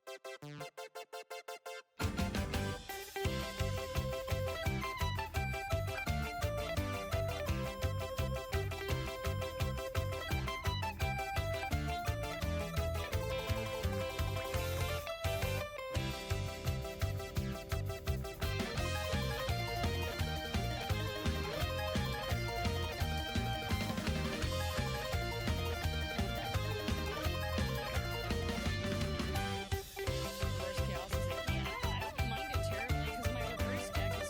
Reverse chaos is like, yeah, I don't mind it terribly because my reverse deck is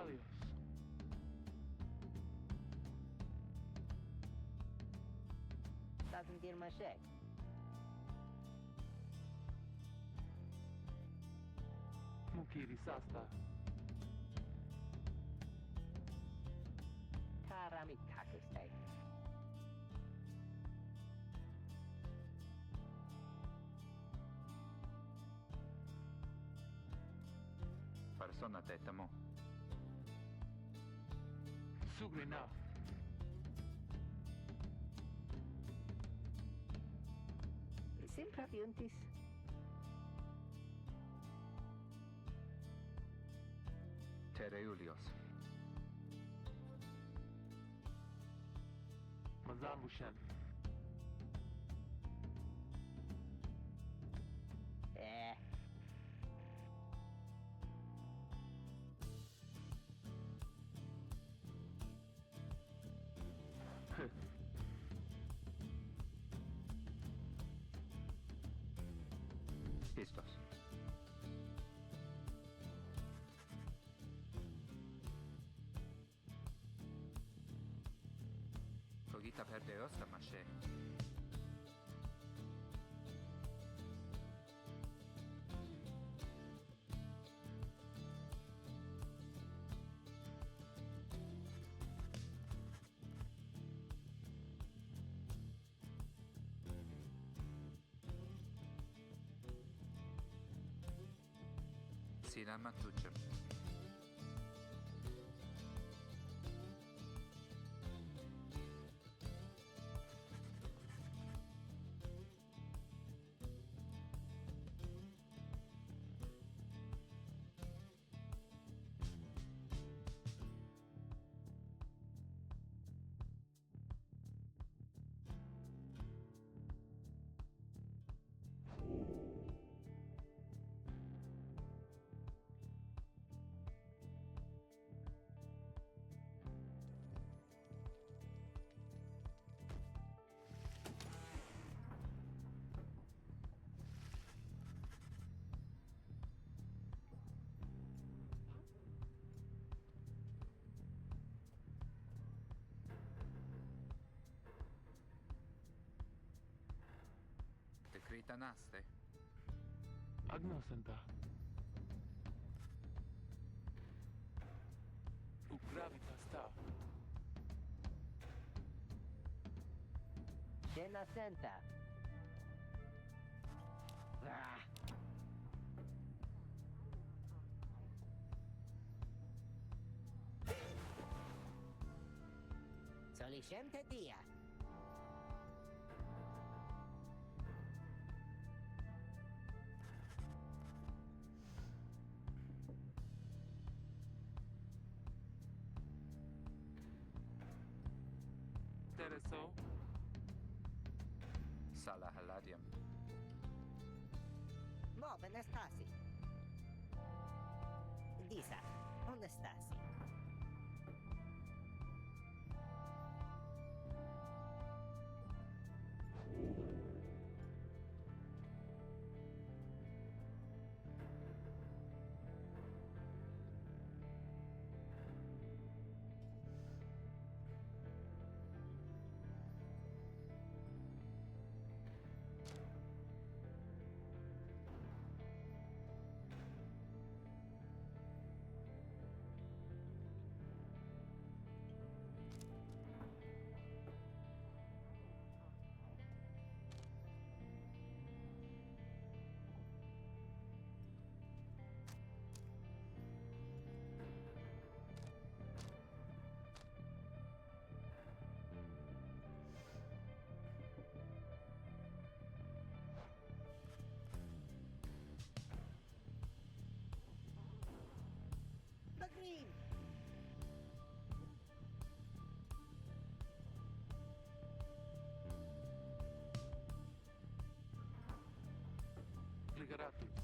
Helios. Lازم ندير مشاكل. Mukiri Sasta. Karamit kakistay. Persona tetamo. Sugrina. Simpra juntis. Tereulios. Mazambushan. Eh. Listos. Cogita perde osta maché. Sina matucem. Decretanaste. Agnosenta. Ugravita sta. Cena senta. Ah. Solicente dia. Tereso. Sala haladium. Bob, Nastasi. Disa, onde stasi? Bagrim! Ligaratus.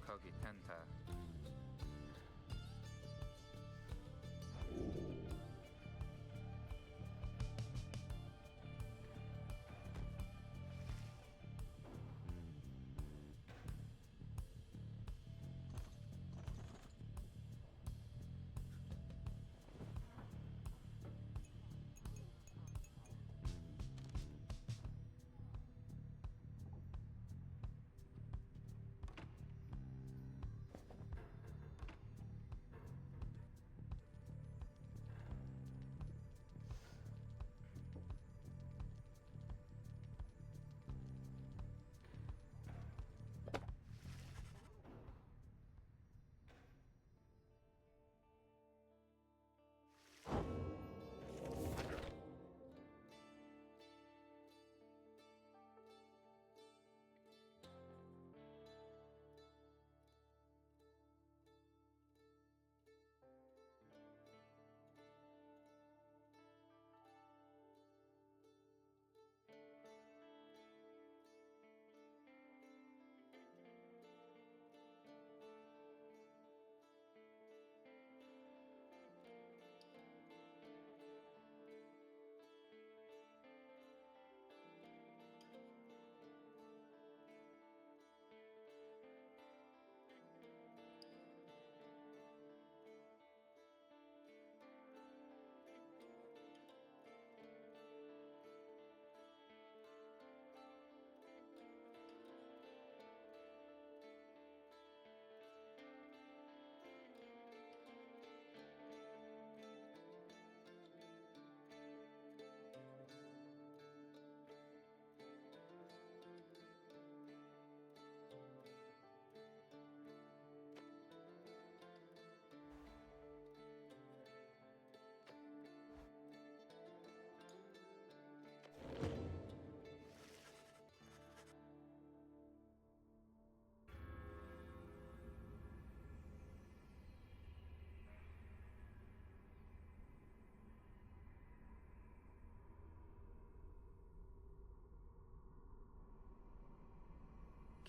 Cogitenta.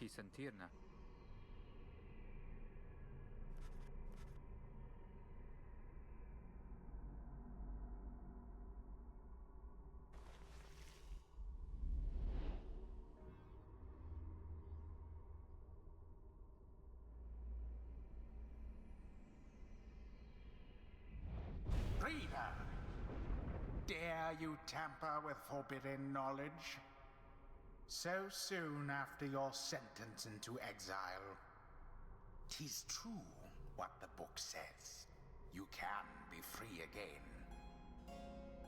Chi sentirna? Reader, dare you tamper with forbidden knowledge? So soon after your sentence into exile. 'Tis true what the book says. You can be free again.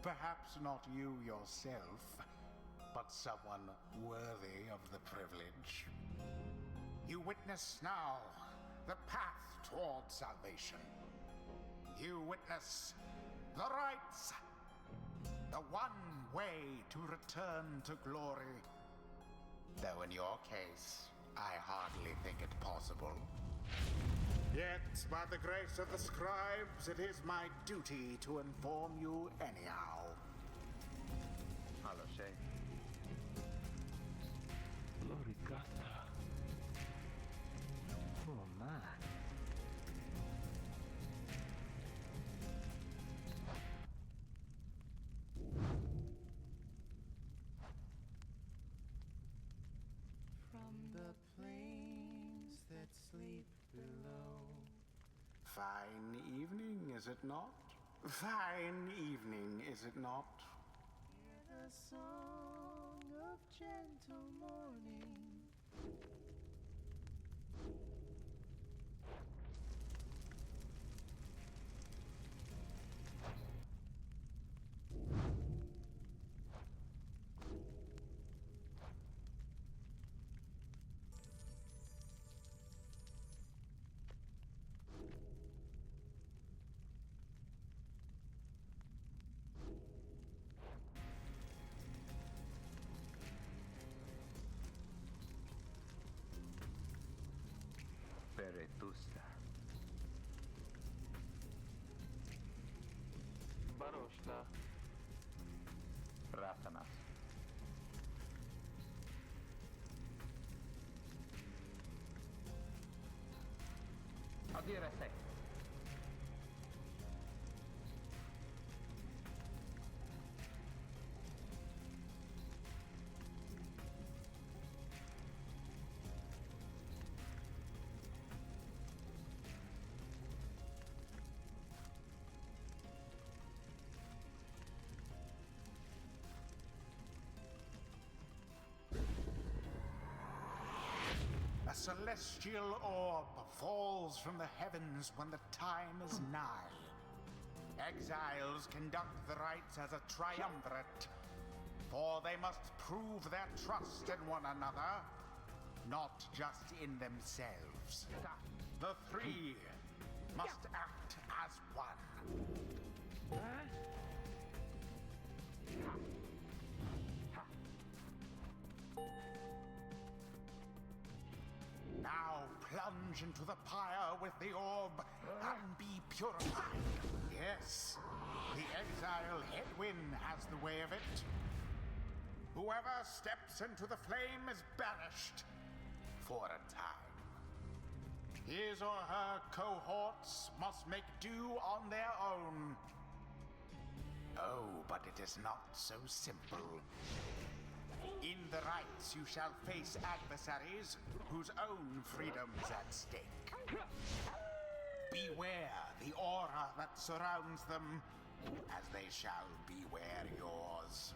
Perhaps not you yourself, but someone worthy of the privilege. You witness now the path toward salvation. You witness the rights, the one way to return to glory. Though in your case, I hardly think it possible. Yet, by the grace of the scribes, it is my duty to inform you anyhow. Allo shay. Loricata. Oh my. From The plains that sleep below. Fine evening, is it not? Fine evening, is it not? Hear the song of gentle morning. Peretusta. Baroshta. Ratanas. A dire se. A celestial orb falls from the heavens when the time is nigh. Exiles conduct the rites as a triumvirate, for they must prove their trust in one another, not just in themselves. The three must act as one. Now plunge into the pyre with the orb and be purified. Yes, the exile headwind has the way of it. Whoever steps into the flame is banished for a time. His or her cohorts must make do on their own. Oh, but it is not so simple. In the rites you shall face adversaries whose own freedom's at stake. Beware the aura that surrounds them, as they shall beware yours.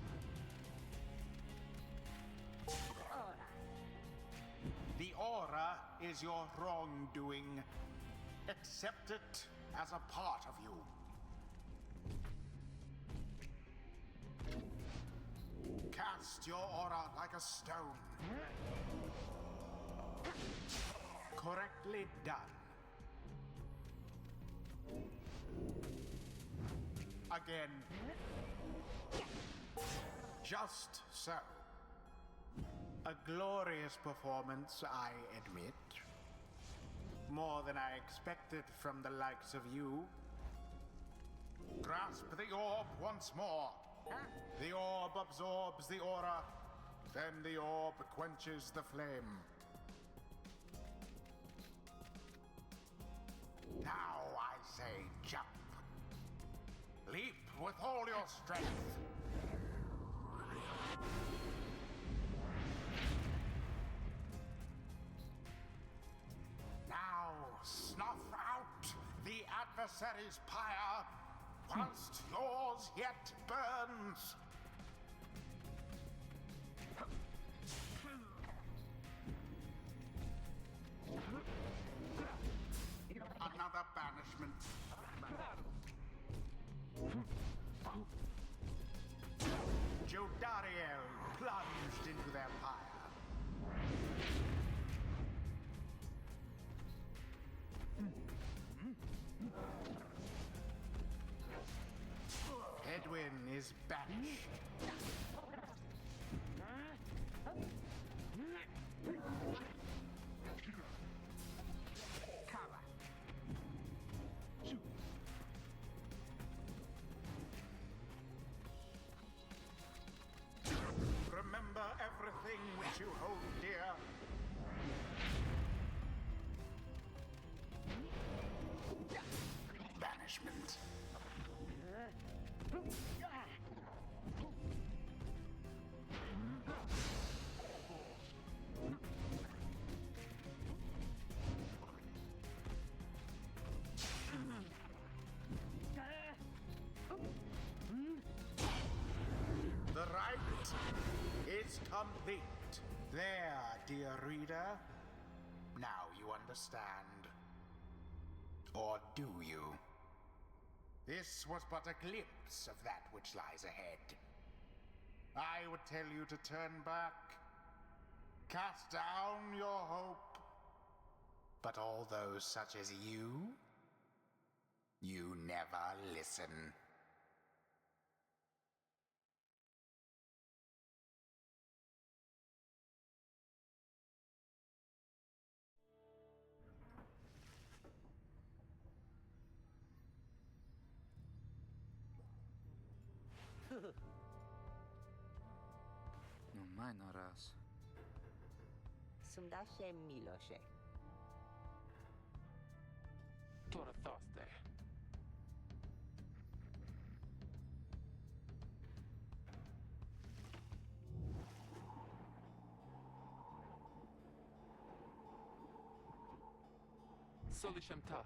The aura is your wrongdoing. Accept it as a part of you. Cast your aura like a stone. Correctly done. Again. Just so. A glorious performance, I admit. More than I expected from the likes of you. Grasp the orb once more. The orb absorbs the aura, then the orb quenches the flame. Now I say jump. Leap with all your strength. Now snuff out the adversary's pyre whilst yours yet burns. Another banishment. Jodariel plunged into their pyre. Edwin is banished. Remember everything which you hold dear. Banishment. The rite is complete. There, dear reader. Now you understand. Or do you? This was but a glimpse of that which lies ahead. I would tell you to turn back, cast down your hope. But all those such as you never listen. Nu mai naraz. Sunt daše Miloše. Tora Thursday. Solišem ta.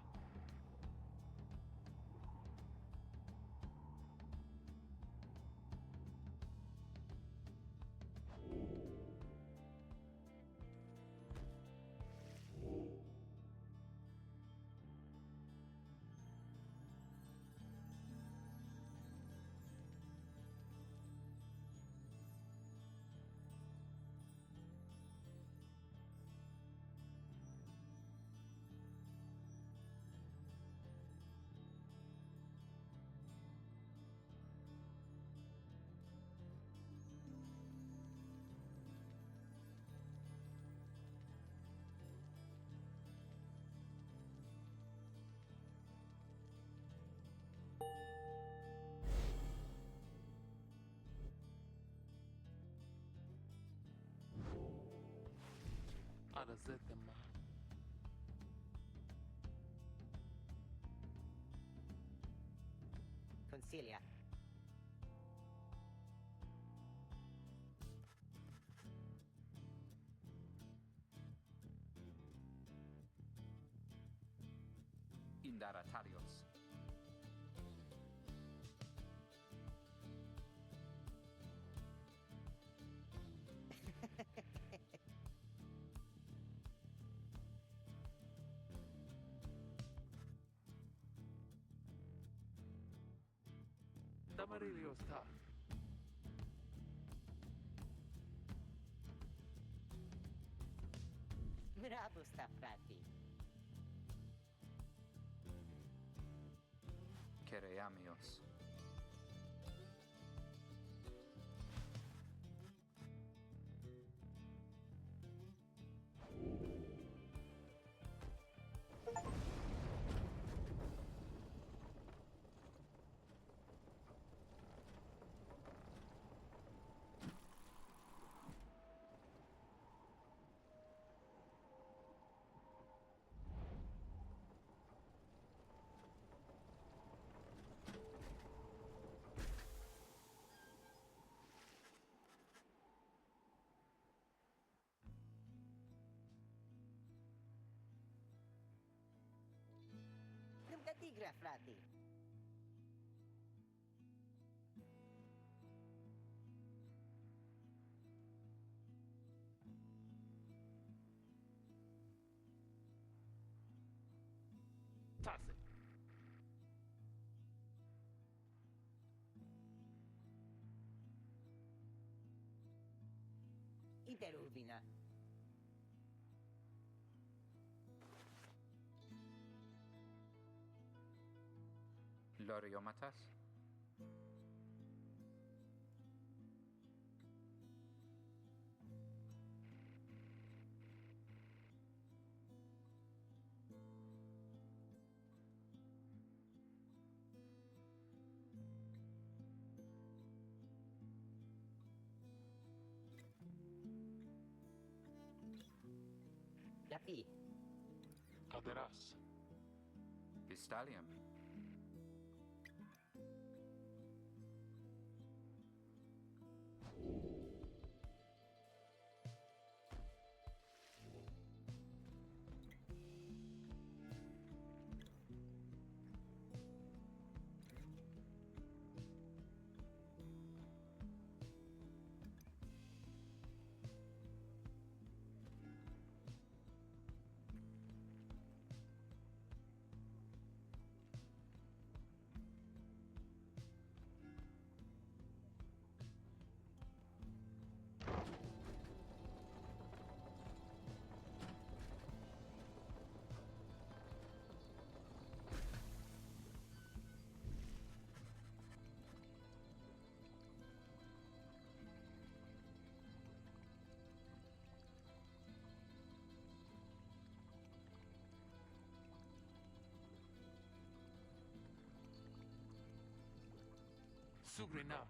Ada zetema. Consilia. Indaratarios. Damarilios ta. Bravo sta frati. Kereamios. Sigla, frati. Tasse. Interurvina. Loriomatas? La P. Caderás. Pistalium? Sugrina.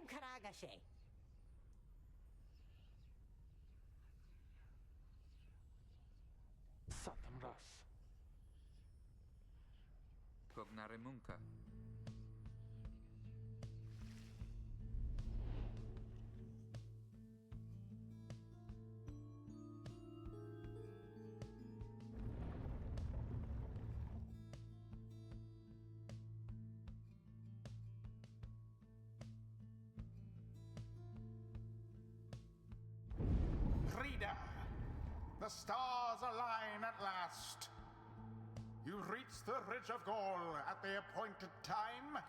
Karagashe. Satam ras. Gognare munka. Reader, the stars align at last. You reach the Ridge of Gaul at the appointed time,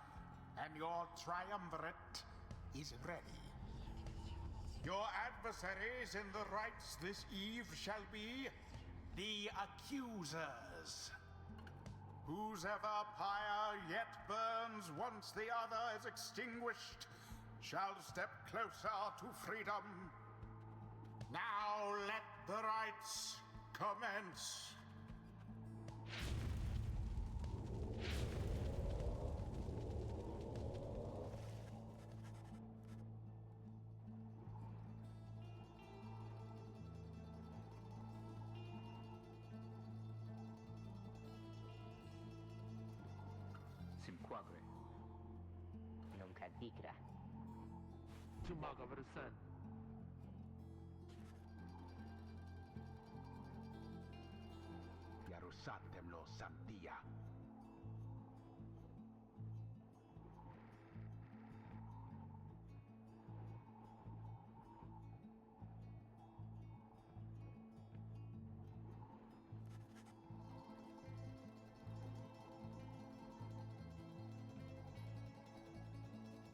and your triumvirate is ready. Your adversaries in the rites this eve shall be the accusers. Whose ever pyre yet burns once the other is extinguished shall step closer to freedom. Now let the rites commence. Simquagre. Non cadicra. Tumaga versen. Yarusatem lo Santia.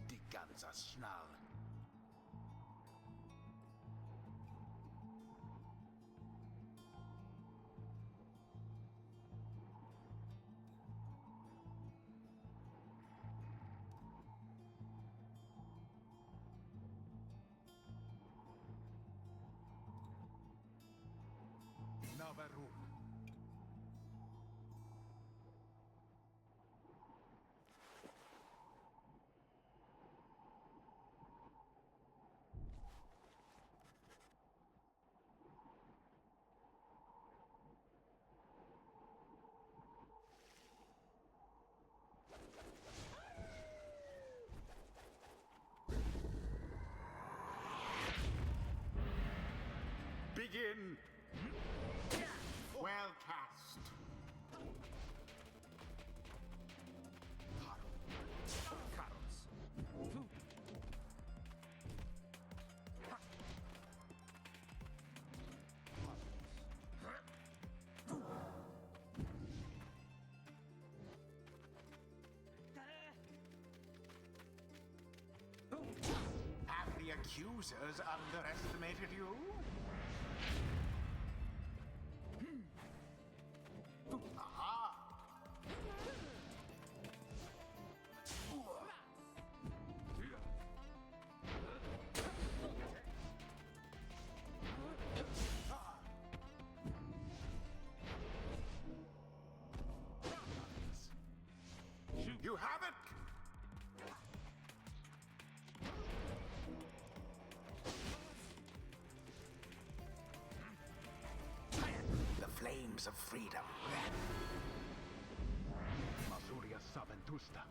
Die ganze Schnall. Navarro. Begin. Well cast. Carrots. Have the accusers underestimated you? Aha! You have it! The flames of freedom. Masuria Saventusta.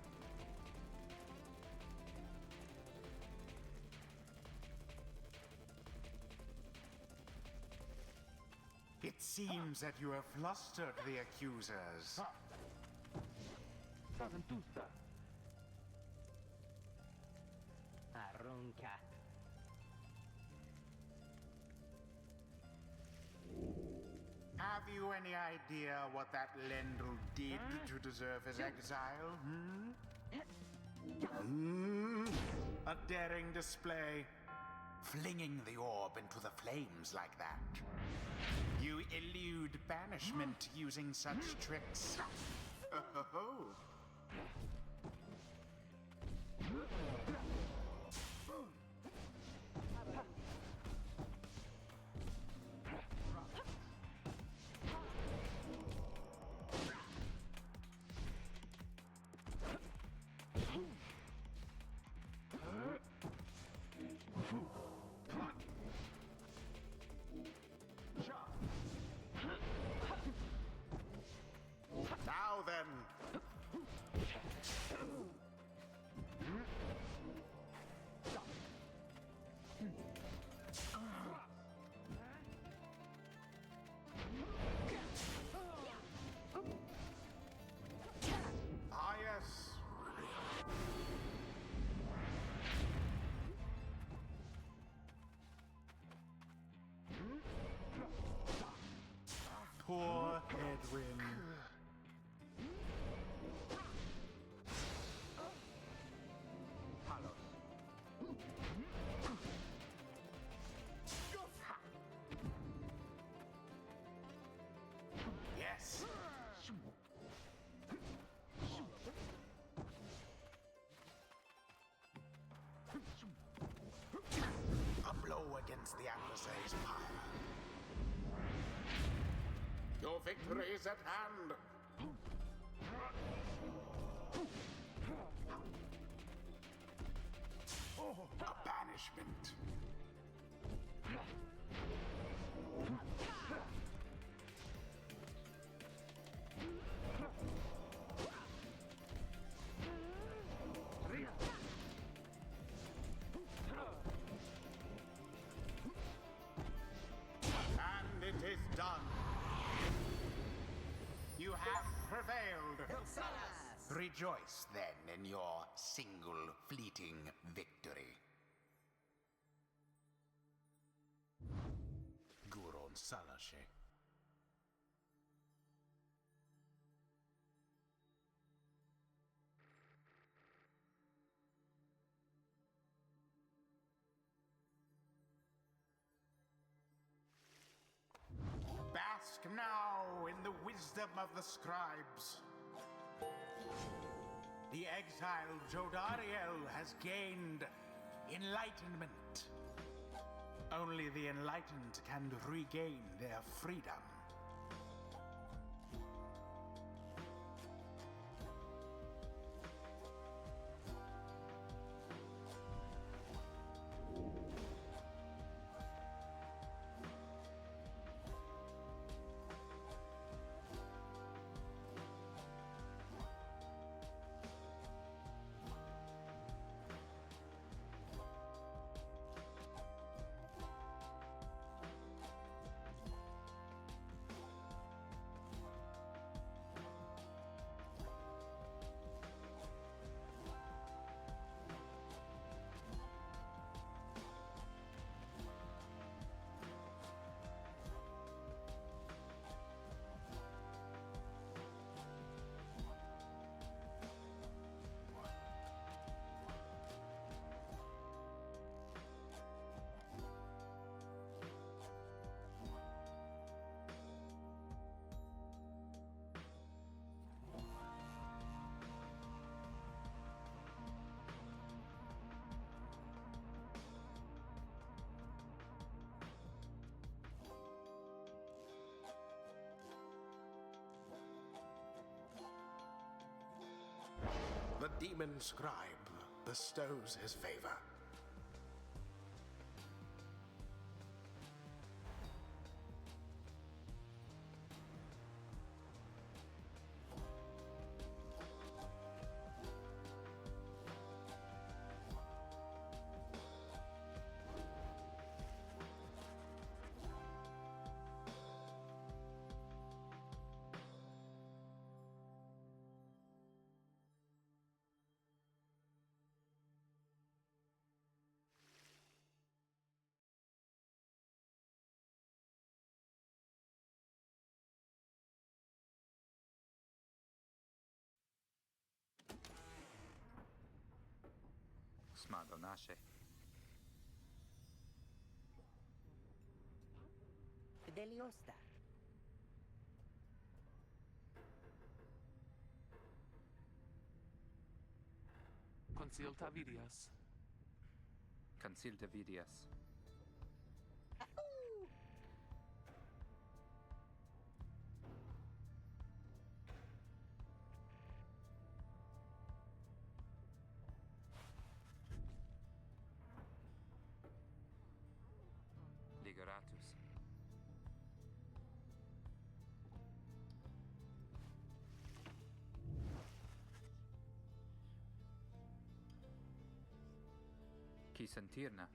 It seems that you have flustered the accusers. Saventusta. Arronca. Have you any idea what that Lendl did to deserve his exile? A daring display. Flinging the orb into the flames like that. You elude banishment using such tricks. Oh. victory is at hand. A banishment. And it is done. You have prevailed. Rejoice then in your single fleeting victory. Guron Salashe. Bask now in the wisdom of the scribes. The exiled Jodariel has gained enlightenment. Only the enlightened can regain their freedom. The demon scribe bestows his favor. Smago naše. Deliosta. Consilta vidias. Consilta vidias. Ligeratus. Qui sentirna.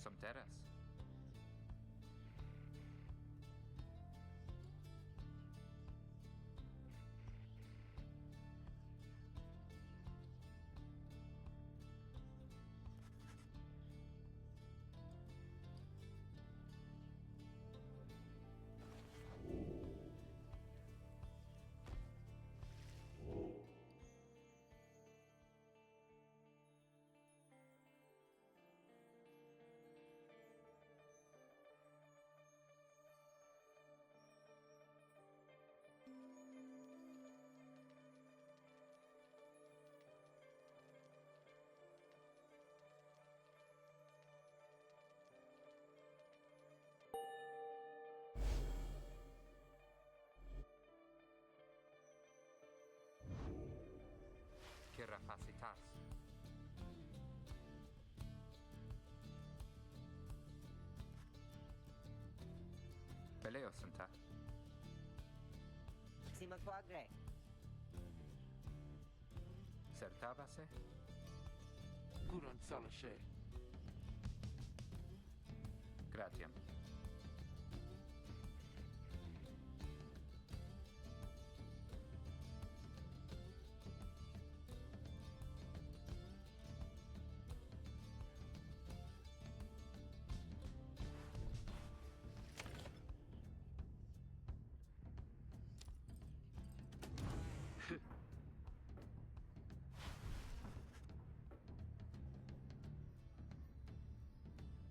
Some terras. Kirafacitas. Beleosanta. Sima quagre. Sertabase. Kuron Salashe. Gratiam.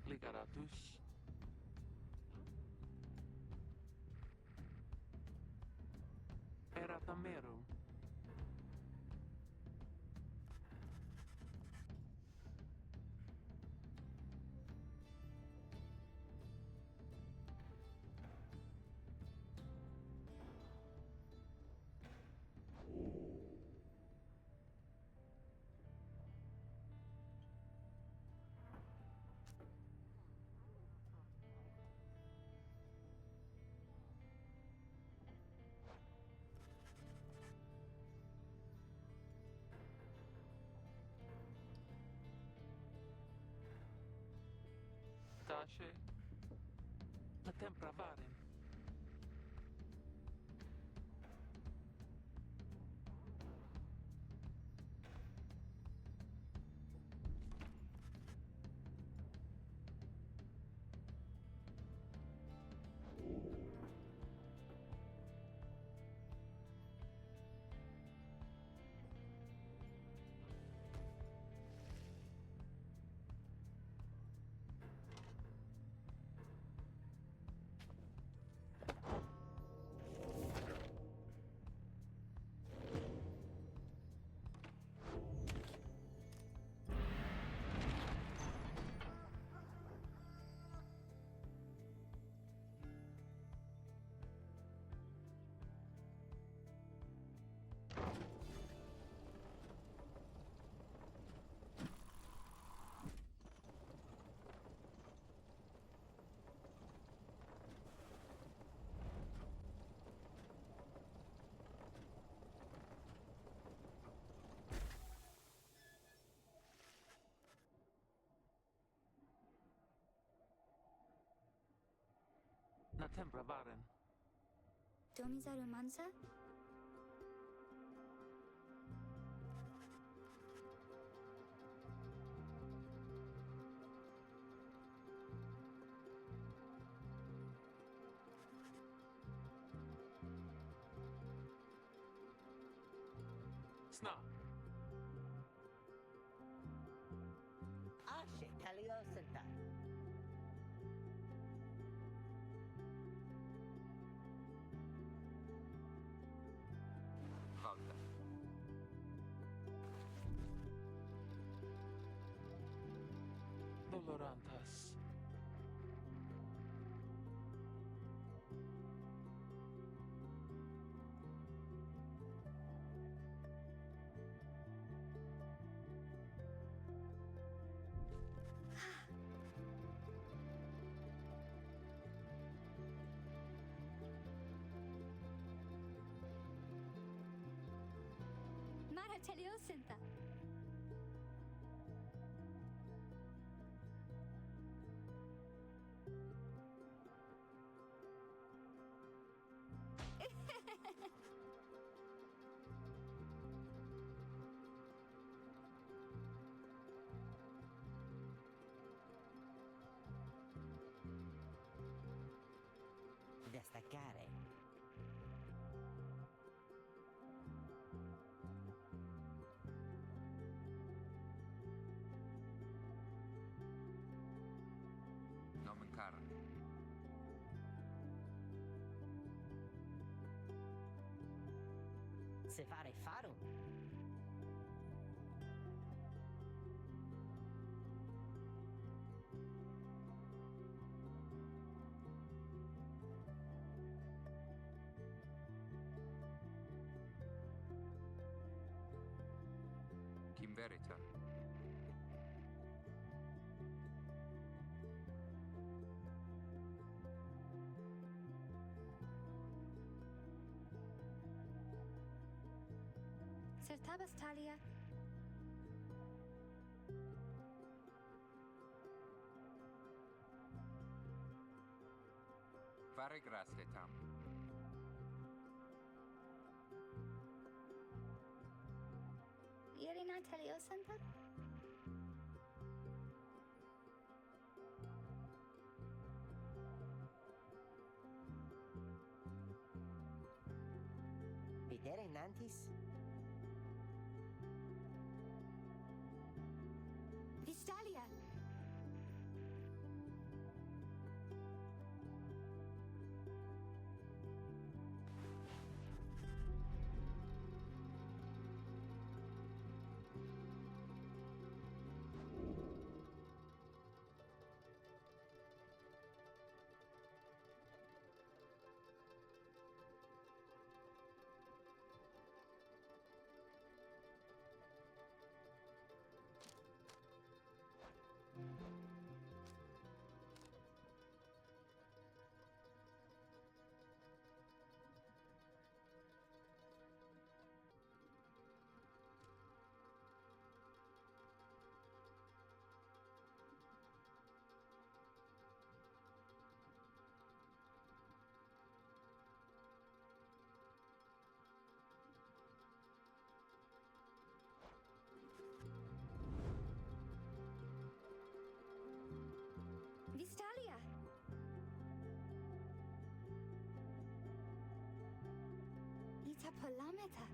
Ligaratus. Eratamero. Tashe. Atempravaren. Natempravaren. Domizaru Mansa? Sna. Ashe Taliosanta. Volta. Dolorantas. Mara Teleosenta. Destaccare. Nomen Karen. Se fare faro. in verita. Sertabas Talia. Fare grazie, Tam. Irina Telio Santa? Videre nantis? Vistalia. Vistalia. Ita Polameta.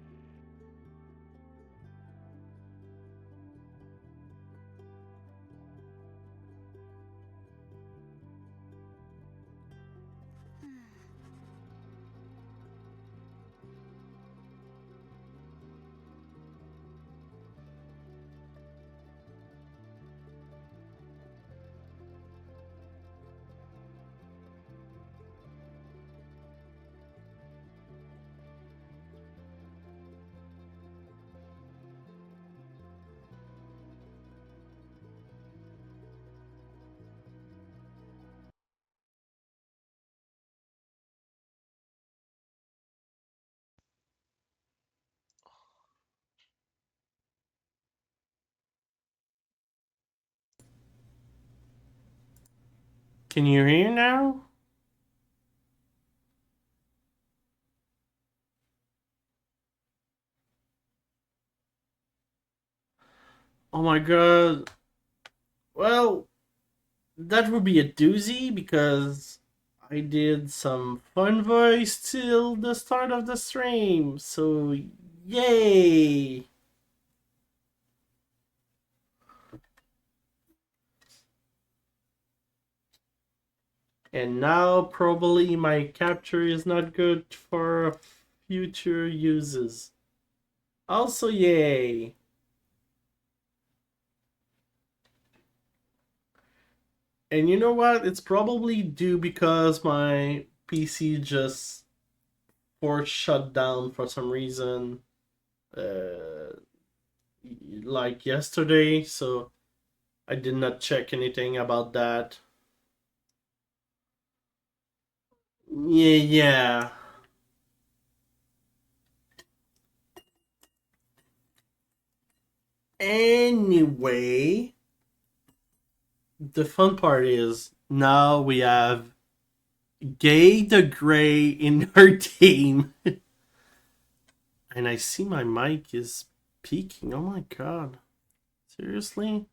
Can you hear now? Oh my god. Well, that would be a doozy because I did some fun voice till the start of the stream. So, yay! And now probably my capture is not good for future uses. Also, yay! And you know what? It's probably due because my PC just force shut down for some reason, like yesterday, so I did not check anything about that. Yeah. Anyway, the fun part is now we have Gay the Grey in her team. And I see my mic is peaking. Oh my god. Seriously?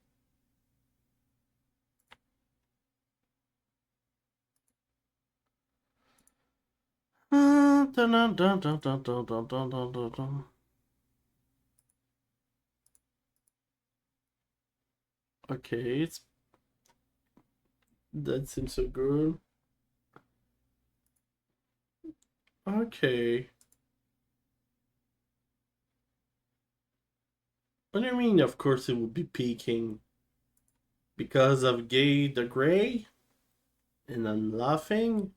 Okay, that seems so good. Okay. What do you mean, of course it would be peaking? Because of Gay the Grey? And I'm laughing?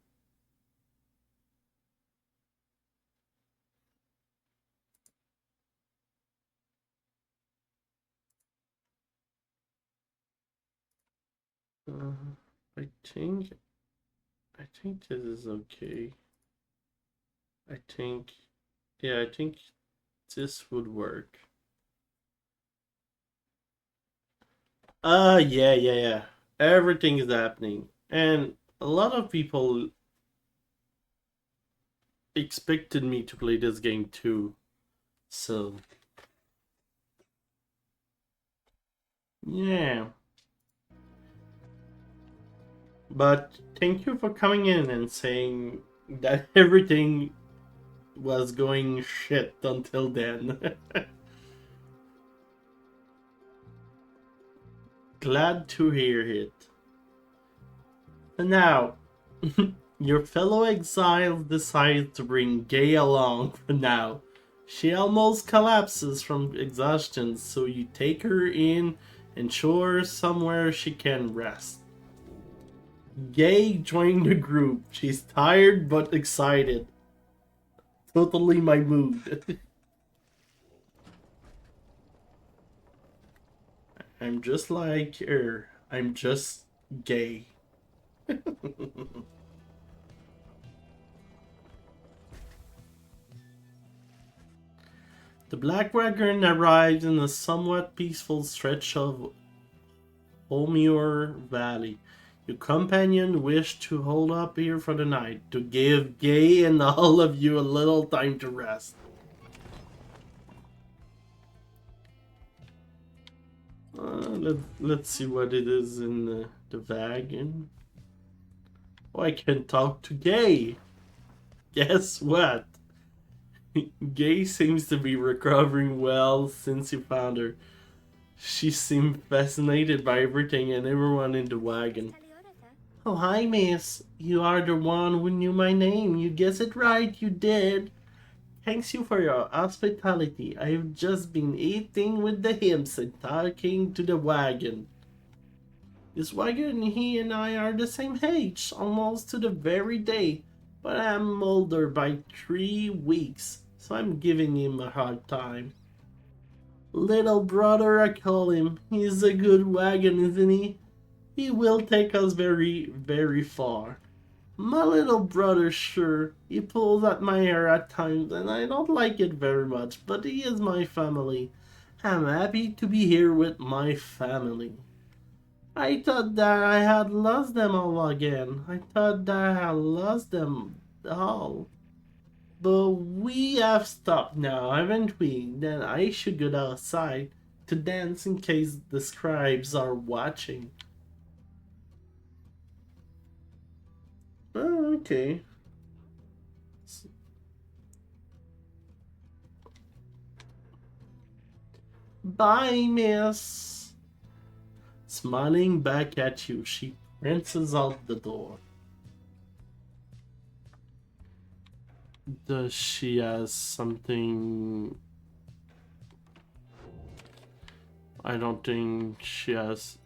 I think this is okay. I think this would work. Yeah. Everything is happening. And a lot of people expected me to play this game too. So, yeah. But thank you for coming in and saying that everything was going shit until then. Glad to hear it. And now, your fellow exiles decide to bring Gay along for now. She almost collapses from exhaustion, so you take her in and show her somewhere she can rest. Gay joined the group. She's tired but excited. Totally my mood. I'm just like her. I'm just gay. The Black Wagon arrives in a somewhat peaceful stretch of Holmure Valley. Your companion wished to hold up here for the night, to give Gay and all of you a little time to rest. Let's see what it is in the wagon. Oh, I can talk to Gay. Guess what? Gay seems to be recovering well since you found her. She seemed fascinated by everything and everyone in the wagon. Oh, hi, miss. You are the one who knew my name. You guessed it right, you did. Thanks you for your hospitality. I've just been eating with the imps and talking to the wagon. This wagon, he and I are the same age, almost to the very day, but I'm older by 3 weeks, so I'm giving him a hard time. Little brother, I call him. He's a good wagon, isn't he? He will take us very, very far. My little brother, sure, he pulls at my hair at times, and I don't like it very much, but he is my family. I'm happy to be here with my family. I thought that I had lost them all again. I thought that I had lost them all. But we have stopped now, haven't we? Then I should go outside to dance in case the scribes are watching. Oh, okay. Bye, miss. Smiling back at you, she prances out the door. Does she have something? I don't think she has.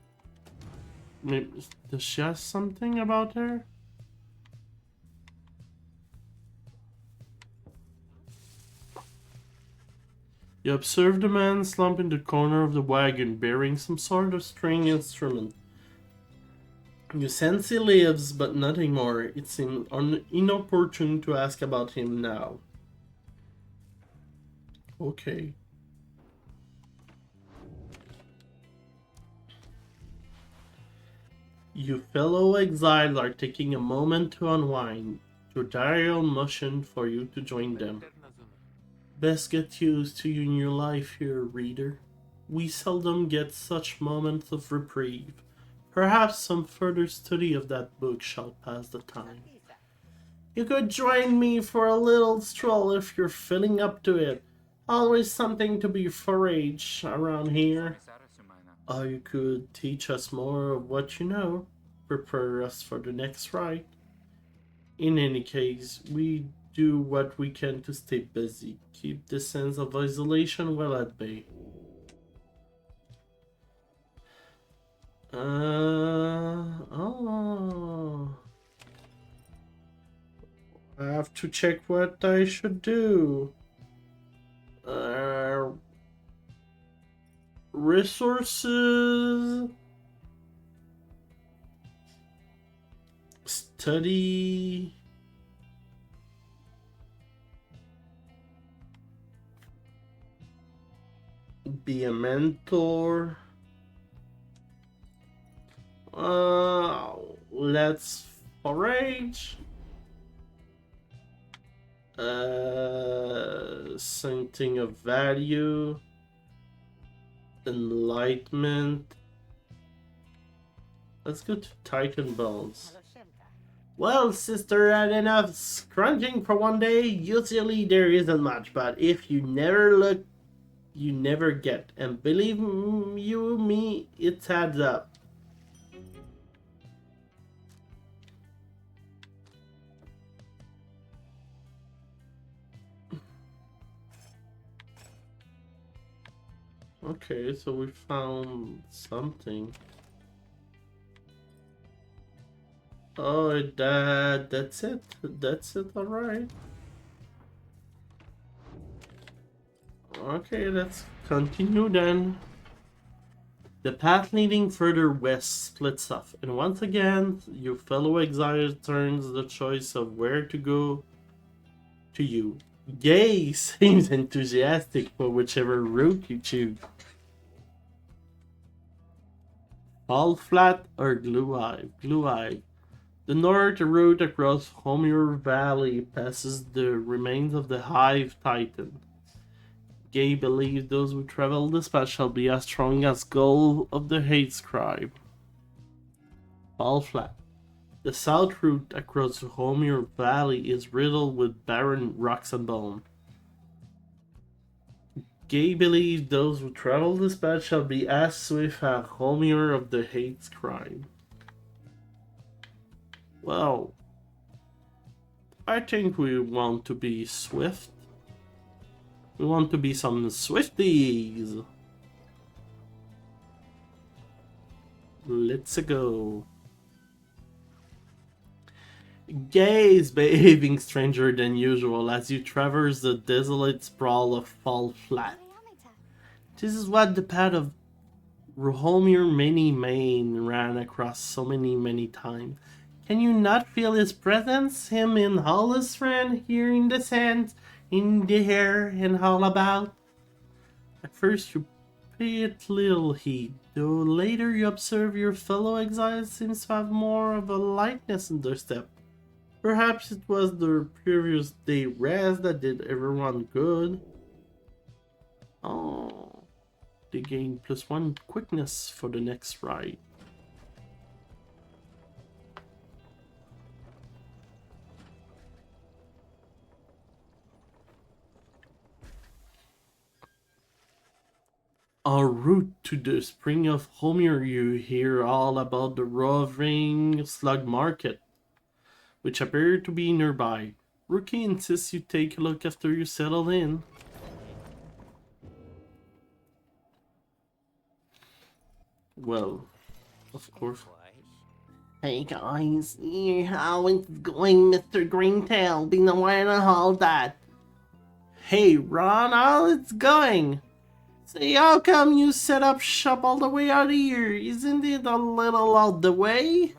Maybe, does she have something about her? You observe the man slump in the corner of the wagon bearing some sort of string instrument. You sense he lives, but nothing more. It seems inopportune to ask about him now. Okay. You fellow exiles are taking a moment to unwind. Tutorial motion for you to join them. Best get used to your new life here, reader. We seldom get such moments of reprieve. Perhaps some further study of that book shall pass the time. You could join me for a little stroll if you're feeling up to it. Always something to be foraged around here. Or you could teach us more of what you know. Prepare us for the next ride. In any case, we do what we can to stay busy. Keep the sense of isolation well at bay. Oh. I have to check what I should do. Resources. study. Be a mentor. Let's forage. Something of value. Enlightenment. Let's go to Titan Bones. Well, sister, had enough scrunching for one day. Usually there isn't much, but if you never look, you never get. And believe you me, it adds up. Okay, so we found something. Oh, that's it. That's it, alright. Okay, let's continue then. The path leading further west splits off, and once again, your fellow exile turns the choice of where to go to you. Gay seems enthusiastic for whichever route you choose. Fall Flat or Glue Eye? Glue Eye. The north route across Homure Valley passes the remains of the Hive Titan. Gay believes those who travel this path shall be as strong as gold of the Hate Scribe. Fall Flat. The south route across Homure Valley is riddled with barren rocks and bone. Gay believes those who travel this path shall be as swift as Homure of the Hate Scribe. Well, I think we want to be swift. We want to be some Swifties. Let's go. Gay is behaving stranger than usual as you traverse the desolate sprawl of Fall Flat. This is what the path of Rohomir Many Main ran across so many times. Can you not feel his presence? Him and all his friend here in the sands, in the air, and all about? At first you pay it little heed, though later you observe your fellow exile seems to have more of a lightness in their step. Perhaps it was the previous day rest that did everyone good. Oh, they gain +1 quickness for the next ride. En route to the spring of Homir, you hear all about the roving slug market, which appear to be nearby. Rookie insists you take a look after you settle in. Well, of course. Hey guys, how it's going, Mr. Greentail? Been a while and all that. Hey Ron, how it's going? Say, how come you set up shop all the way out here? Isn't it a little out the way?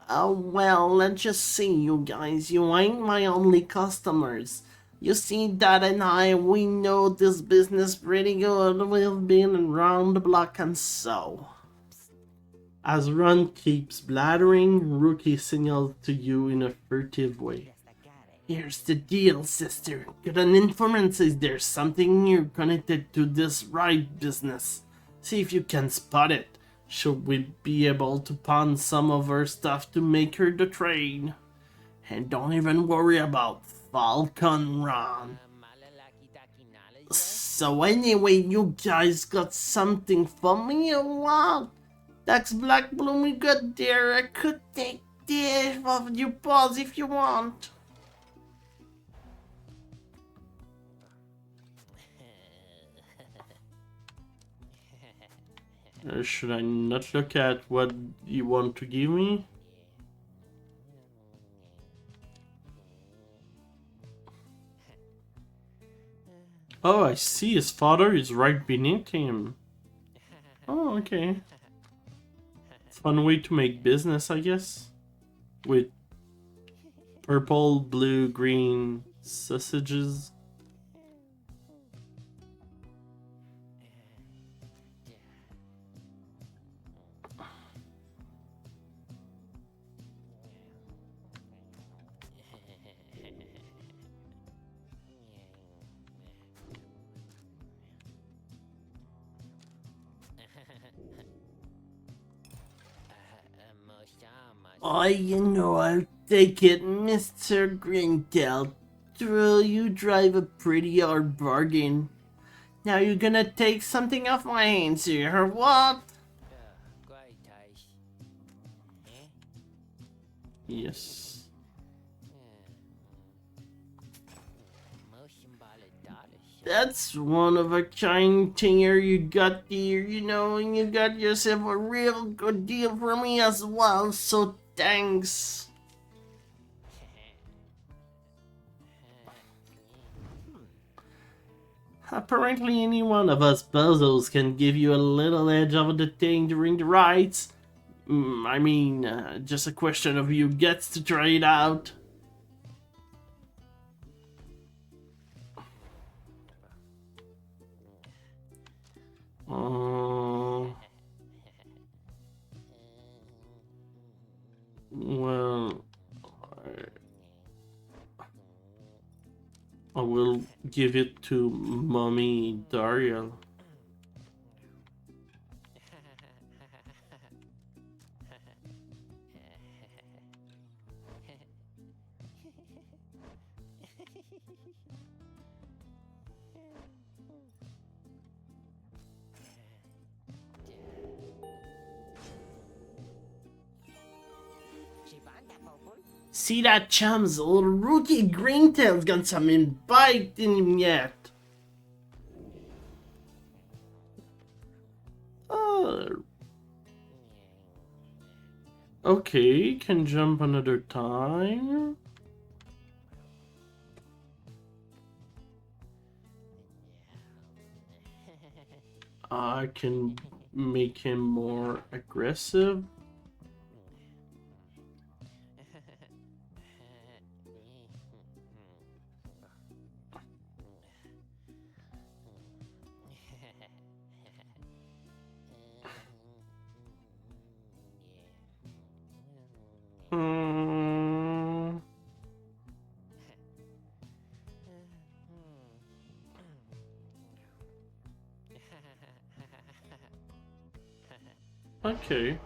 Oh well, let's just see, you guys. You ain't my only customers. You see, Dad and I, we know this business pretty good. We've been around the block and so. As Ron keeps blathering, Rookie signals to you in a furtive way. Here's the deal, sister. Got an informant says there's something new connected to this ride business. See if you can spot it. Should we be able to pawn some of her stuff to make her the trade? And don't even worry about Falcon Ron. So anyway, you guys got something for me or what? That's Black Bloom we got there. I could take this off your paws if you want. Should I not look at what you want to give me? Oh, I see. His father is right beneath him. Oh, okay. Fun way to make business, I guess. with purple, blue, green sausages. Oh, you know, I'll take it, Mr. Grindel. Thrill, you drive a pretty hard bargain. Now you're gonna take something off my hands here, or what? Yes. That's one of a kind thinger you got here, you know, and you got yourself a real good deal for me as well, so thanks. Apparently any one of us bozos can give you a little edge over the thing during the rides. I mean, just a question of you gets to try it out. Well, I will give it to Mommy Daria. See that, chums? Old rookie Greentail's got some bite in him yet. Okay, can jump another time. I can make him more aggressive. Okay.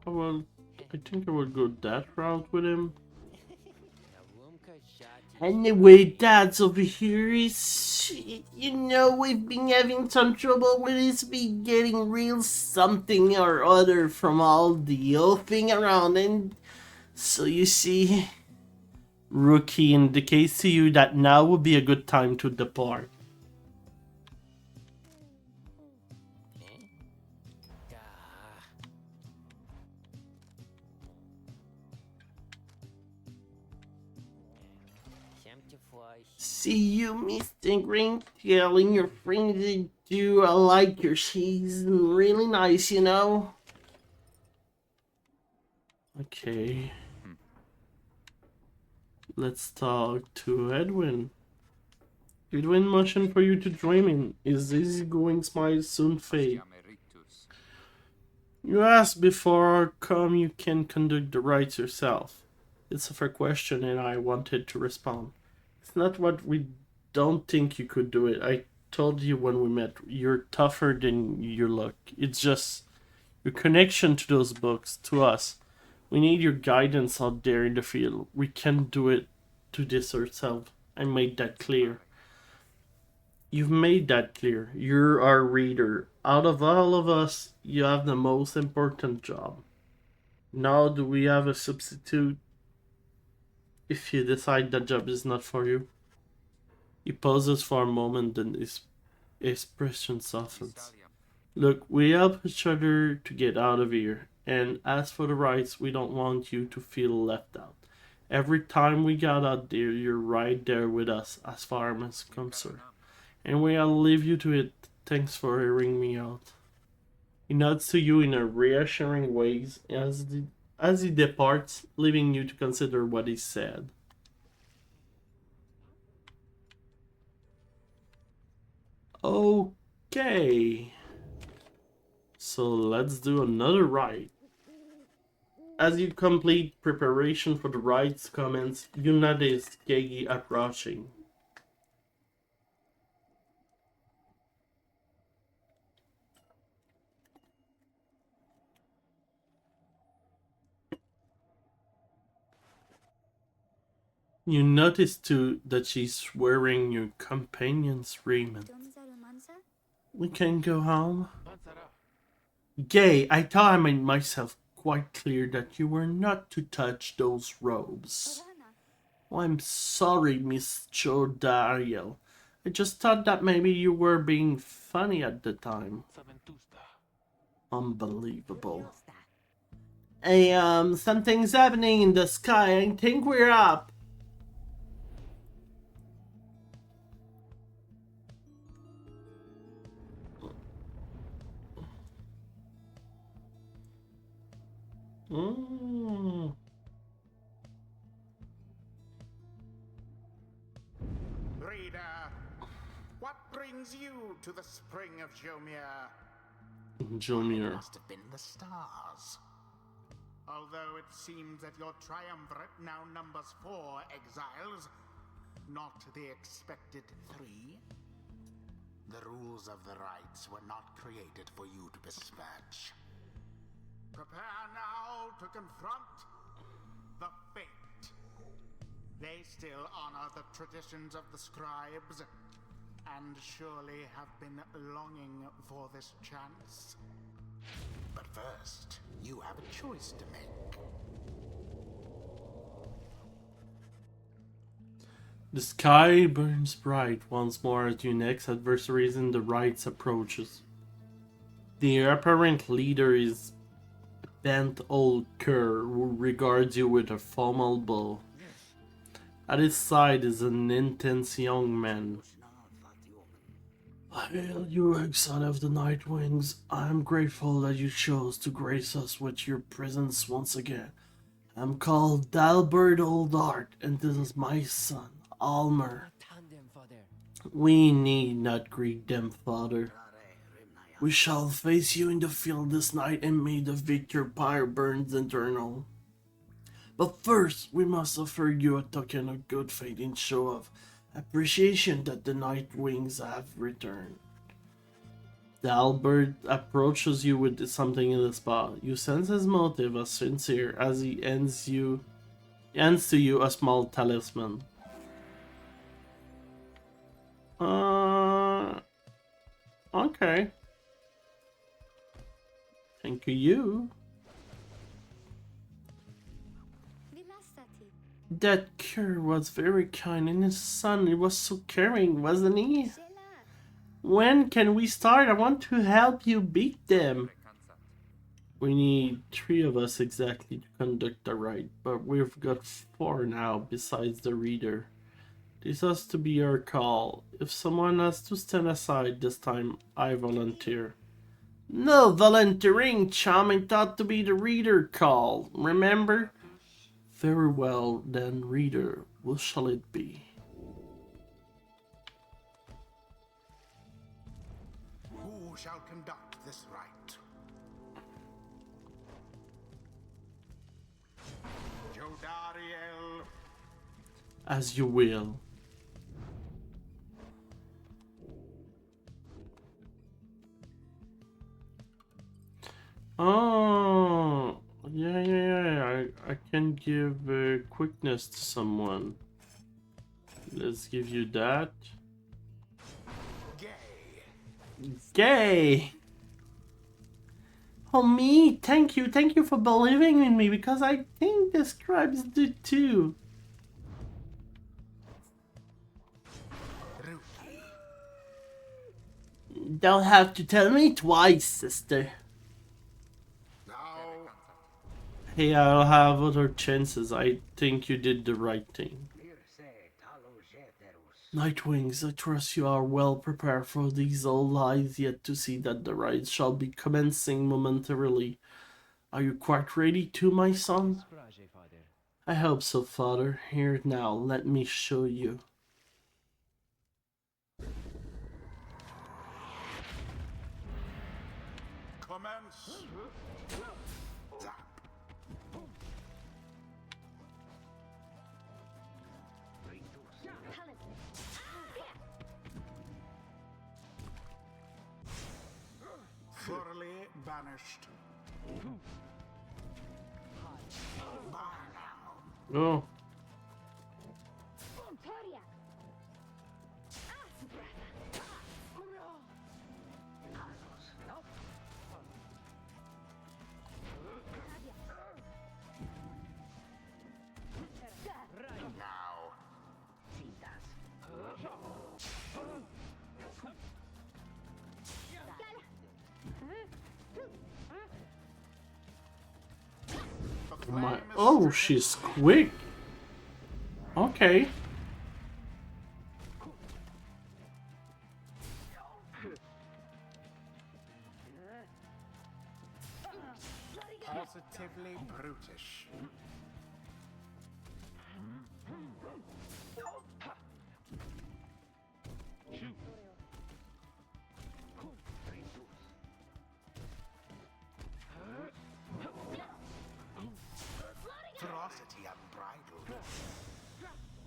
Well, I think I will go that route with him. Anyway, Dad's over here is, you know, we've been having some trouble with his be getting real something or other from all the oafing around, and so you see, Rookie indicates to you that now would be a good time to depart. See you, Mr. Greentail, and your friends do. I like your she's really nice, you know. Okay. Let's talk to Edwin. Edwin motion for you to join in. His easygoing smile soon fade. You asked before, come you can conduct the rites yourself. It's a fair question and I wanted to respond. It's not what we don't think you could do it. I told you when we met, you're tougher than you look. It's just your connection to those books, to us. We need your guidance out there in the field. We can't do it to this ourselves. I made that clear. You've made that clear. You're our reader. Out of all of us, you have the most important job. Now do we have a substitute? If you decide that job is not for you. He pauses for a moment, then his expression softens. Look, we help each other to get out of here, and as for the rights, we don't want you to feel left out. Every time we got out there, you're right there with us as far as concerned. Anyway, I'll leave you to it. Thanks for hearing me out. He nods to you in a reassuring way as he departs, leaving you to consider what he said. Okay. So let's do another rite. As you complete preparation for the rite's commence, you notice Gegi approaching. You notice too that she's wearing your companion's raiment. We can go home. Panzara. Gay, I thought I made myself quite clear that you were not to touch those robes. Oh, I'm sorry, Miss Jodariel. I just thought that maybe you were being funny at the time. Saventusta. Unbelievable. Hey, something's happening in the sky. I think we're up. Reader, what brings you to the spring of Jomir? Junior. Must have been the stars. Although it seems that your triumvirate now numbers 4 exiles, not the expected 3. The rules of the rites were not created for you to besmirch. Prepare now to confront the fate. They still honor the traditions of the scribes, and surely have been longing for this chance. But first, you have a choice to make. The sky burns bright once more as your next adversaries in the rites approaches. The apparent leader is a bent old cur who regards you with a formal bow. At his side is an intense young man. Hail, you exile of the Night Wings. I am grateful that you chose to grace us with your presence once again. I'm called Dalbert Oldart, and this is my son, Almer. We need not greet them, father. We shall face you in the field this night, and may the victor Pyre burns eternal. But first, we must offer you a token of good faith in show of appreciation that the Night Wings have returned. The Albert approaches you with something in his paw. You sense his motive as sincere as he hands to you a small talisman. Okay. Thank you. That cur was very kind, and his son, he was so caring, wasn't he? When can we start? I want to help you beat them. We need 3 of us exactly to conduct the rite, but we've got 4 now besides the reader. This has to be our call. If someone has to stand aside this time, I volunteer. No volunteering, chum. I thought to be the reader call, remember? Very well, then, reader, what shall it be? Who shall conduct this rite? Jodariel. As you will. Oh, yeah. I can give quickness to someone. Let's give you that. Gay. Oh, me? Thank you for believing in me, because I think the scribes do too. Don't have to tell me twice, sister. Hey, I'll have other chances. I think you did the right thing. Nightwings, I trust you are well prepared for these old eyes yet to see that the rite shall be commencing momentarily. Are you quite ready to, my son? Sprage, father. I hope so, father. Here now, let me show you. Commence. Zap. Thoroughly banished. Oh. Now. The My, flame is oh, stricken she's free. quick. Okay. Positively brutish. Ferocity unbridled.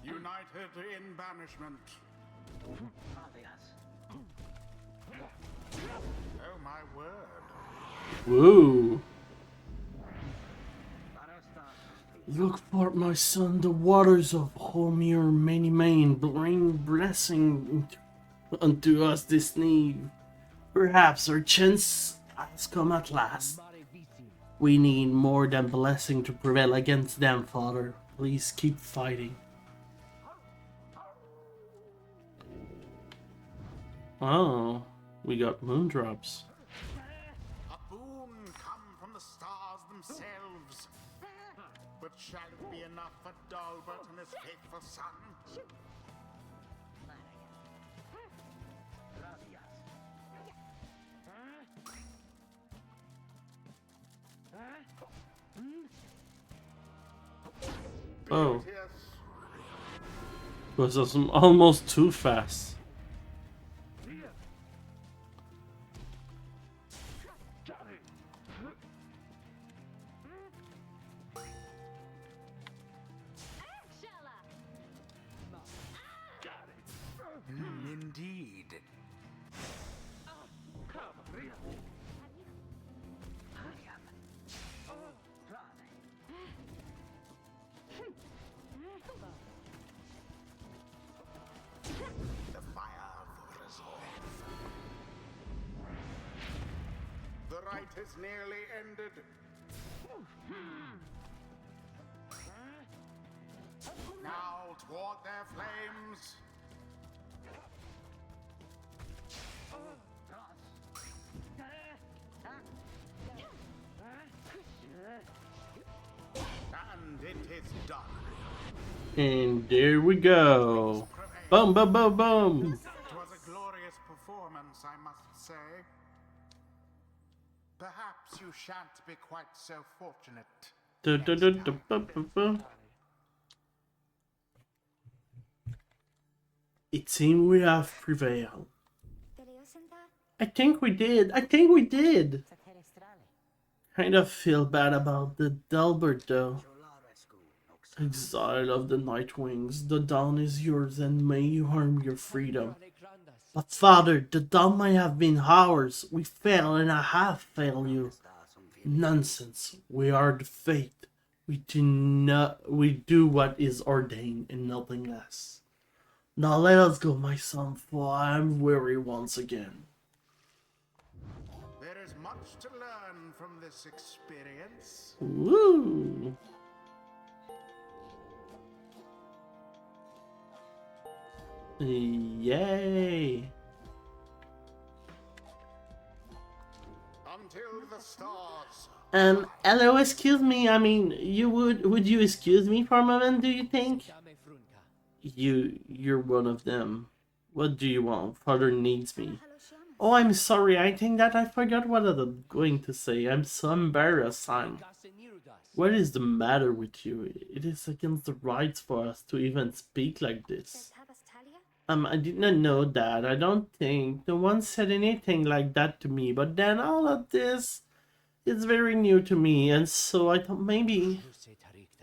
United in banishment. Oh my word. Whoa. Look forth, my son, the waters of Homir many main bring blessing unto us this need. Perhaps our chance has come at last. We need more than blessing to prevail against them, Father. Please keep fighting. Oh, we got moondrops. A boon come from the stars themselves. But shall it be enough for Dalbert and his faithful son? Oh, Beauteous. was almost too fast. Indeed. The fire of resolve. The rite is nearly ended. Now toward their flames. And it is done. And there we go. Boom, boom, boom, boom. It was a glorious performance, I must say. Perhaps you shan't be quite so fortunate. Du, du, du, du, bu, bu, bu. It seems we have prevailed. I think we did. I think we did. Kind of feel bad about the Delbert though. Exile of the Nightwings, the dawn is yours and may you harm your freedom. But father, the dawn may have been ours. We fail and I have failed you. Nonsense. We are the fate. We do what is ordained and nothing less. Now let us go, my son, for I am weary once again. There is much to learn from this experience. Woo! Yay! Until the stars. Hello, excuse me. I mean, would you excuse me for a moment, do you think? You're one of them. What do you want? Father needs me. Oh, I'm sorry. I think that I forgot what I was going to say. I'm so embarrassed. What is the matter with you? It is against the rights for us to even speak like this. Sertabas Talia? I did not know that. I don't think no one said anything like that to me. But then all of this is very new to me, and so I thought maybe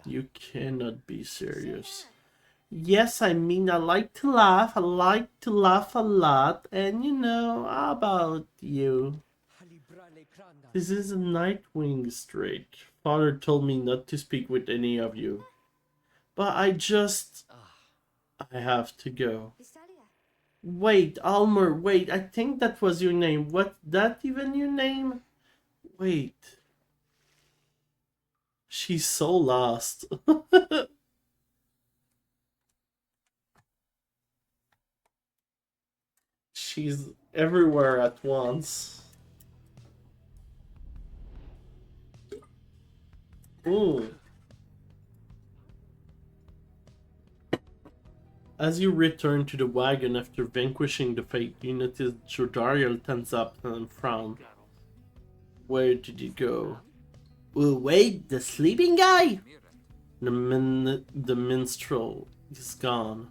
you cannot be serious. Yes, I mean, I like to laugh. I like to laugh a lot. And you know, how about you? This is a Nightwing Street. Father told me not to speak with any of you. But I have to go. Vistalia? Wait, Almer, wait. I think that was your name. What, that even your name? Wait. She's so lost. She's everywhere at once. Ooh. As you return to the wagon after vanquishing the fate, you notice Jodariel tense up and frown. Where did he go? Oh, wait, the sleeping guy? The minstrel is gone.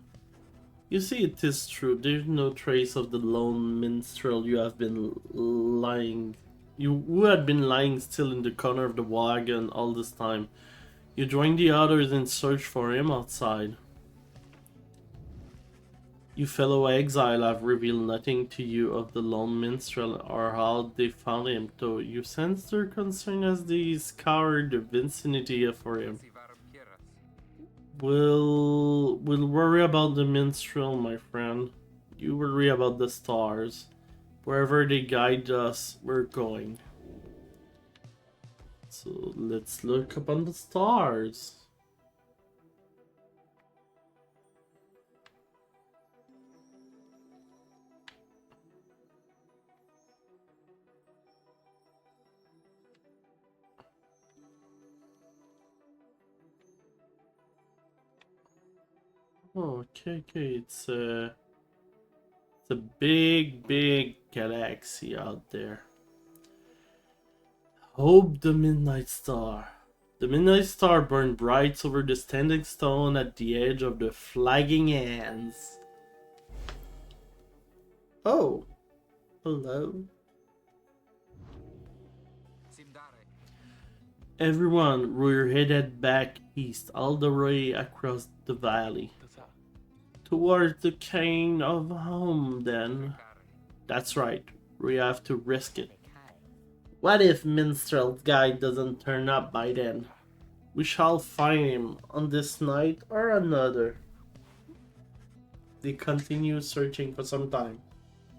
You see, it is true. There's no trace of the lone minstrel you have been lying. Who had been lying still in the corner of the wagon all this time. You join the others in search for him outside. You fellow exile have revealed nothing to you of the lone minstrel or how they found him, though you sense their concern as they scour the vicinity for him. We'll worry about the minstrel, my friend. You worry about the stars. Wherever they guide us, we're going. So let's look upon the stars. Oh, okay, it's a big galaxy out there. Hope the Midnight Star. The Midnight Star burned bright over the standing stone at the edge of the flagging hands. Oh, hello. Everyone, we're headed back east, all the way across the valley. Towards the cane of home, then. That's right, we have to risk it. What if Minstrel's guy doesn't turn up by then? We shall find him on this night or another. They continue searching for some time.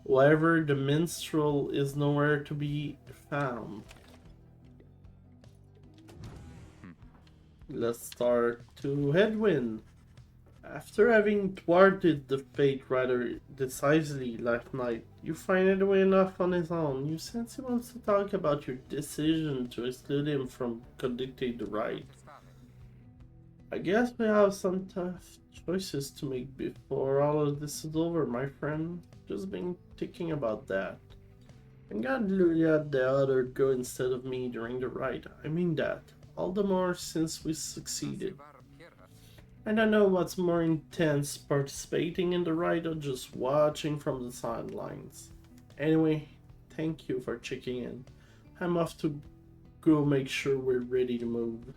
However, the minstrel is nowhere to be found. Let's start to headwind. After having thwarted the fate rather decisively last night, you find it way enough on his own. You sense he wants to talk about your decision to exclude him from conducting the rite. I guess we have some tough choices to make before all of this is over, my friend. Just been thinking about that. I'm gonna let the other go instead of me during the rite. I mean that. All the more since we succeeded. I don't know what's more intense, participating in the ride or just watching from the sidelines. Anyway, thank you for checking in. I'm off to go make sure we're ready to move.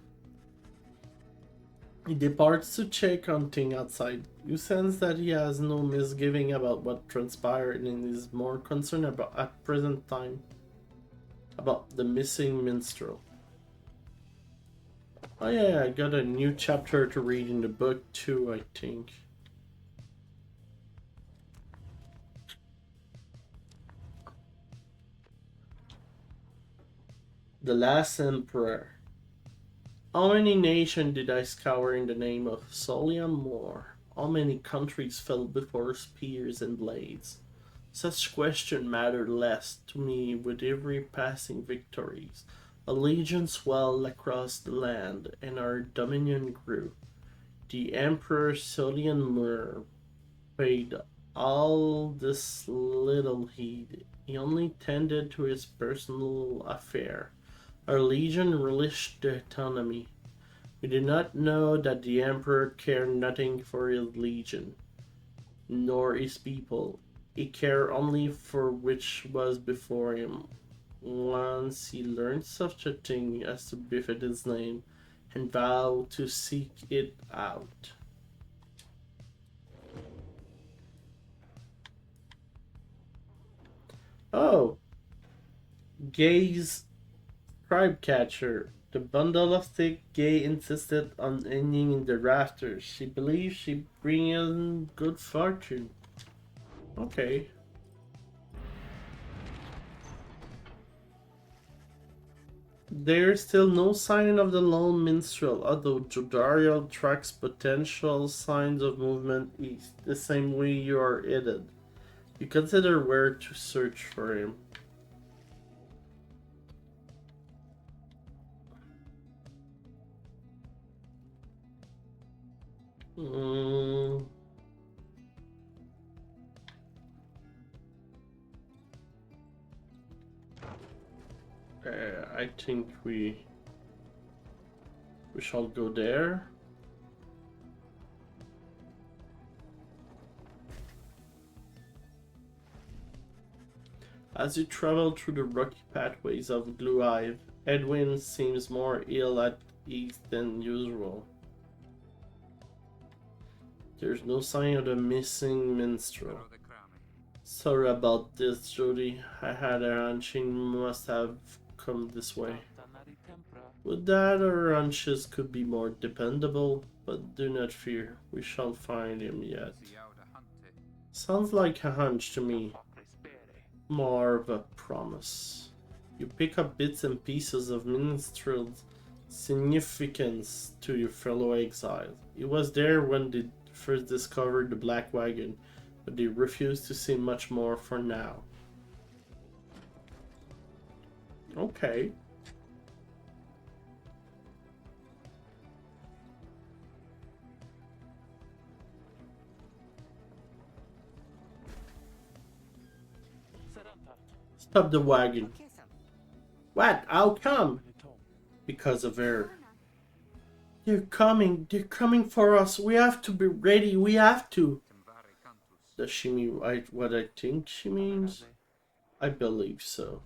He departs to check on things outside. You sense that he has no misgiving about what transpired and is more concerned about at present time about the missing minstrel. Oh yeah, I got a new chapter to read in the book too, I think. The Last Emperor. How many nations did I scour in the name of Solian Moore? How many countries fell before spears and blades? Such questions mattered less to me with every passing victories. A legion swelled across the land, and our dominion grew. The Emperor Solian Moore paid all this little heed He only tended to his personal affair. Our legion relished the autonomy. We did not know that the Emperor cared nothing for his legion, nor his people. He cared only for which was before him. Once he learned such a thing as to befit his name, and vowed to seek it out. Oh, Gay's tribe catcher. The bundle of stick Gay insisted on hanging in the rafters. She believed she'd bring in good fortune. Okay. There's still no sign of the lone minstrel, although Jodariel tracks potential signs of movement east, the same way you are headed. You consider where to search for him. I think we shall go there. As you travel through the rocky pathways of Blue Hive, Edwin seems more ill at ease than usual. There's no sign of the missing minstrel. Sorry about this, Jody. I had a hunch he must have come this way. With that, our hunches could be more dependable, but do not fear, we shall find him yet. Sounds like a hunch to me. More of a promise. You pick up bits and pieces of minstrel's significance to your fellow exiles. He was there when they first discovered the Black Wagon, but they refused to say much more for now. Okay. Stop the wagon. Okay, Sam. What? How come? Because of her. They're coming for us. We have to be ready, we have to. Does she mean what I think she means? I believe so.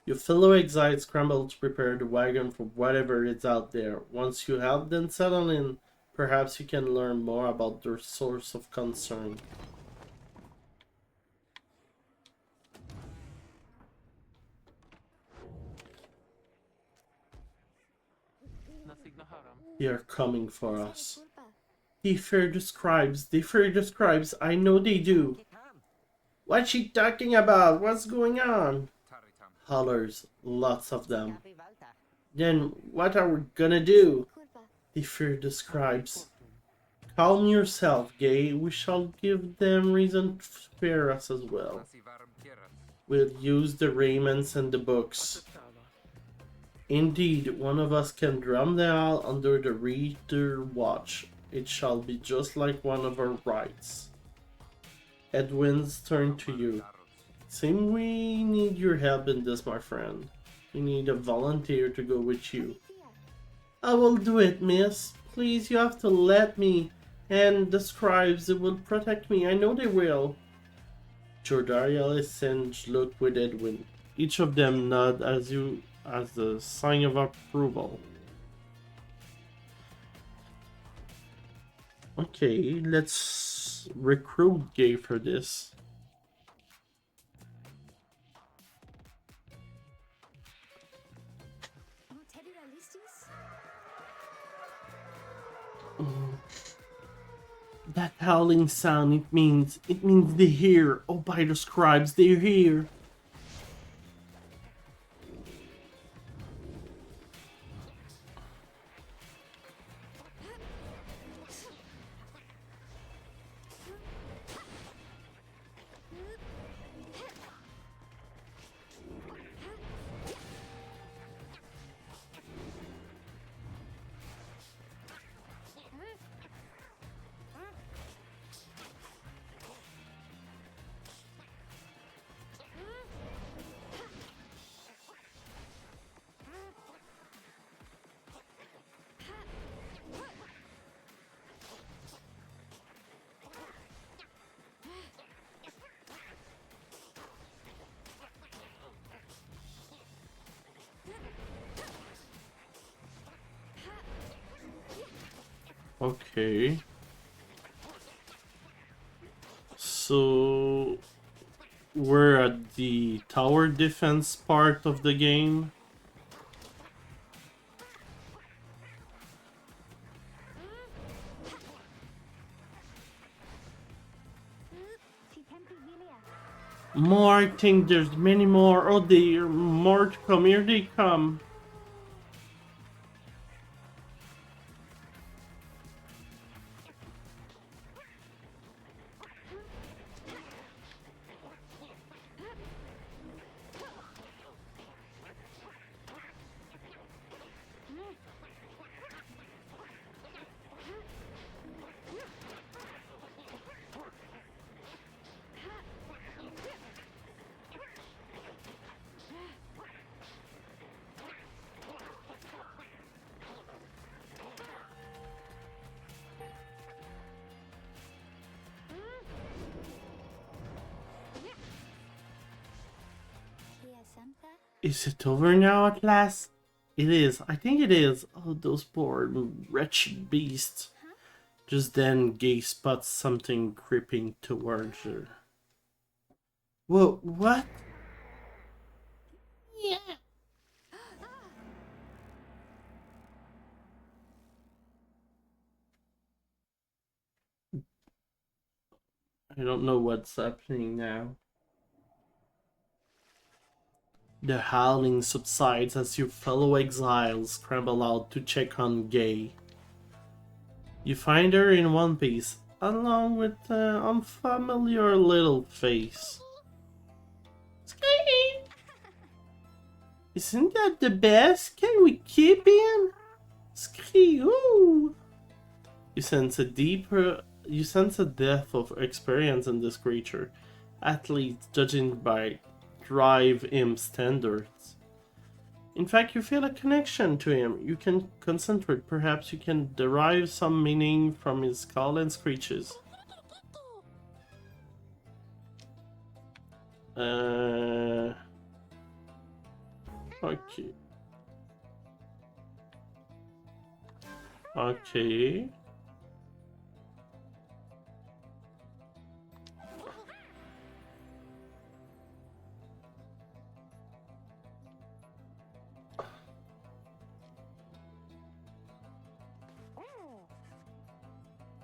Your fellow exiles scramble to prepare the wagon for whatever is out there. Once you help them settle in, perhaps you can learn more about their source of concern. They are coming for us. They fear the scribes. They fear the scribes. I know they do. What's she talking about? What's going on? Hollers. Lots of them. Then what are we gonna do? They fear the scribes. Calm yourself, Gay. We shall give them reason to fear us as well. We'll use the raiments and the books. Indeed, one of us can drum the owl under the reader watch. It shall be just like one of our rights. Edwin's turn to you. Seems we need your help in this, my friend. We need a volunteer to go with you. I will do it, miss. Please, you have to let me. And the scribes will protect me. I know they will. Jordariel and Singe look with Edwin. Each of them nod as the sign of approval. Okay, let's recruit Gay for this. That howling sound, it means they're here. Oh, by the scribes, they're here. Okay. So we're at the tower defense part of the game. More, I think there's many more. Oh, there more to come. Here they come. Is it over now at last? It is. I think it is. Oh, those poor wretched beasts. Just then, Gay spots something creeping towards her. Whoa, what? Yeah. I don't know what's happening now. The howling subsides as your fellow exiles scramble out to check on Gay. You find her in one piece, along with an unfamiliar little face. Scream! Isn't that the best? Can we keep him? Scream! Ooh! You sense a depth of experience in this creature, at least judging by Drive Him standards. In fact, you feel a connection to him. You can concentrate. Perhaps you can derive some meaning from his call and screeches. Okay. Okay.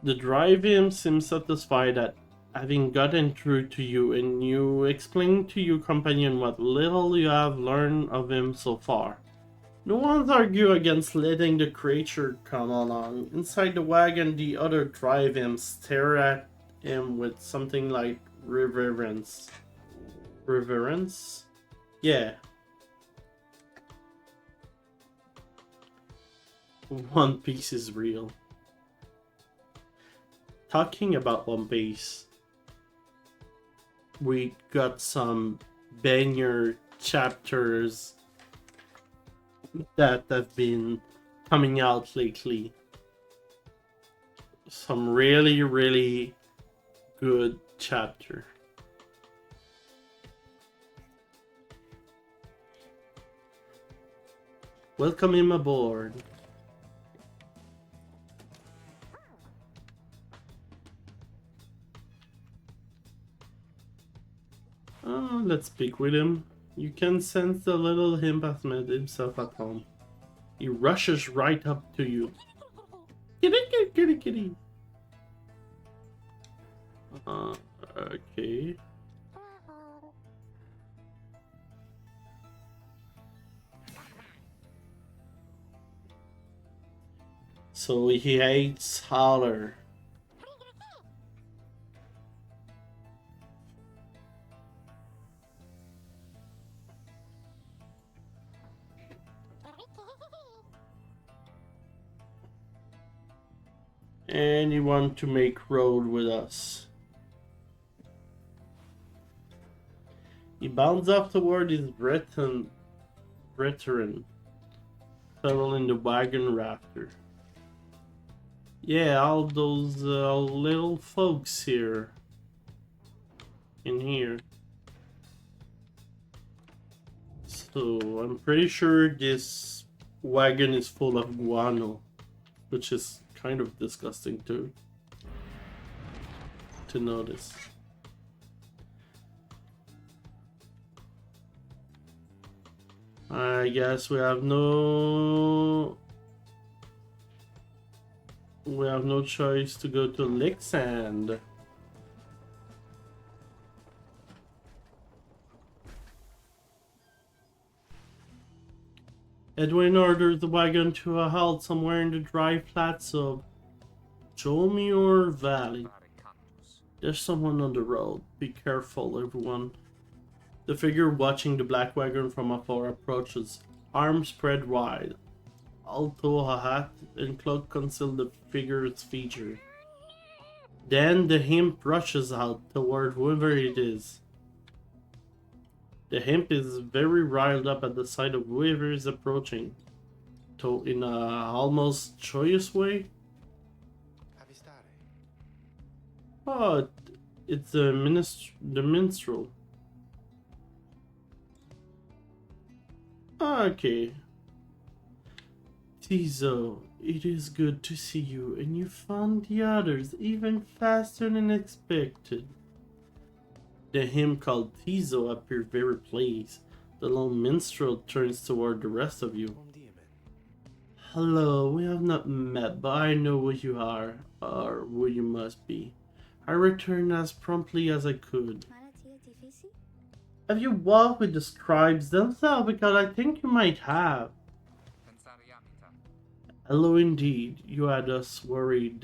The drive him seems satisfied at having gotten through to you, and you explain to your companion what little you have learned of him so far. No one's argue against letting the creature come along. Inside the wagon, the other drive him stare at him with something like reverence. Reverence? Yeah. One Piece is real. Talking about One Piece, we got some banger chapters that have been coming out lately. Some really, really good chapter. Welcome him aboard. Let's speak with him. You can sense the little imp has made himself at home. He rushes right up to you. Kitty, kitty, kitty, kitty. Okay. So he hates Howler. And you want to make road with us. He bounds off toward his brethren, settled in the wagon rafter. Yeah, all those little folks here. In here. So, I'm pretty sure this wagon is full of guano, which is kind of disgusting to notice. I guess we have no choice to go to Lixand. Edwin ordered the wagon to a halt somewhere in the dry flats of Jolmior Valley. Pare cantus. There's someone on the road. Be careful, everyone. The figure watching the black wagon from afar approaches, arms spread wide. Although a hat and cloak conceal the figure's feature. Then the imp rushes out toward whoever it is. The imp is very riled up at the sight of whoever is approaching, though in a almost joyous way. Avvistare. Oh, it's the minstrel. Okay. Tizo, it is good to see you, and you found the others even faster than expected. The hymn called Tizo appeared very pleased. The lone minstrel turns toward the rest of you. Bom dia, man. Hello, we have not met, but I know who you are, or who you must be. I returned as promptly as I could. Manatia difícil? Have you walked with the scribes themselves? Because I think you might have. Pensariamita. Hello indeed. You had us worried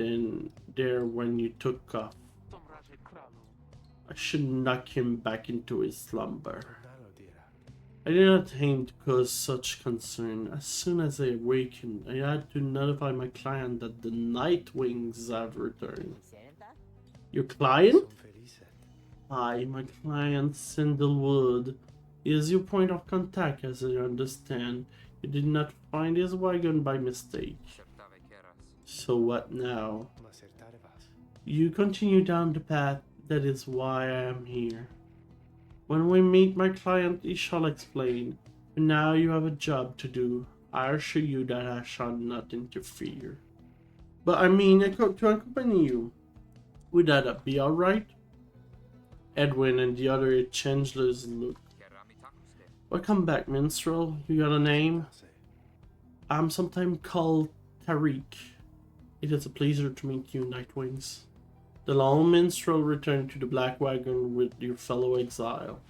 there when you took off. Tomrase kranu. I should knock him back into his slumber. Tornado, Dira. I did not aim to cause such concern. As soon as I awakened, I had to notify my client that the Night Wings have returned. Santa? Your client? Son felice. Aye, my client, Sandalwood, is your point of contact, as I understand. You did not find his wagon by mistake. Certave keras. So what now? Ma certare vas. You continue down the path. That is why I am here. When we meet my client, he shall explain. For now you have a job to do. I assure you that I shall not interfere. But I mean, I come to accompany you. Would that be alright? Edwin and the other changeless look. Keramitakuste. Welcome back, minstrel. You got a name? Frase. I'm sometimes called Tariq. It is a pleasure to meet you, Nightwings. The lone minstrel returned to the black wagon with your fellow exile.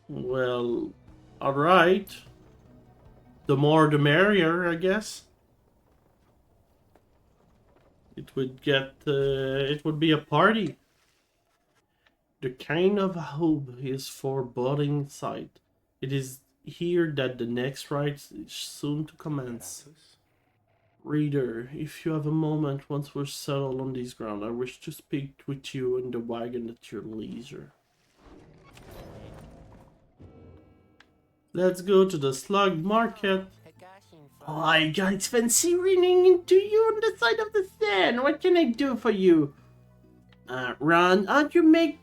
Well, alright. The more the merrier, I guess. It would be a party. The kind of hope is foreboding sight. It is here that the next rite is soon to commence. Gratus. Reader, if you have a moment once we're settled on these ground, I wish to speak with you in the wagon at your leisure. Let's go to the slug market. Oh, I guys fancy running into you on the side of the sand. What can I do for you? Ron, aren't you make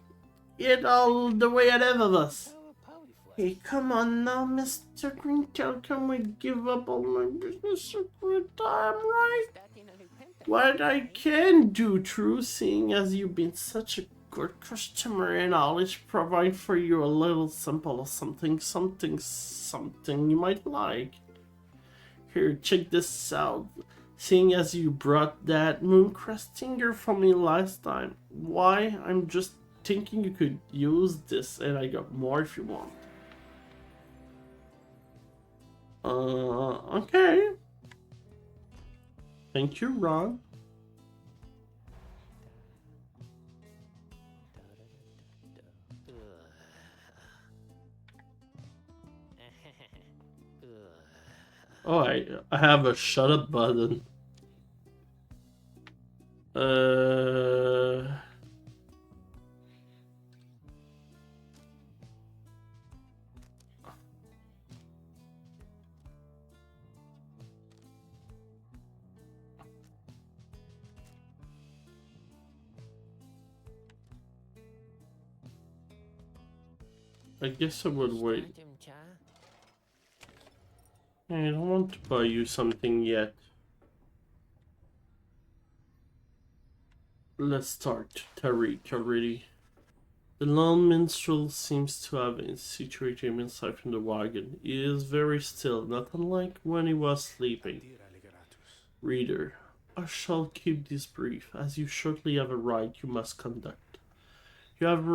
it all the way ahead of us? Hey, come on now, Mr. Greentail. Can we give up all my business secret time, right? What I can do, true, seeing as you've been such a good customer and always provide for you a little sample of something you might like. Here, check this out. Seeing as you brought that Mooncrest Stinger for me last time, why, I'm just thinking you could use this, and I got more if you want. Okay. Thank you, Ron. Oh, I have a shut up button. I guess I would wait. I don't want to buy you something yet. Let's start. Tariq already. The lone minstrel seems to have situated himself in the wagon. He is very still, not unlike when he was sleeping. Dira legeratus. Reader, I shall keep this brief, as you shortly have a rite you must conduct. You have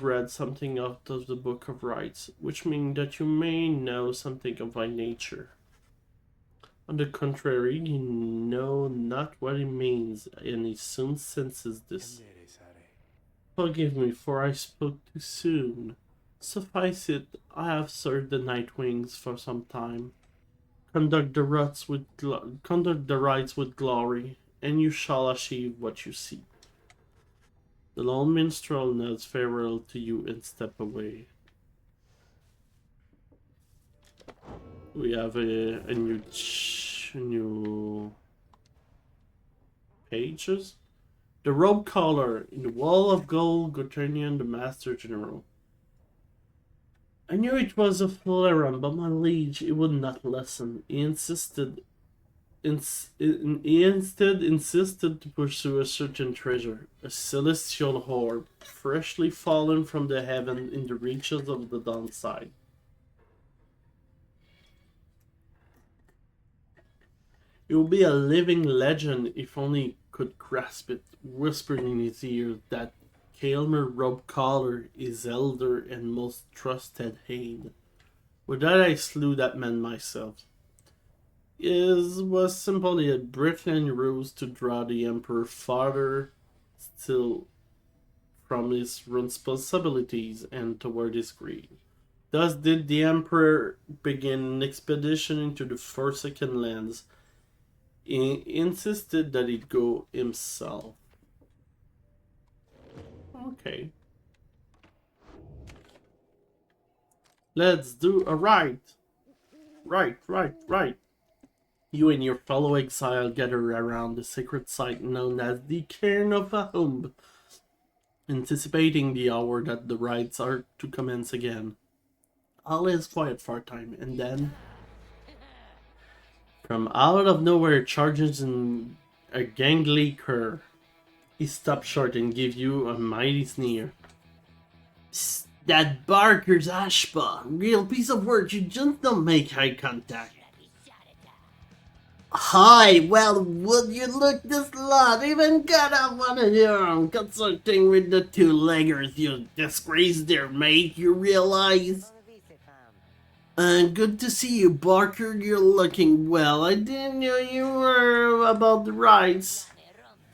read something out of the Book of Rites, which means that you may know something of my nature. On the contrary, you know not what it means, and he soon senses this. Candere sare. Forgive me, for I spoke too soon. Suffice it, I have served the Night Wings for some time. Conduct the rites with glory, and you shall achieve what you seek. The lone minstrel nods farewell to you and step away. We have a new pages. The robe collar in the wall of gold, Goternian, the Master General. I knew it was a full errand, but my liege, it would not listen. He instead insisted to pursue a certain treasure, a celestial orb, freshly fallen from the heaven in the reaches of the downside. It would be a living legend if only he could grasp it, whispered in his ear that Kaelmer Robe Collar, his elder and most trusted Hain. With that I slew that man myself. It was simply a Brithlan ruse to draw the Emperor farther still from his responsibilities and toward his greed. Thus did the Emperor begin an expedition into the Forsaken Lands. He insisted that he'd go himself. Okay. Let's do a rite. Right. You and your fellow exile gather around the sacred site known as the Cairn of Ahumb, anticipating the hour that the rites are to commence again. All is quiet for a time, and then, from out of nowhere charges in a gangly cur. He stops short and gives you a mighty sneer. Psst, that Barker's Ashpa. Real piece of work, you just don't make eye contact. Hi, well, would you look this lot? Even got up one of your own, consulting with the two-leggers. You disgrace their mate, you realize? Good to see you, Barker. You're looking well. I didn't know you were about the rights.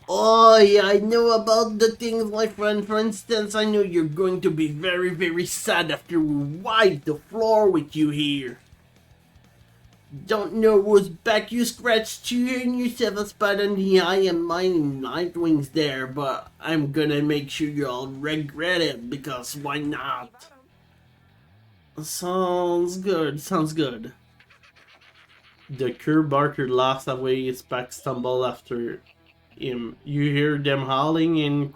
Oh, yeah, I know about the things, my friend. For instance, I know you're going to be very, very sad after we wipe the floor with you here. Don't know whose back you scratched to and yourself a spot on the eye and mine Night Wings there, but I'm gonna make sure you all regret it, because why not? Sounds good. The cur Barker laughs away, his back stumble after him. You hear them howling and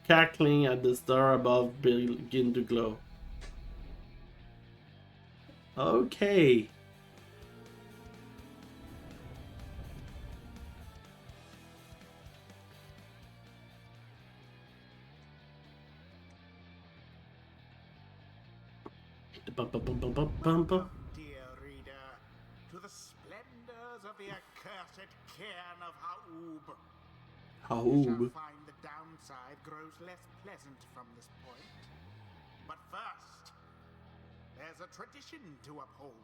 cackling at the star above begin to glow. Okay. Dear reader, to the splendors of the accursed cairn of Haub. You shall find the downside grows less pleasant from this point. But first, there's a tradition to uphold.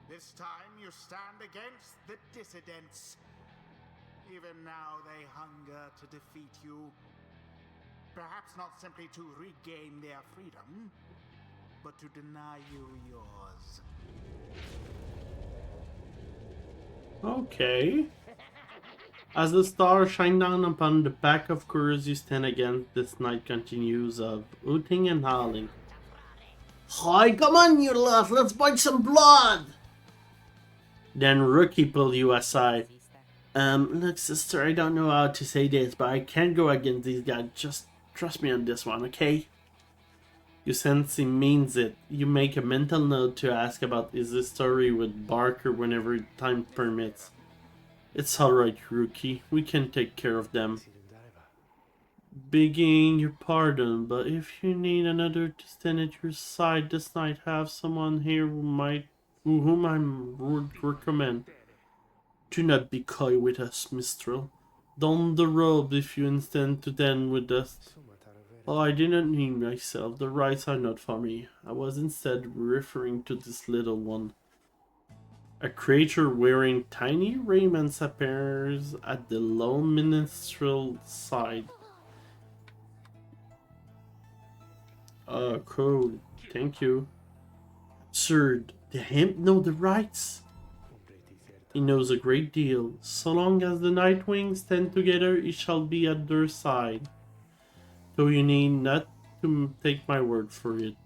This time you stand against the dissidents. Even now they hunger to defeat you. Perhaps not simply to regain their freedom, but to deny you yours. Okay. As the stars shine down upon the pack of curs you stand against, this night continues of hooting and howling. Hi, come on, you lot, let's bite some blood! Then Rookie pulled you aside. Look, sister, I don't know how to say this, but I can't go against these guys. Just trust me on this one, okay? You sense he means it. You make a mental note to ask about his history with Barker whenever time permits. It's alright, rookie. We can take care of them. Si andare va. Begging your pardon, but if you need another to stand at your side this night, have someone here whom I would recommend. Do not be coy with us, Mistral. Don the robe if you intend to stand with us. Insomma, t'era vero. Oh, I did not mean myself. The rights are not for me. I was instead referring to this little one. A creature wearing tiny raiments appears at the lone minstrel's side. Cool. Thank you. Absurd. The hemp know the rights. Completi certa. He knows a great deal. So long as the Nightwings stand together, he shall be at their side. Though you need not to take my word for it.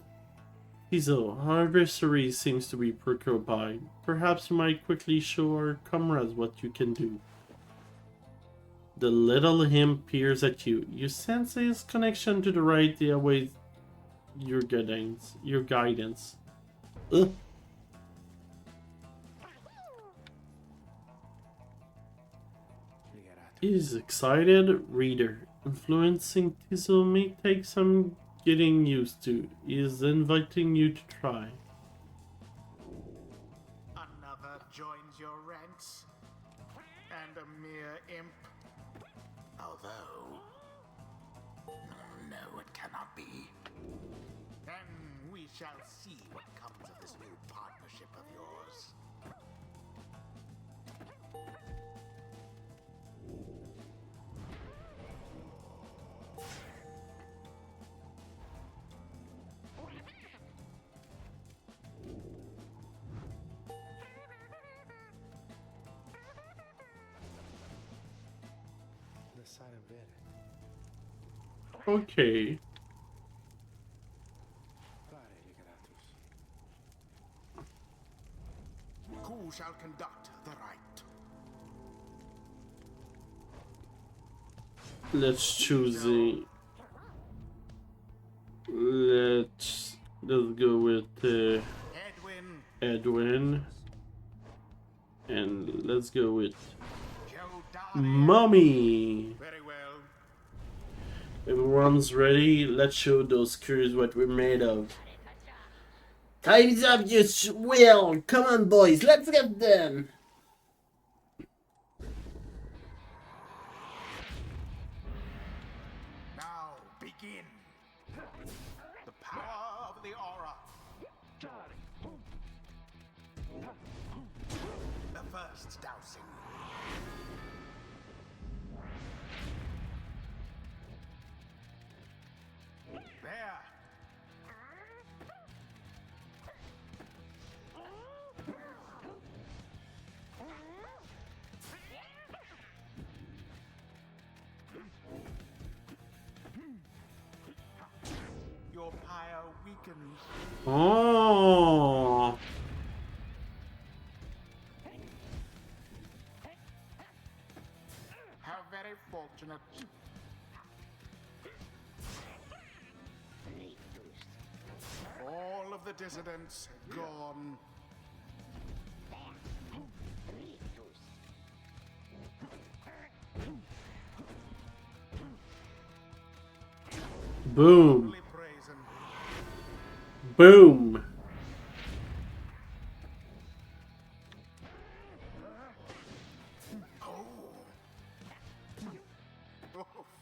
Tizo, our adversary seems to be preoccupied. Perhaps you might quickly show our comrades what you can do. The little imp peers at you. You sense his connection to the right. He awaits your guidance. Ugh. Liberato. He's excited. Reader. Influencing Tizo may take some getting used to. He is inviting you to try. Another joins your ranks, and a mere imp. Although, no, it cannot be. Then we shall see what comes of this new partnership of yours. Da Sara vere. Okay. Pare, Liberatus. Who shall conduct the rite? Let's choose the. Let's go with Edwin, Edwin, and let's go with Joe Darian. Mommy. Very well. Everyone's ready. Let's show those screws what we're made of. Time's up, you will. Come on, boys. Let's get them. Now begin. The power of the aura. The first dousing. There. Your pyre weakens. Oh. How very fortunate. All of the dissidents gone. Boom. Holy brazen. Boom. Oh. Oof.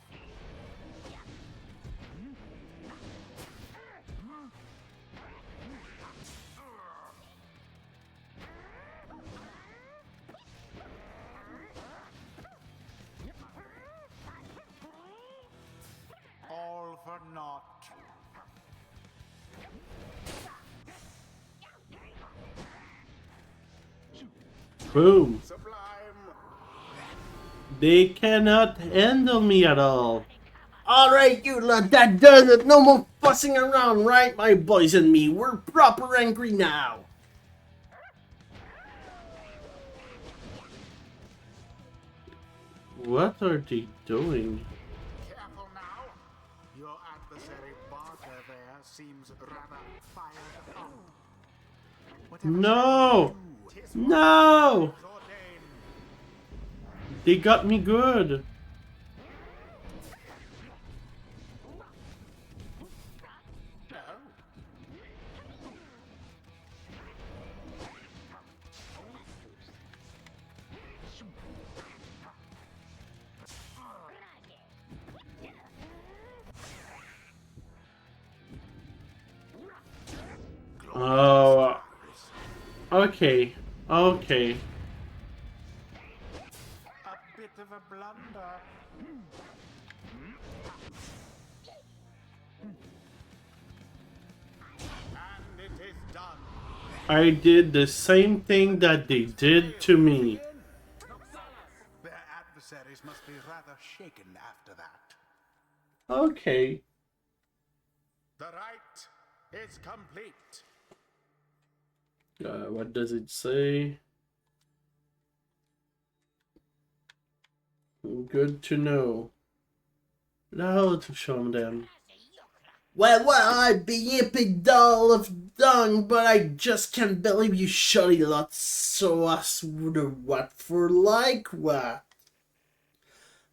All for naught. Boom. Sublime. They cannot handle me at all. Alright, you lot, that does it. No more fussing around, right? My boys and me, we're proper angry now. What are they doing? Careful now. Your adversary Barker there seems rather fired up. Whatever No! shall we do? 'Tis No! what is ordained. They got me good. Oh. Okay. Okay. A bit of a blunder. And it is done. I did the same thing that they did to me. Their adversaries must be rather shaken after that. Okay. The rite is complete. What does it say? Good to know. Now to show them. Well, I'd be epic doll of dung, but I just can't believe you shoddy lot so us would what for like what.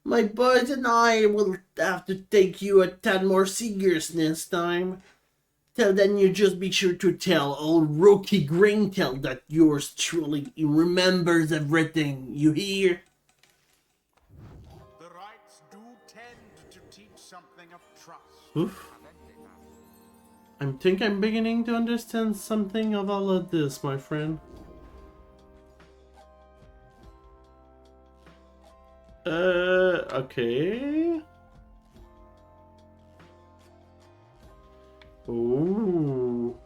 My boys and I will have to take you a tad more serious next time. Till then, you just be sure to tell old Rookie Greentail that yours truly remembers everything. You hear? The rites do tend to teach something of trust. Oof. I think I'm beginning to understand something of all of this, my friend. Okay. Ooh.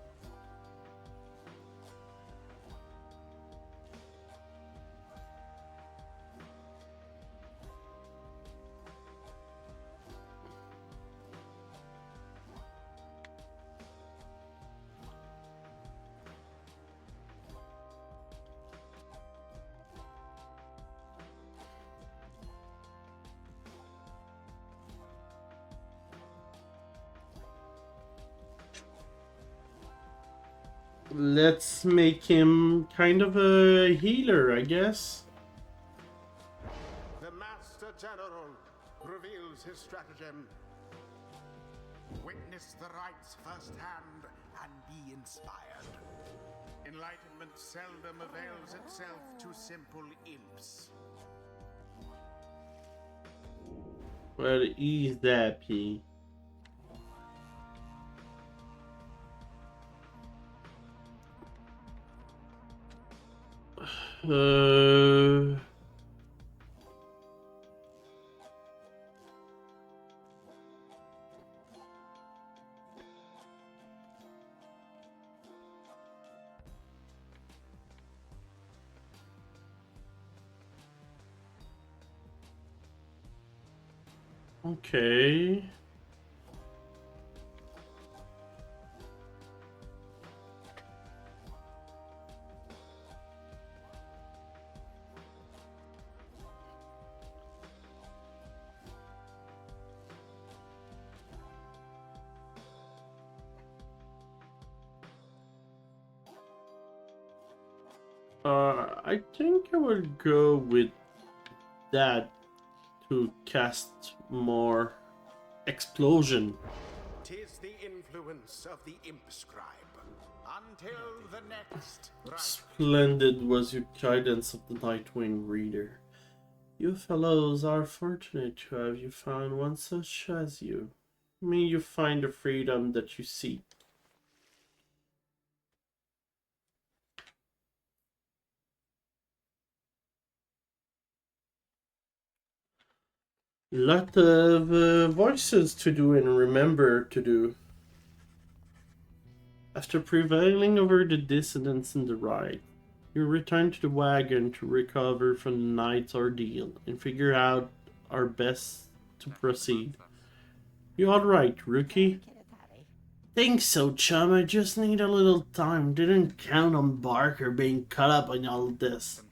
Let's make him kind of a healer, I guess. The Master General reveals his stratagem. Witness the rites firsthand and be inspired. Enlightenment seldom avails itself to simple imps. Well, ease that, P. Okay. I think I will go with that to cast more explosion. 'Tis the influence of the imp scribe. Until the next rite. Splendid was your guidance of the Nightwing Reader. You fellows are fortunate to have you found one such as you. May you find the freedom that you seek. Lot of voices to do and remember to do. After prevailing over the dissidents in the ride, you return to the wagon to recover from the night's ordeal and figure out our best to proceed. You alright, Rookie? Think so, chum. I just need a little time. Didn't count on Barker being caught up in all this.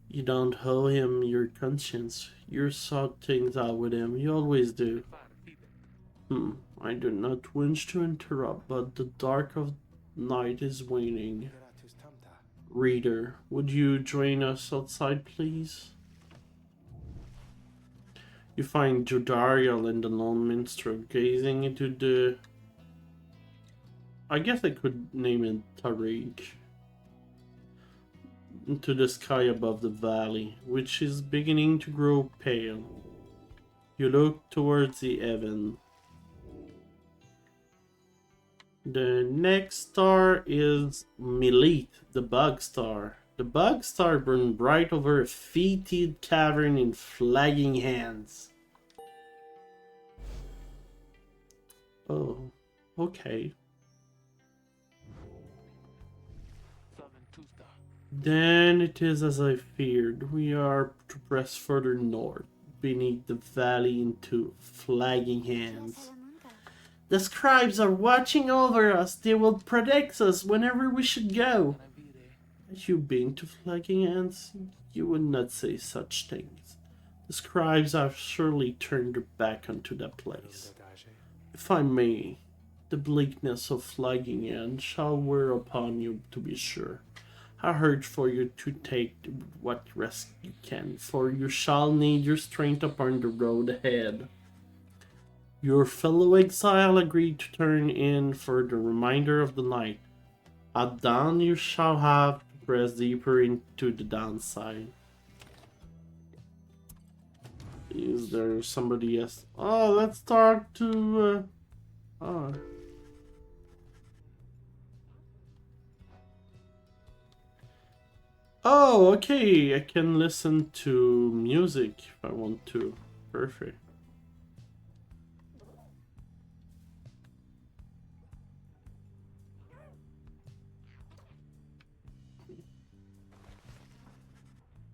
You don't owe him your conscience. You sort things out with him. You always do. I do not wish to interrupt, but the dark of night is waning. Liberatus tamta. Reader, would you join us outside, please? You find Jodariel and the lone minstrel gazing into the... I guess I could name it Tariq. Into the sky above the valley, which is beginning to grow pale. You look towards the heaven. The next star is Milit, the bug star. The bug star burned bright over a fetid cavern in flagging hands. Oh, okay. Saventusta. Then it is as I feared. We are to press further north, beneath the valley into flagging hands. The scribes are watching over us. They will protect us whenever we should go. Had you been to flagging hands, you would not say such things. The scribes have surely turned their back onto that place. If I may, the bleakness of flagging hands shall wear upon you, to be sure. I urge for you to take what rest you can, for you shall need your strength upon the road ahead. Your fellow exile agreed to turn in for the remainder of the night. At dawn you shall have to press deeper into the downside. Is there somebody else? Oh, let's talk to... Oh. Oh, okay. I can listen to music if I want to. Perfect.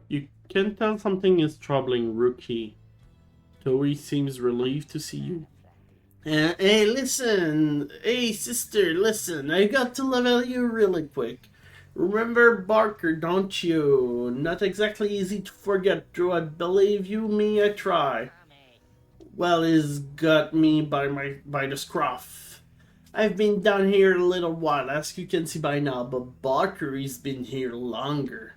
You can tell something is troubling Rookie. Toei seems relieved to see you. Hey, listen! Hey, sister, listen! I got to level you really quick. Remember Barker, don't you? Not exactly easy to forget, though I believe you me I try. Well, he's got me by the scruff. I've been down here a little while, as you can see by now, but Barker has been here longer.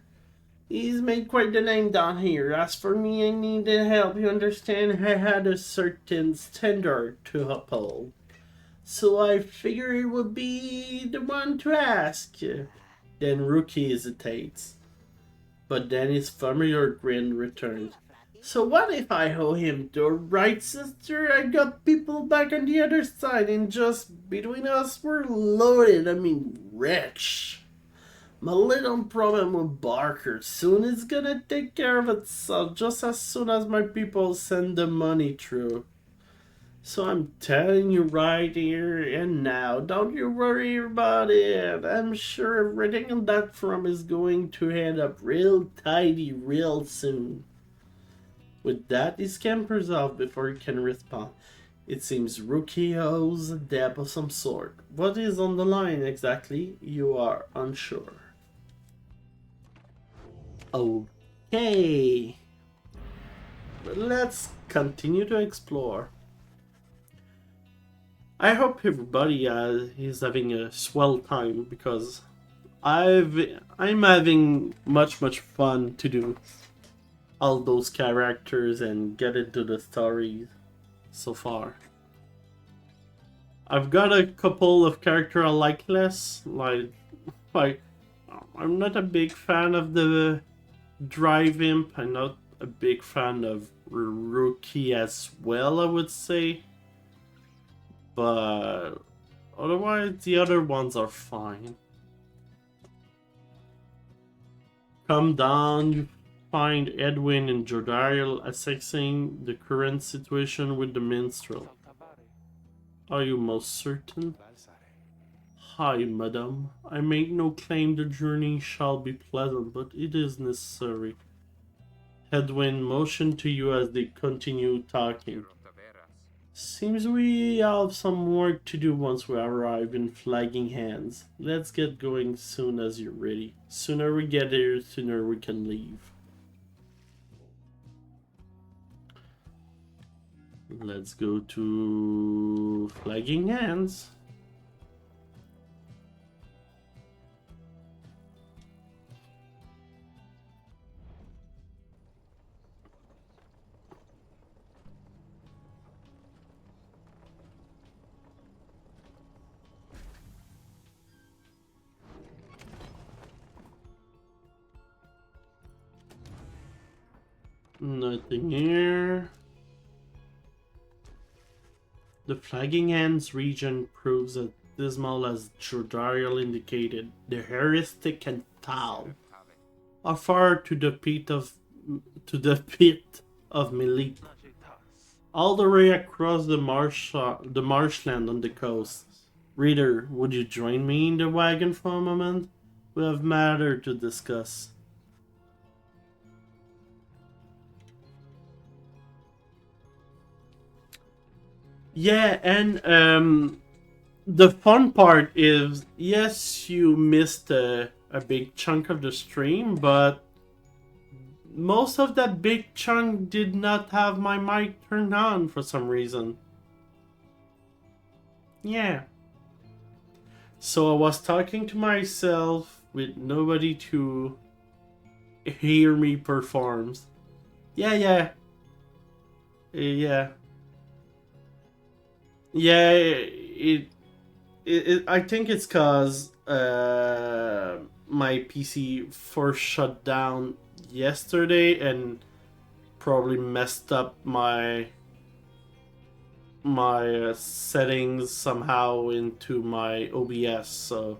He's made quite the name down here. As for me, I needed help. You understand, I had a certain standard to uphold. So I figured it would be the one to ask. Then Rookie hesitates. But then his familiar grin returns. So what if I owe him the right, sister? I got people back on the other side, and just between us, we're loaded. I mean, rich. My little problem with Barker soon is gonna take care of itself just as soon as my people send the money through. So I'm telling you right here and now, don't you worry about it. I'm sure everything on that front is going to end up real tidy real soon. With that, he scampers off before he can respond. It seems Rookie owes a debt of some sort. What is on the line exactly? You are unsure. Okay. Let's continue to explore. I hope everybody is having a swell time because I'm having much fun to do all those characters and get into the stories so far. I've got a couple of characters I like less, like I'm not a big fan of the Drive Imp. I'm not a big fan of Rookie as well, I would say. But otherwise, the other ones are fine. Come down, you find Edwin and Jodariel assessing the current situation with the minstrel. Are you most certain? Hi, madam. I make no claim the journey shall be pleasant, but it is necessary. Edwin motioned to you as they continue talking. Seems we have some work to do once we arrive in flagging hands. Let's get going soon as you're ready. Sooner we get here, sooner we can leave. Let's go to Flagging Hands. Nothing here. The Flagging Hands region proves as dismal as Jordariel indicated. The heuristic and foul are far to the pit of Melit, all the way across the marshland on the coast. Reader, would you join me in the wagon for a moment? We have matter to discuss. Yeah, and the fun part is, yes, you missed a big chunk of the stream, but most of that big chunk did not have my mic turned on for some reason. Yeah. So I was talking to myself with nobody to hear me perform. Yeah. Yeah, I think it's cause my PC first shut down yesterday and probably messed up my settings somehow into my OBS. So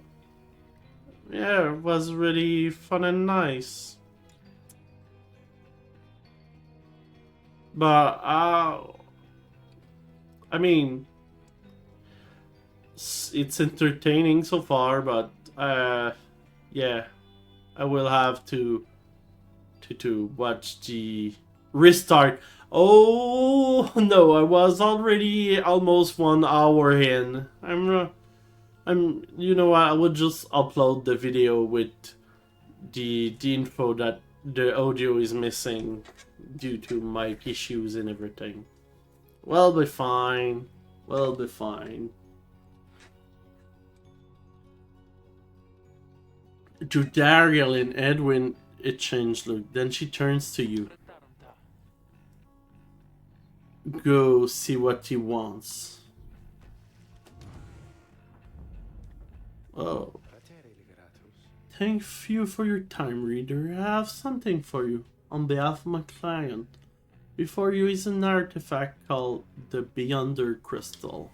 yeah, it was really fun and nice. But I mean, it's entertaining so far, but yeah, I will have to watch the restart. Oh no, I was already almost 1 hour in. You know what, I would just upload the video with the info that the audio is missing due to my issues and everything. We'll be fine. We'll be fine. To Dariel and Edwin, it changed look. Then she turns to you. Go see what he wants. Oh. Thank you for your time, reader. I have something for you on behalf of my client. Before you is an artifact called the Beyonder Crystal.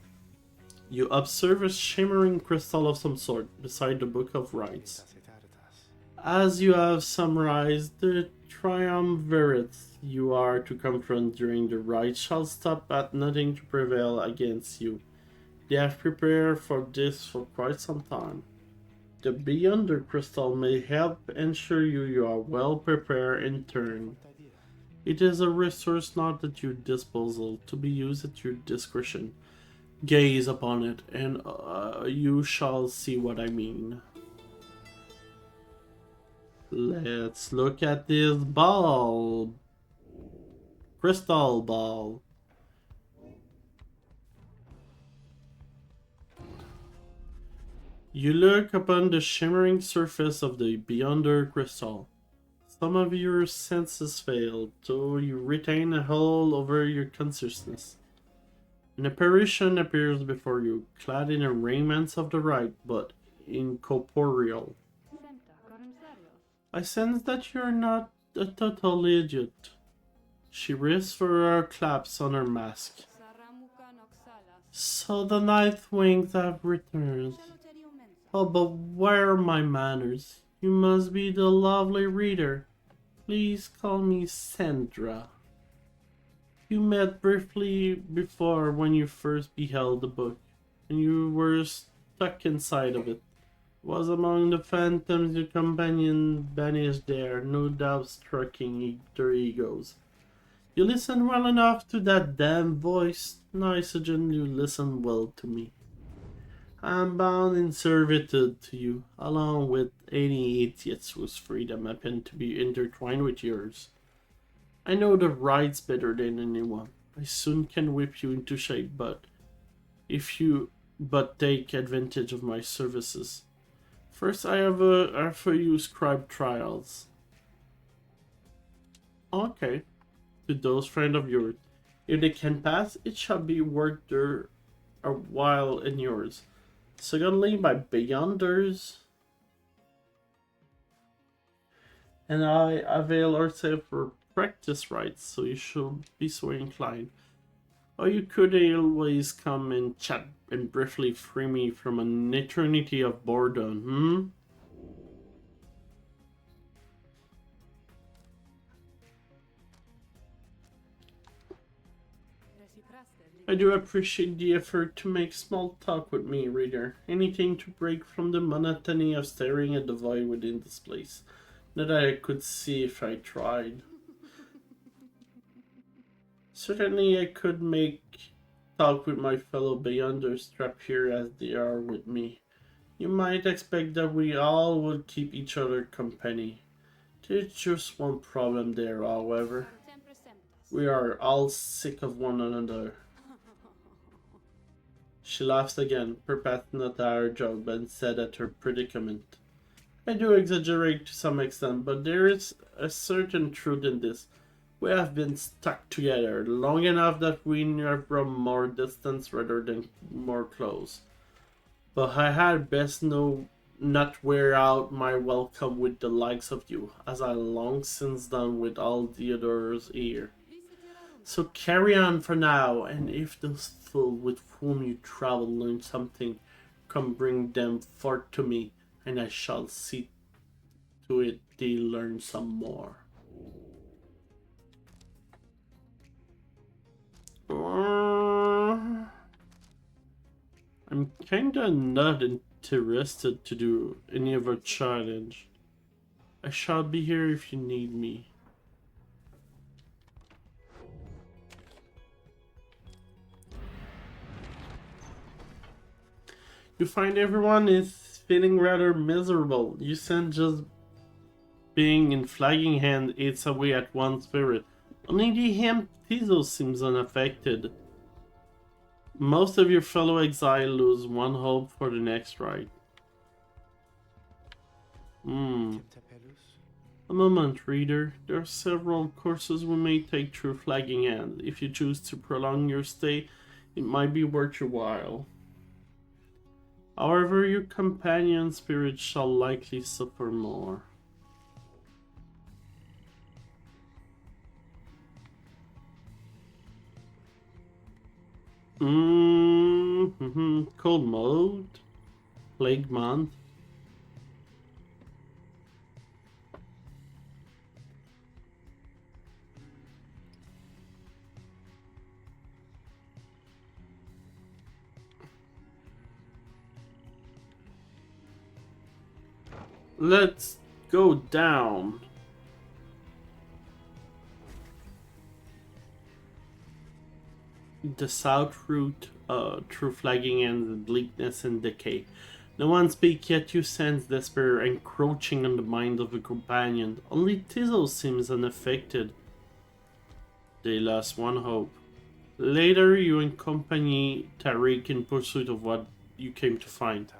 You observe a shimmering crystal of some sort beside the Book of Rites. As you have summarized, the triumvirate you are to confront during the rite shall stop at nothing to prevail against you. They have prepared for this for quite some time. The Beyonder Crystal may help ensure you are well prepared in turn. It is a resource not at your disposal, to be used at your discretion. Gaze upon it, and you shall see what I mean. Let's look at this ball. Crystal ball. You look upon the shimmering surface of the Beyonder Crystal. Some of your senses fail, though you retain a hold over your consciousness. An apparition appears before you, clad in the raiments of the rite, but incorporeal. I sense that you're not a total idiot. She rests for her claps on her mask. So the Ninth Wings have returned. Oh, but where are my manners? You must be the lovely reader. Please call me Sandra. You met briefly before when you first beheld the book, and you were stuck inside of it. It was among the phantoms your companion banished there, no doubt striking their egos. You listened well enough to that damn voice. Now I suggest you listen well to me. I am bound in servitude to you, along with any idiots whose freedom happen to be intertwined with yours. I know the rights better than anyone. I soon can whip you into shape, but if you take advantage of my services. First, I have for you scribe trials. Okay. To those friend of yours. If they can pass, it shall be worth their a while in yours. Secondly, by Beyonders. And I avail ourselves for practice rights, so you should be so inclined. Or you could always come and chat and briefly free me from an eternity of boredom, I do appreciate the effort to make small talk with me, reader. Anything to break from the monotony of staring at the void within this place. That I could see if I tried. Certainly I could make talk with my fellow Beyonders trapped here as they are with me. You might expect that we all would keep each other company. There's just one problem there, however. We are all sick of one another. She laughs again, perhaps not at her joke, but instead at her predicament. I do exaggerate to some extent, but there is a certain truth in this. We have been stuck together long enough that we have brought more distance rather than more close. But I had best not wear out my welcome with the likes of you, as I long since done with all the others here. So carry on for now, and if those fools with whom you travel learn something, come bring them forth to me, and I shall see to it they learn some more. I'm kinda not interested to do any of a challenge. I shall be here if you need me. You find everyone is feeling rather miserable. You sense just being in flagging hand eats away at one spirit. Only the hemp Tizo seems unaffected. Most of your fellow exile lose one hope for the next ride. A moment, reader. There are several courses we may take through flagging hand. If you choose to prolong your stay, it might be worth your while. However, your companion spirit shall likely suffer more. Cold mode, plague month. Let's go down. The south route through flagging and bleakness and decay. No one speaks, yet you sense despair encroaching on the mind of a companion. Only Tizo seems unaffected. They lost one hope. Later, you accompany Tariq in pursuit of what you came to find.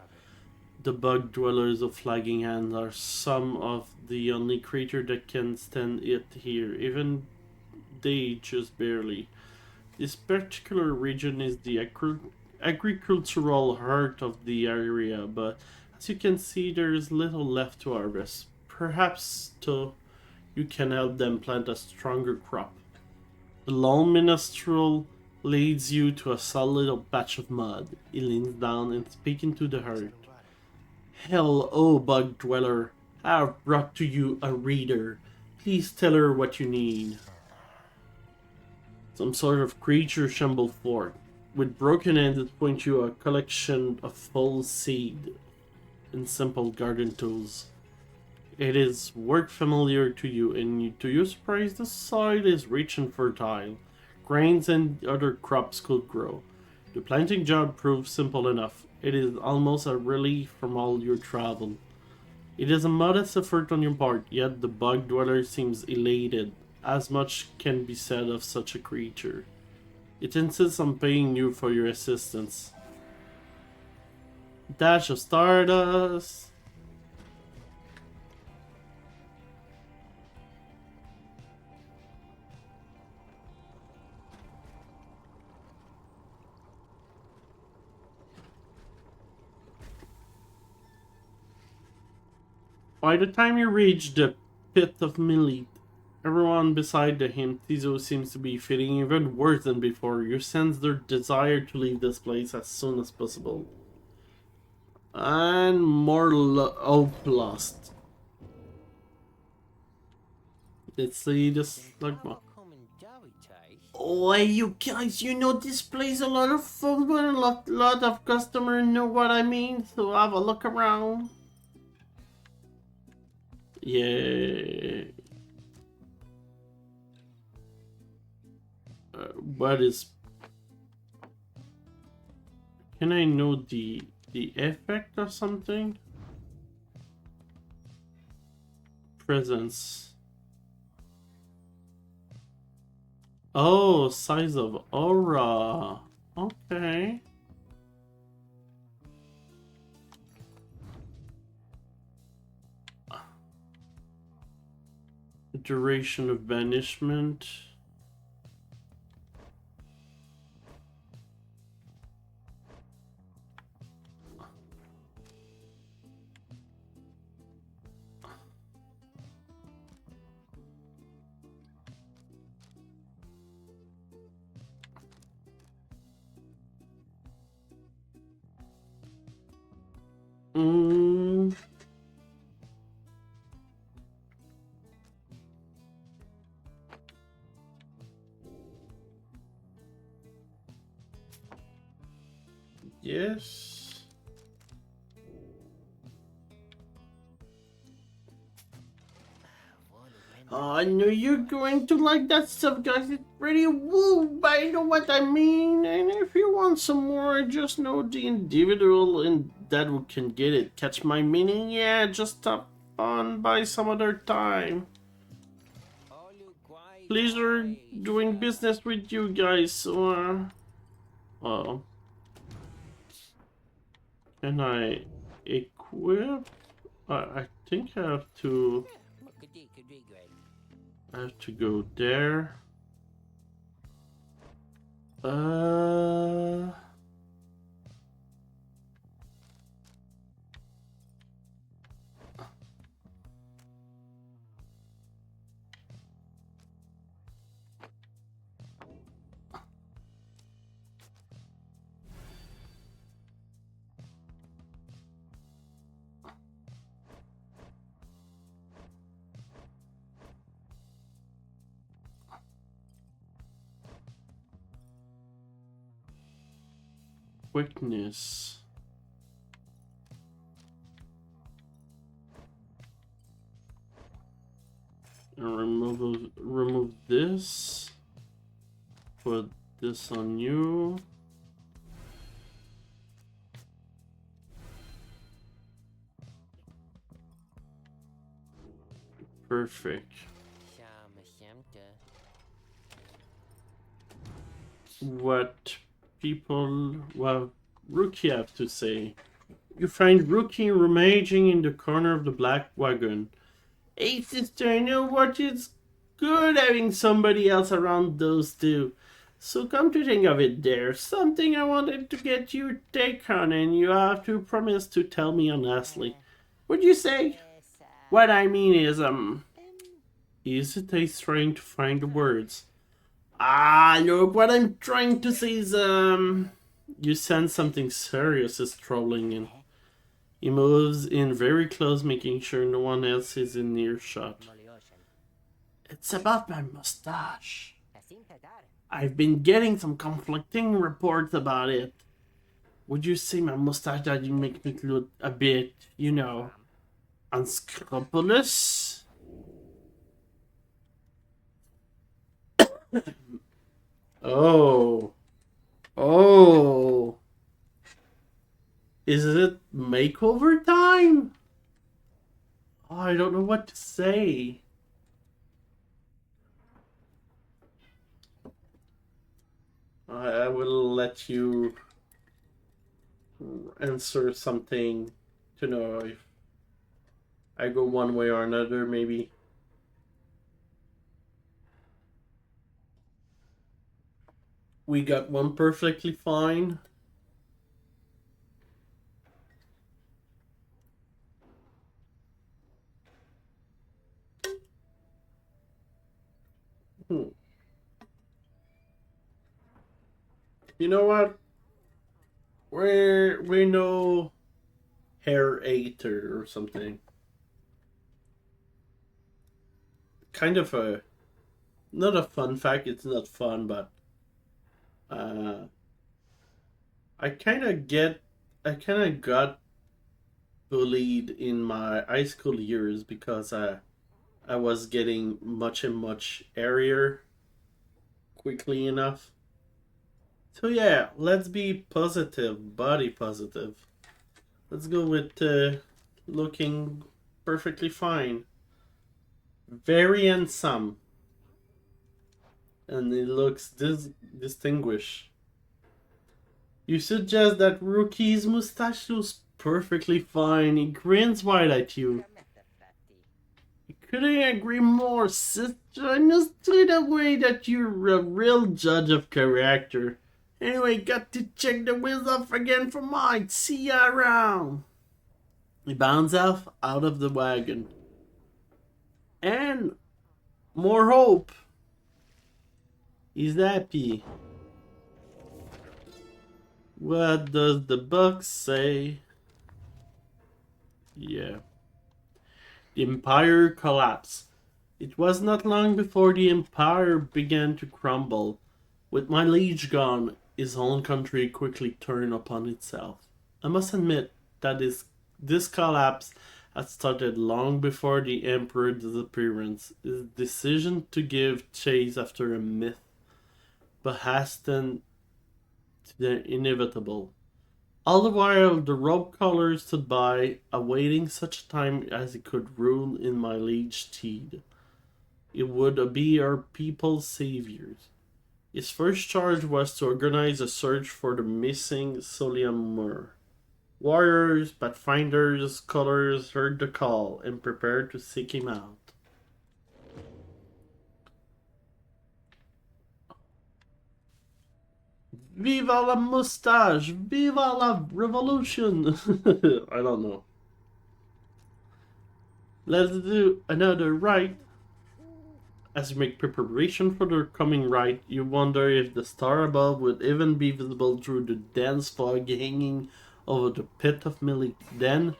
The bug dwellers of Flagging Hand are some of the only creatures that can stand it here, even they just barely. This particular region is the agricultural heart of the area, but as you can see, there is little left to harvest. Perhaps, though, you can help them plant a stronger crop. The lone minstrel leads you to a solid little patch of mud. He leans down and speaks into the herd. Hell, oh bug dweller, I have brought to you a reader. Please tell her what you need. Some sort of creature shambled forth. With broken hands it points you a collection of full seed and simple garden tools. It is work familiar to you, and to your surprise the soil is rich and fertile. Grains and other crops could grow. The planting job proved simple enough. It is almost a relief from all your travel. It is a modest effort on your part, yet the bug dweller seems elated. As much can be said of such a creature. It insists on paying you for your assistance. Dash of Stardust. By the time you reach the pit of Milite, everyone beside the Himtizo seems to be feeling even worse than before. You sense their desire to leave this place as soon as possible. And more hope lost. Let's see this like more. Oh, hey, you guys, you know this place a lot of folks, but a lot of customers know what I mean, so have a look around. Yeah. What is... Can I know the effect or something? Presence. Oh, size of aura. Okay. Duration of banishment. Yes. Oh, I knew you're going to like that stuff, guys. It's pretty woo, but you know what I mean. And if you want some more, just know the individual and that we can get it. Catch my meaning? Yeah, just stop on by some other time. Pleasure doing business with you guys. So, oh. Can I equip? I think I have to. I have to go there. Quickness. And remove this. Put this on you. Perfect. What people, well, Rookie have to say. You find Rookie rummaging in the corner of the black wagon. Hey sister, I know what is good having somebody else around those two. So come to think of it, there's something I wanted to get your take on, and you have to promise to tell me honestly. What'd you say? What I mean is, he hesitates trying to find the words. Look, what I'm trying to say is, you sense something serious is troubling in. He moves in very close, making sure no one else is in earshot. It's about my mustache. I've been getting some conflicting reports about it. Would you say my mustache that you make me look a bit, you know, unscrupulous? Oh. Oh. Is it makeover time? Oh, I don't know what to say. I will let you answer something to know if I go one way or another, maybe. We got one perfectly fine. You know what? We're no hair eater or something. Kind of a not a fun fact. It's not fun, but uh, I kind of got bullied in my high school years because I was getting much and much airier quickly enough. So yeah, let's be positive, body positive. Let's go with looking perfectly fine. Very handsome. And it looks distinguished. You suggest that rookie's mustache looks perfectly fine. He grins wide at you. Couldn't agree more, sister. I understood the way that you're a real judge of character. Anyway, got to check the wheels off again for mine. See ya around. He bounds off out of the wagon. And more hope. He's happy. What does the book say? Yeah. The Empire collapsed. It was not long before the Empire began to crumble. With my liege gone, his own country quickly turned upon itself. I must admit that this collapse had started long before the Emperor's disappearance. His decision to give chase after a myth, but hastened to the inevitable. All the while, the robe collar stood by, awaiting such time as he could rule in my liege stead. It would be our people's saviors. His first charge was to organize a search for the missing Soliamur. Warriors, pathfinders, scholars heard the call and prepared to seek him out. Viva la moustache! Viva la revolution! I don't know. Let's do another rite. As you make preparation for the coming rite, you wonder if the star above would even be visible through the dense fog hanging over the pit of Millie. Then...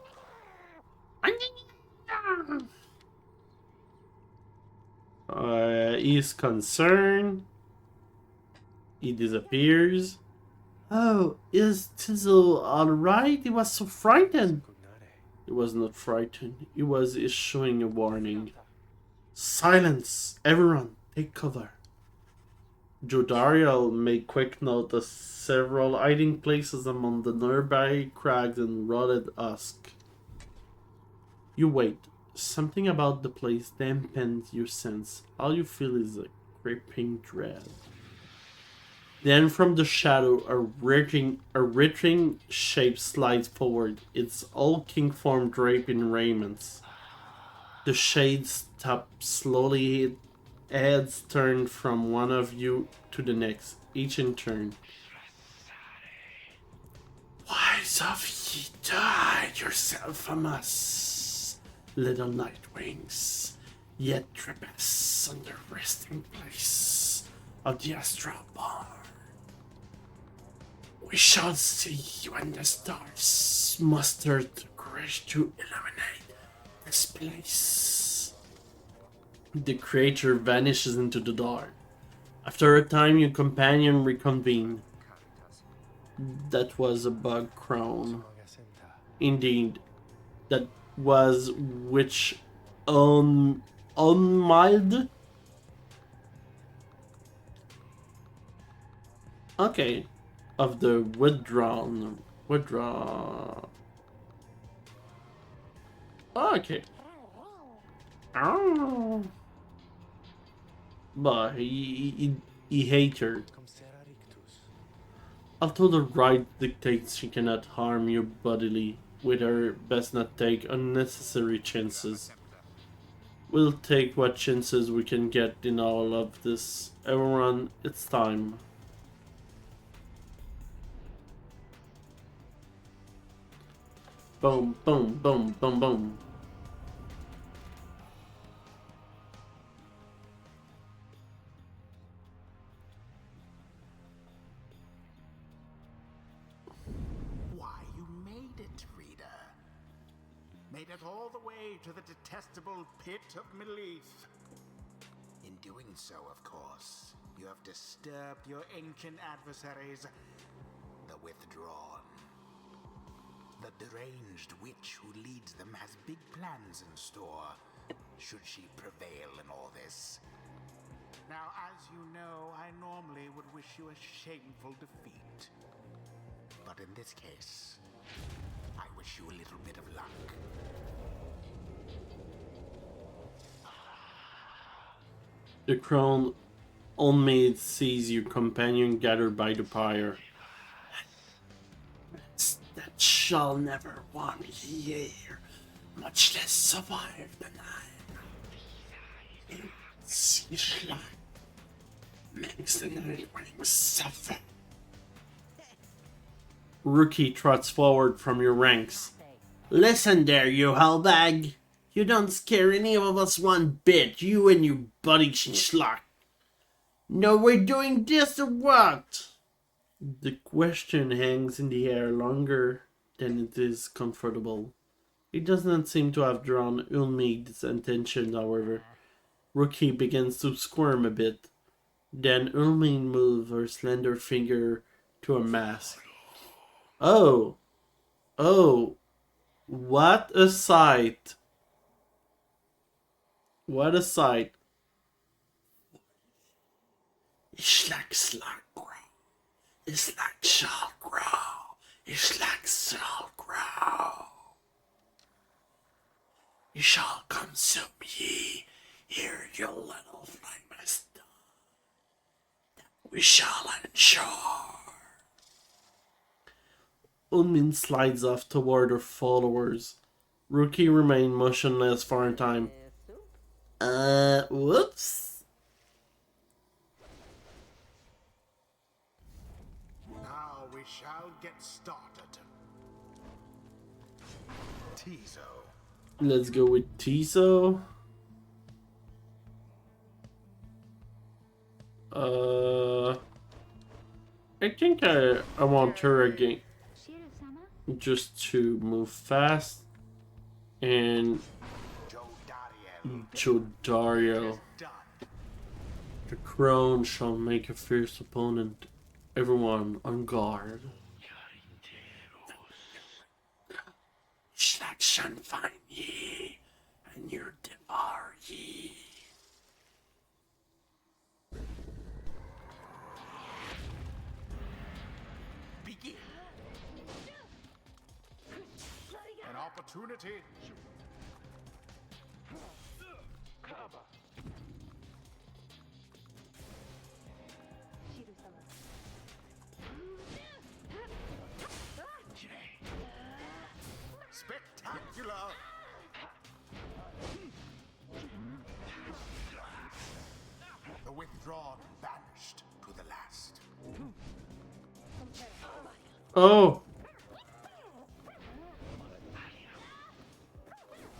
he's concerned. He disappears. Oh, is Tizzle alright? He was so frightened. He was not frightened. He was issuing a warning. Silence! Everyone, take cover. Jodariel made quick note of several hiding places among the nearby crags and rotted husk. You wait. Something about the place dampens your sense. All you feel is a creeping dread. Then from the shadow, a writhing shape slides forward, its hulking form draped in raiments. The shades stop slowly, heads turn from one of you to the next, each in turn. Wise of ye, hide yourself from us, little nightwings, yet trespass on the resting place of the astral barn. We shall see you when the stars muster the courage to illuminate this place. The creature vanishes into the dark. After a time, your companion reconvene. That was a bug crown. Indeed, that was which unmild. Okay. Of the withdraw. Okay. Oh. But he hates her. Although the right dictates she cannot harm you bodily, with her best not take unnecessary chances. We'll take what chances we can get in all of this. Everyone, it's time. Boom, boom, boom, boom, boom. Why, you made it, reader. Made it all the way to the detestable pit of Melith. In doing so, of course, you have disturbed your ancient adversaries, the Withdrawn. The deranged witch who leads them has big plans in store, should she prevail in all this. Now, as you know, I normally would wish you a shameful defeat. But in this case, I wish you a little bit of luck. The crown unmade sees your companion gathered by the pyre. That shall never one year, much less survive the night. It's like makes the Nightwing suffer. Rookie trots forward from your ranks. Listen there, you hellbag. You don't scare any of us one bit, you and your buddy schlock. No, we're doing this or what? The question hangs in the air longer than it is comfortable. It does not seem to have drawn Ulmig's attention, however. Rookie begins to squirm a bit. Then Ulmig moves her slender finger to a mask. Oh! Oh! What a sight! What a sight! It's like Sluggrow. It's like Shallgrow. It's like Shallgrow. You shall consume ye, here your little flame is done. We shall ensure. Ulmin slides off toward her followers. Rookie remained motionless for a time. Whoops. Now we shall get started. Tizo. Let's go with Tiso. I think I want her again. Shiro-sama? Just to move fast. And Jodario. Done. The crone shall make a fierce opponent. Everyone on guard. Shlack shall find ye, and you devour ye. Begin. An opportunity. Spectacular. The Withdrawn banished to the last. Oh!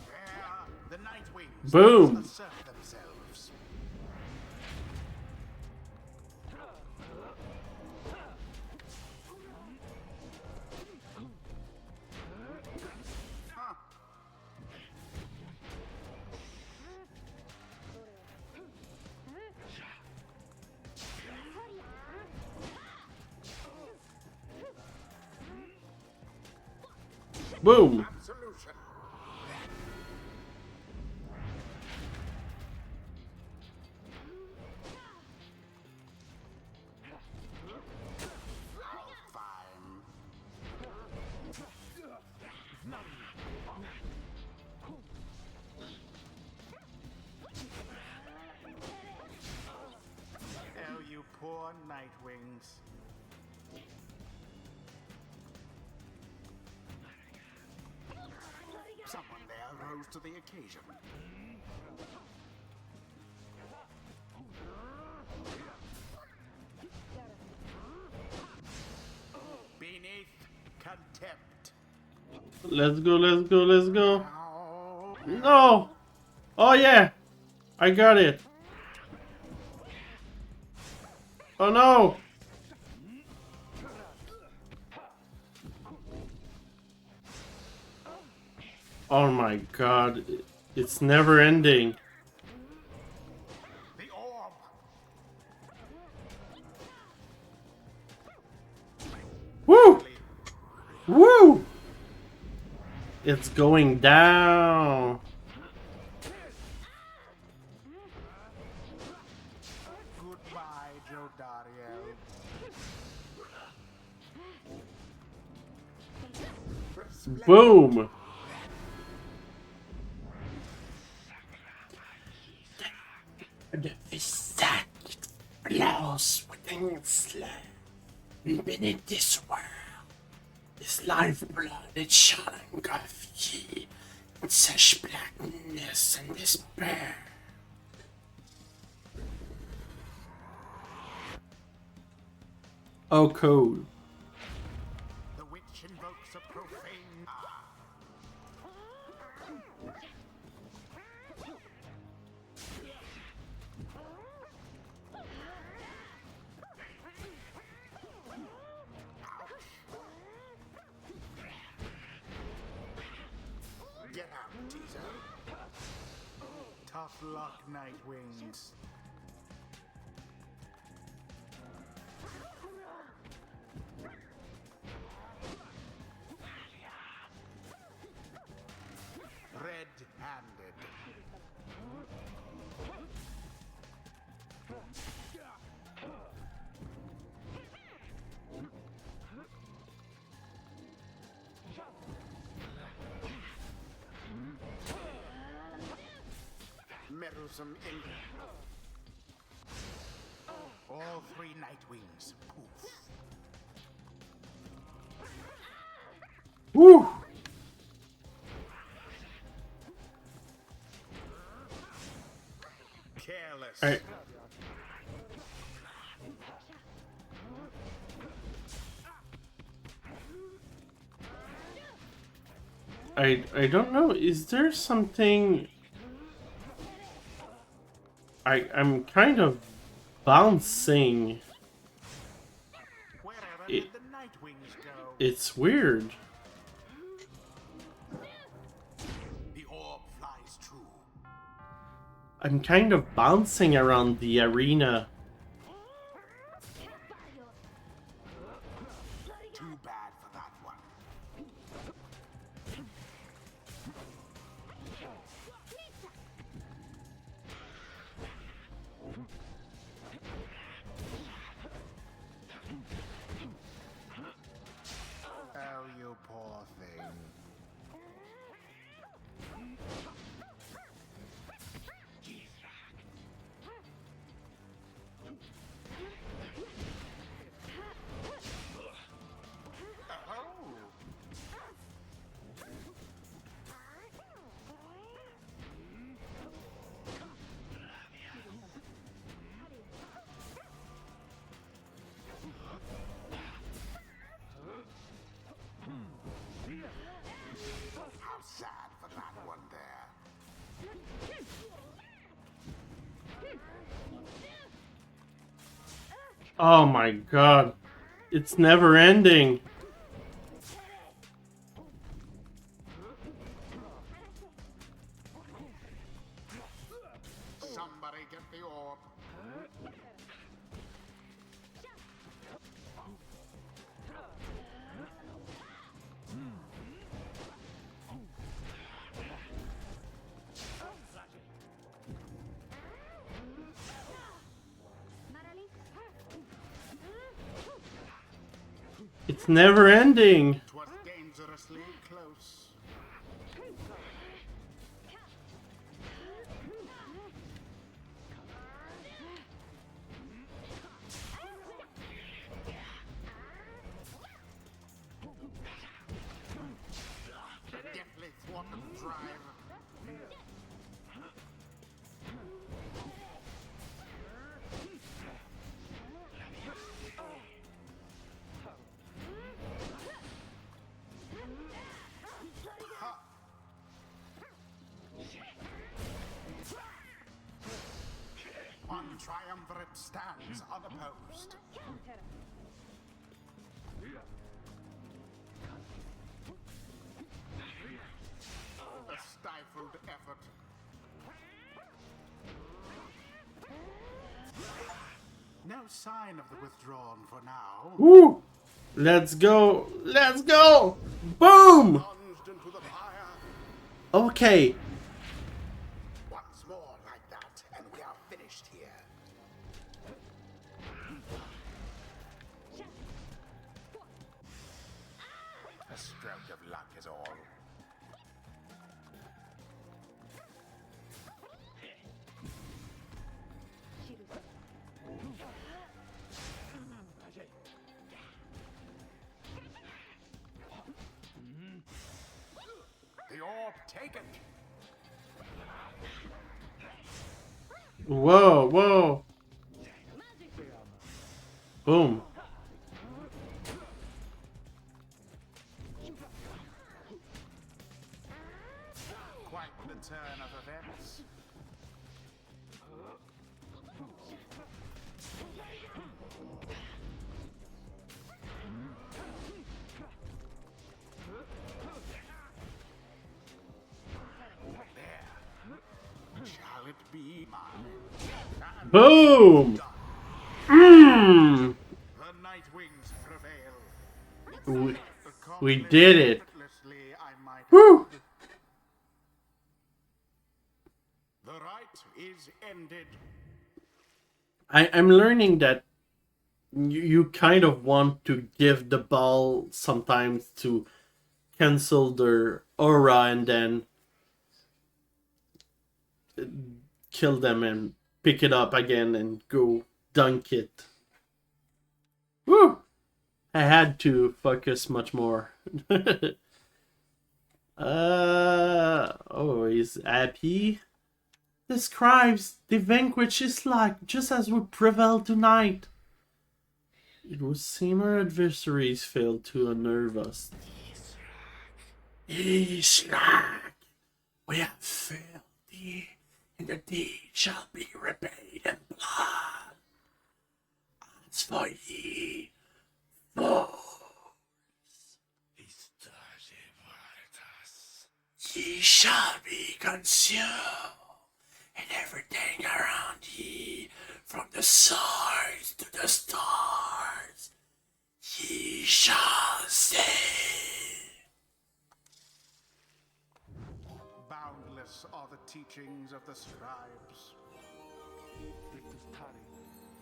There, the Nightwings Boom. assert themselves. Huh. Boom! Absolution. All fine. Oh, you poor Nightwings. rose to the occasion. Beneath contempt. Let's go, let's go, let's go. Now, No! Oh yeah! I got it! Oh no! Oh my god, it's never ending. the orb. Woo! Woo! It's going down. Goodbye, Joe Dario. Boom! The exact blows within its life. Beneath this world is lifeblood, it's shining of ye, in such blackness and despair. Oh, cool. The witch invokes a profane. Get out, teaser. Tough luck, Nightwings. Red-handed. Meddlesome in. All three Nightwings. Poof. Woo! Careless. Alright. I don't know, is there something... I'm kind of bouncing. Wherever It- did the Nightwings go? It's weird. The orb flies true. I'm kind of bouncing around the arena. Too bad for that one. Oh, you poor thing. Oh. How sad for that one there. Oh my god. It's never ending. Somebody get the orb. It's never ending. 'Twas dangerously close. Deftly thwarted drive. triumvirate stands unopposed. A stifled effort. No sign of the withdrawn for now. Woo! Let's go! Let's go! Boom! Plunged into the fire. Okay. Once more like that, and we are finished here. A stroke of luck is all. The orb taken. Whoa, whoa. Boom. Quite the turn of events. There. Shall it be mine? Boom! Mmm! The night wings prevail. We did it. Effortlessly, I might Whew! add. The rite is ended. I'm learning that you kind of want to give the ball sometimes to cancel their aura and then kill them and pick it up again and go dunk it. Woo! I had to focus much more. Oh, he's happy. The scribes, the vanquish is like just as we prevail tonight. It would seem our adversaries failed to unnerve us. Ishrak, we have failed thee, and the deed shall be repaid in blood. As for ye, foes, ye shall be consumed, and everything around ye, from the swords to the stars, ye shall see. Boundless are the teachings of the scribes.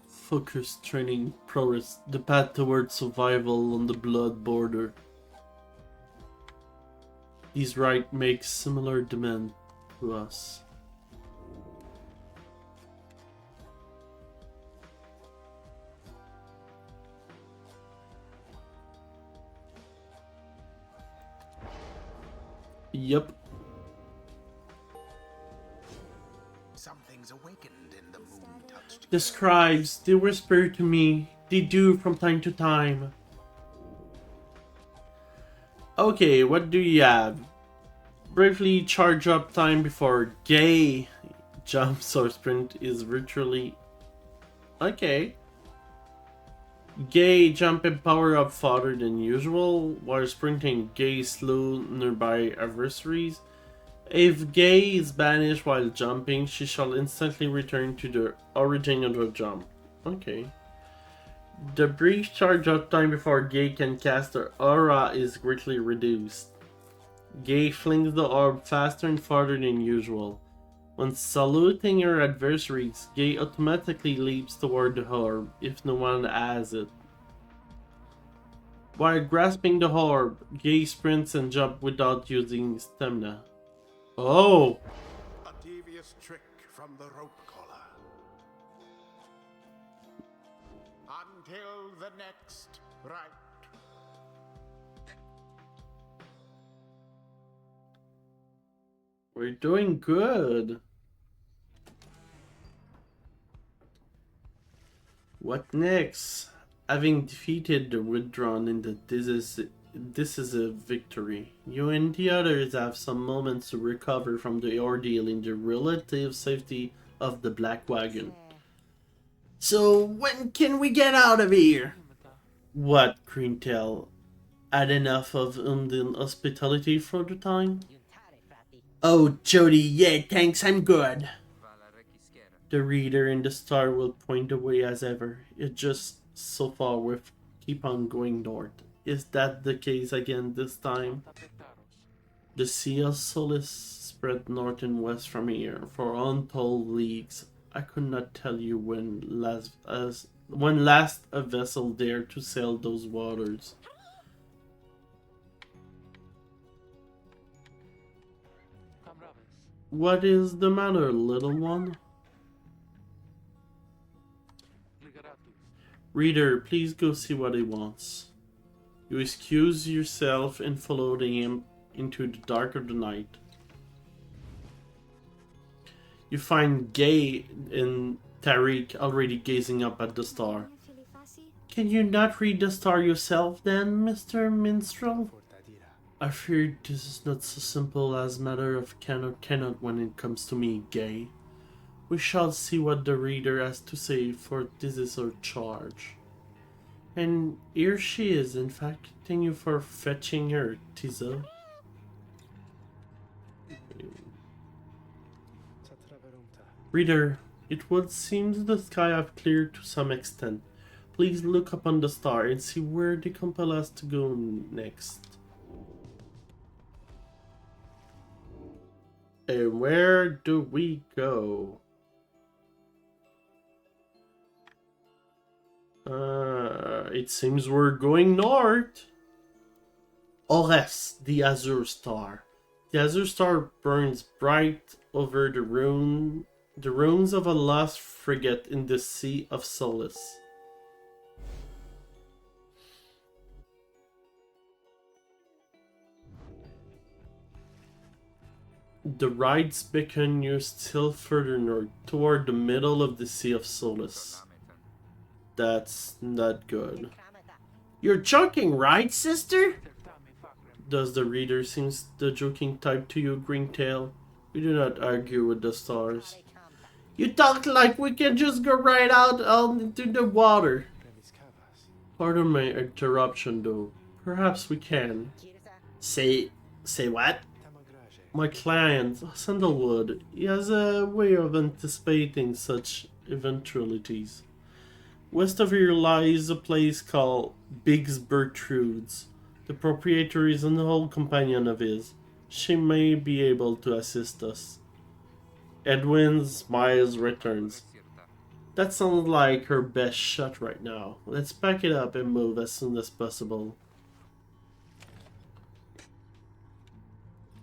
Focus training progress, the path towards survival on the blood border. These rites make similar demand to us. Yep. Something's awakened in the moon-touched. The scribes, they whisper to me. They do from time to time. Okay, what do you have? Briefly charge up time before gay jumps or sprint is virtually... Okay. Gay jump and power up farther than usual, while sprinting gay slow nearby adversaries. If gay is banished while jumping, she shall instantly return to the origin of the jump. Okay. The brief charge up time before gay can cast her aura is greatly reduced. Gay flings the orb faster and farther than usual. When saluting her adversaries, Gay automatically leaps toward the orb if no one has it. While grasping the orb, Gay sprints and jumps without using stamina. Oh! A devious trick from the rope collar. Until the next rite. We're doing good. What next? Having defeated the withdrawn in the decisive victory, you and the others have some moments to recover from the ordeal in the relative safety of the Black Wagon. So when can we get out of here? What, Greentail? Had enough of Indian hospitality for the time? Giuntare, frati. Oh, Jody, yeah, thanks, I'm good. Vala requiescere. The reader in the star will point the way as ever. It's just so far with keep on going north. Is that the case again this time? The Sea of Solace spread north and west from here for untold leagues. I could not tell you when last a vessel dared to sail those waters. What is the matter, little one? Reader, please go see what he wants. You excuse yourself in following him into the dark of the night. You find Gay and Tariq already gazing up at the star. Can you not read the star yourself then, Mr. Minstrel? Fortadira. I fear this is not so simple as matter of can or cannot when it comes to me, Gay. We shall see what the reader has to say, for this is our charge. And here she is, in fact. Thank you for fetching her, Tizo. Satraverumta. Reader, it would seem the sky have cleared to some extent. Please look upon the star and see where they compel us to go next. And where do we go? It seems we're going north. Ores, the Azure Star. The Azure Star burns bright over the ruins of a lost frigate in the Sea of Solace. The rides beckon you still further north, toward the middle of the Sea of Solace. That's not good. Kramata. You're joking, right, sister? Does the reader seem the joking type to you, Greentail? We do not argue with the stars. Pare campa. You talk like we can just go right out into the water. Remiscavas. Pardon my interruption, though. Perhaps we can. Girsa. Say what? Tamagrage. My client, Sandalwood, he has a way of anticipating such eventualities. West of here lies a place called Biggs Bertrude's. The proprietor is an old companion of his. She may be able to assist us. Edwin smiles returns. Requiescirta. That sounds like her best shot right now. Let's pack it up and move as soon as possible.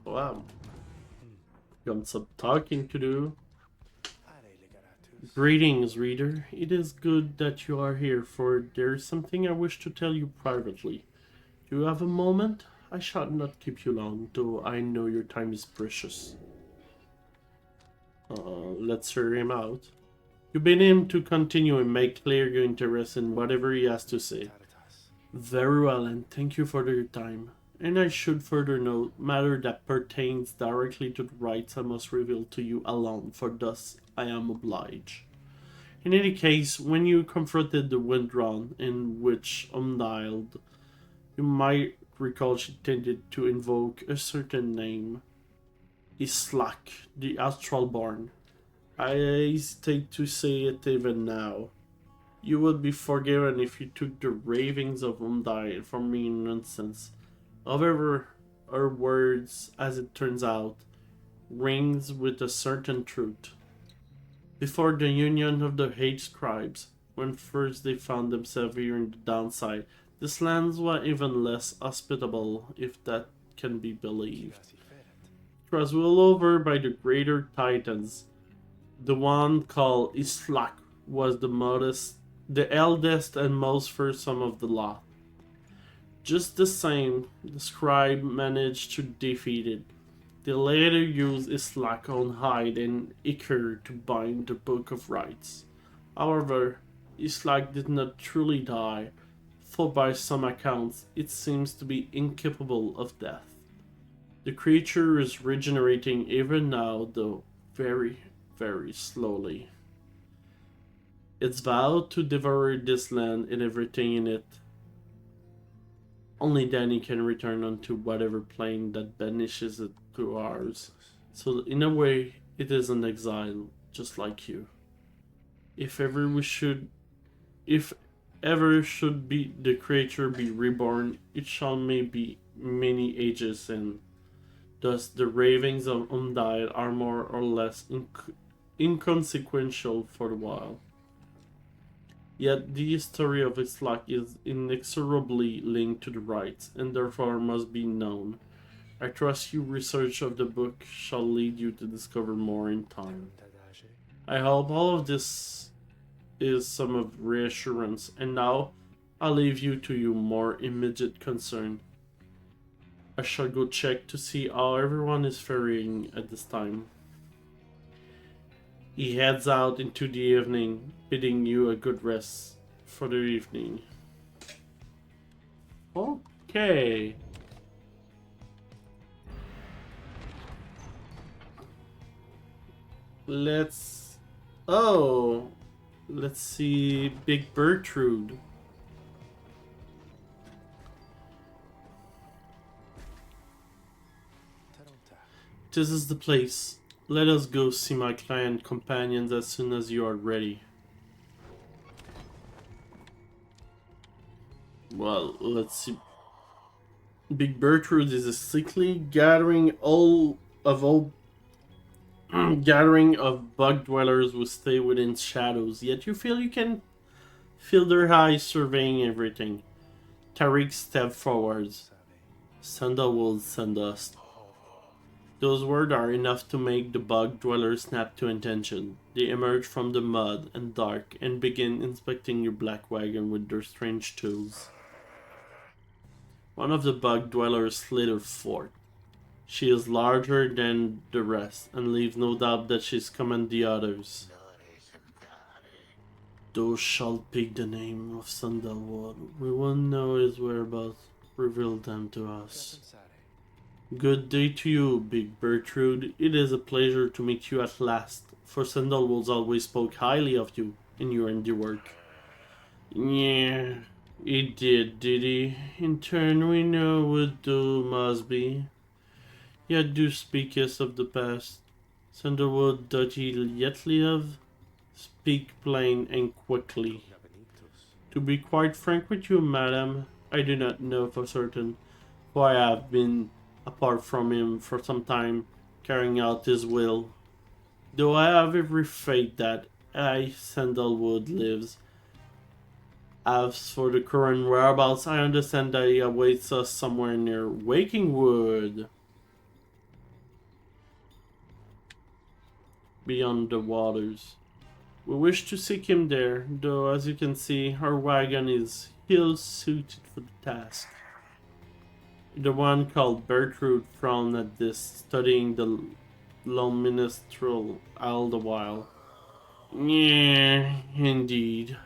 Wow. Got some talking to do. Are legaratus. Greetings, reader. It is good that you are here, for there is something I wish to tell you privately. Do you have a moment? I shall not keep you long, though I know your time is precious. Let's hear him out. You bid him to continue and make clear your interest in whatever he has to say. Tartas. Very well, and thank you for your time. And I should further note, matter that pertains directly to the rights I must reveal to you alone, for thus I am obliged. In any case, when you confronted the Windrun, in which Umdialed, you might recall she tended to invoke a certain name. Islak, the Astralborn. I hesitate to say it even now. You would be forgiven if you took the ravings of Umdial for mere nonsense. However, her words, as it turns out, rings with a certain truth. Before the union of the Hate Scribes, when first they found themselves here in the downside, this land was even less hospitable, if that can be believed. Fasciferet. It was ruled over by the greater titans. The one called Islak was the eldest and most fearsome of the lot. Just the same, the scribe managed to defeat it. They later used Islak on hide and ichor to bind the Book of Rights. However, Islak did not truly die, for by some accounts it seems to be incapable of death. The creature is regenerating even now, though very, very slowly. It's vowed to devour this land and everything in it. Only then it can return onto whatever plane that banishes it to ours. So in a way, it is an exile, just like you. If ever be the creature be reborn, it shall may be many ages in. Thus the ravings of Undyed are more or less inconsequential for the while. Yet the story of its luck is inexorably linked to the rites, and therefore must be known. I trust your research of the book shall lead you to discover more in time. I hope all of this is some of reassurance, and now I'll leave you to your more immediate concern. I shall go check to see how everyone is faring at this time. He heads out into the evening, bidding you a good rest for the evening. Okay. Let's see Big Bertrude. This is the place. Let us go see my client companions as soon as you are ready. Well, let's see. Big Bertrude is a sickly gathering of bug dwellers who stay within shadows, yet you feel you can feel their eyes surveying everything. Tariq stepped forwards. Sandalwood send us. Those words are enough to make the bug dwellers snap to attention. They emerge from the mud and dark and begin inspecting your black wagon with their strange tools. One of the bug dwellers slithers forth. She is larger than the rest and leaves no doubt that she's command the others. Those shall pick the name of Sandalwood. We will know his whereabouts. Reveal them to us. Good day to you, Big Bertrude. It is a pleasure to meet you at last, for Sandalwood always spoke highly of you in your handiwork. Yeah, he did he? In turn, we know what do must be. Yet do speakest of the past. Sandalwood, doth he yet live? Speak plain and quickly. To be quite frank with you, madam, I do not know for certain, for I have been apart from him for some time, carrying out his will. Though I have every faith that Sandalwood lives. As for the current whereabouts, I understand that he awaits us somewhere near Wakingwood. Beyond the waters. We wish to seek him there, though as you can see, our wagon is ill-suited for the task. The one called Bertrude frowned at this, studying the lone minstrel all the while. Yeah, indeed.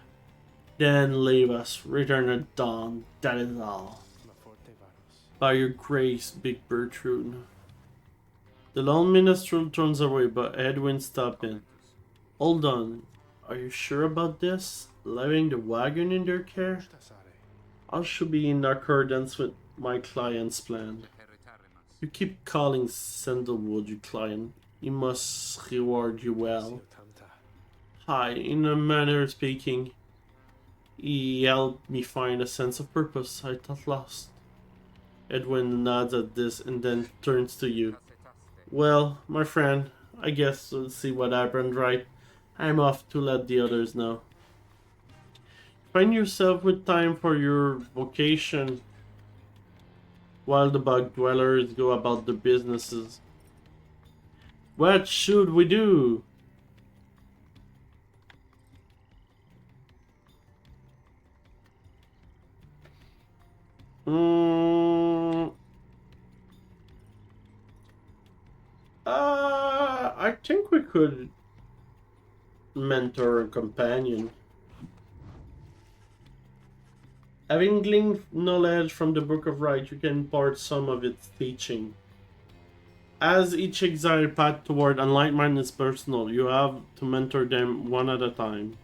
Then leave us, return at dawn, that is all. By your grace, Big Bertrude. The lone minstrel turns away, but Edwin stops in. Hold on, are you sure about this? Leaving the wagon in their care? I should be in accordance with my client's plan. You keep calling Sandalwood your client. He must reward you well. Hi, in a manner of speaking. He helped me find a sense of purpose I thought lost. Edwin nods at this and then turns to you. Well, my friend, I guess we'll see what happened, right? I'm off to let the others know. Find yourself with time for your vocation while the bug dwellers go about their businesses. What should we do? I think we could mentor a companion. Having gleaned knowledge from the Book of Right, you can impart some of its teaching. As each exile path toward enlightenment is personal, you have to mentor them one at a time.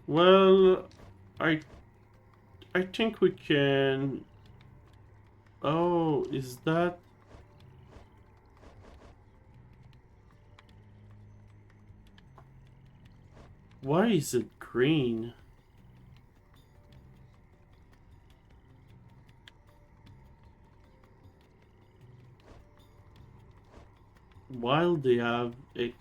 Well, I I think we can. Oh, is that? Why is it green? While they have a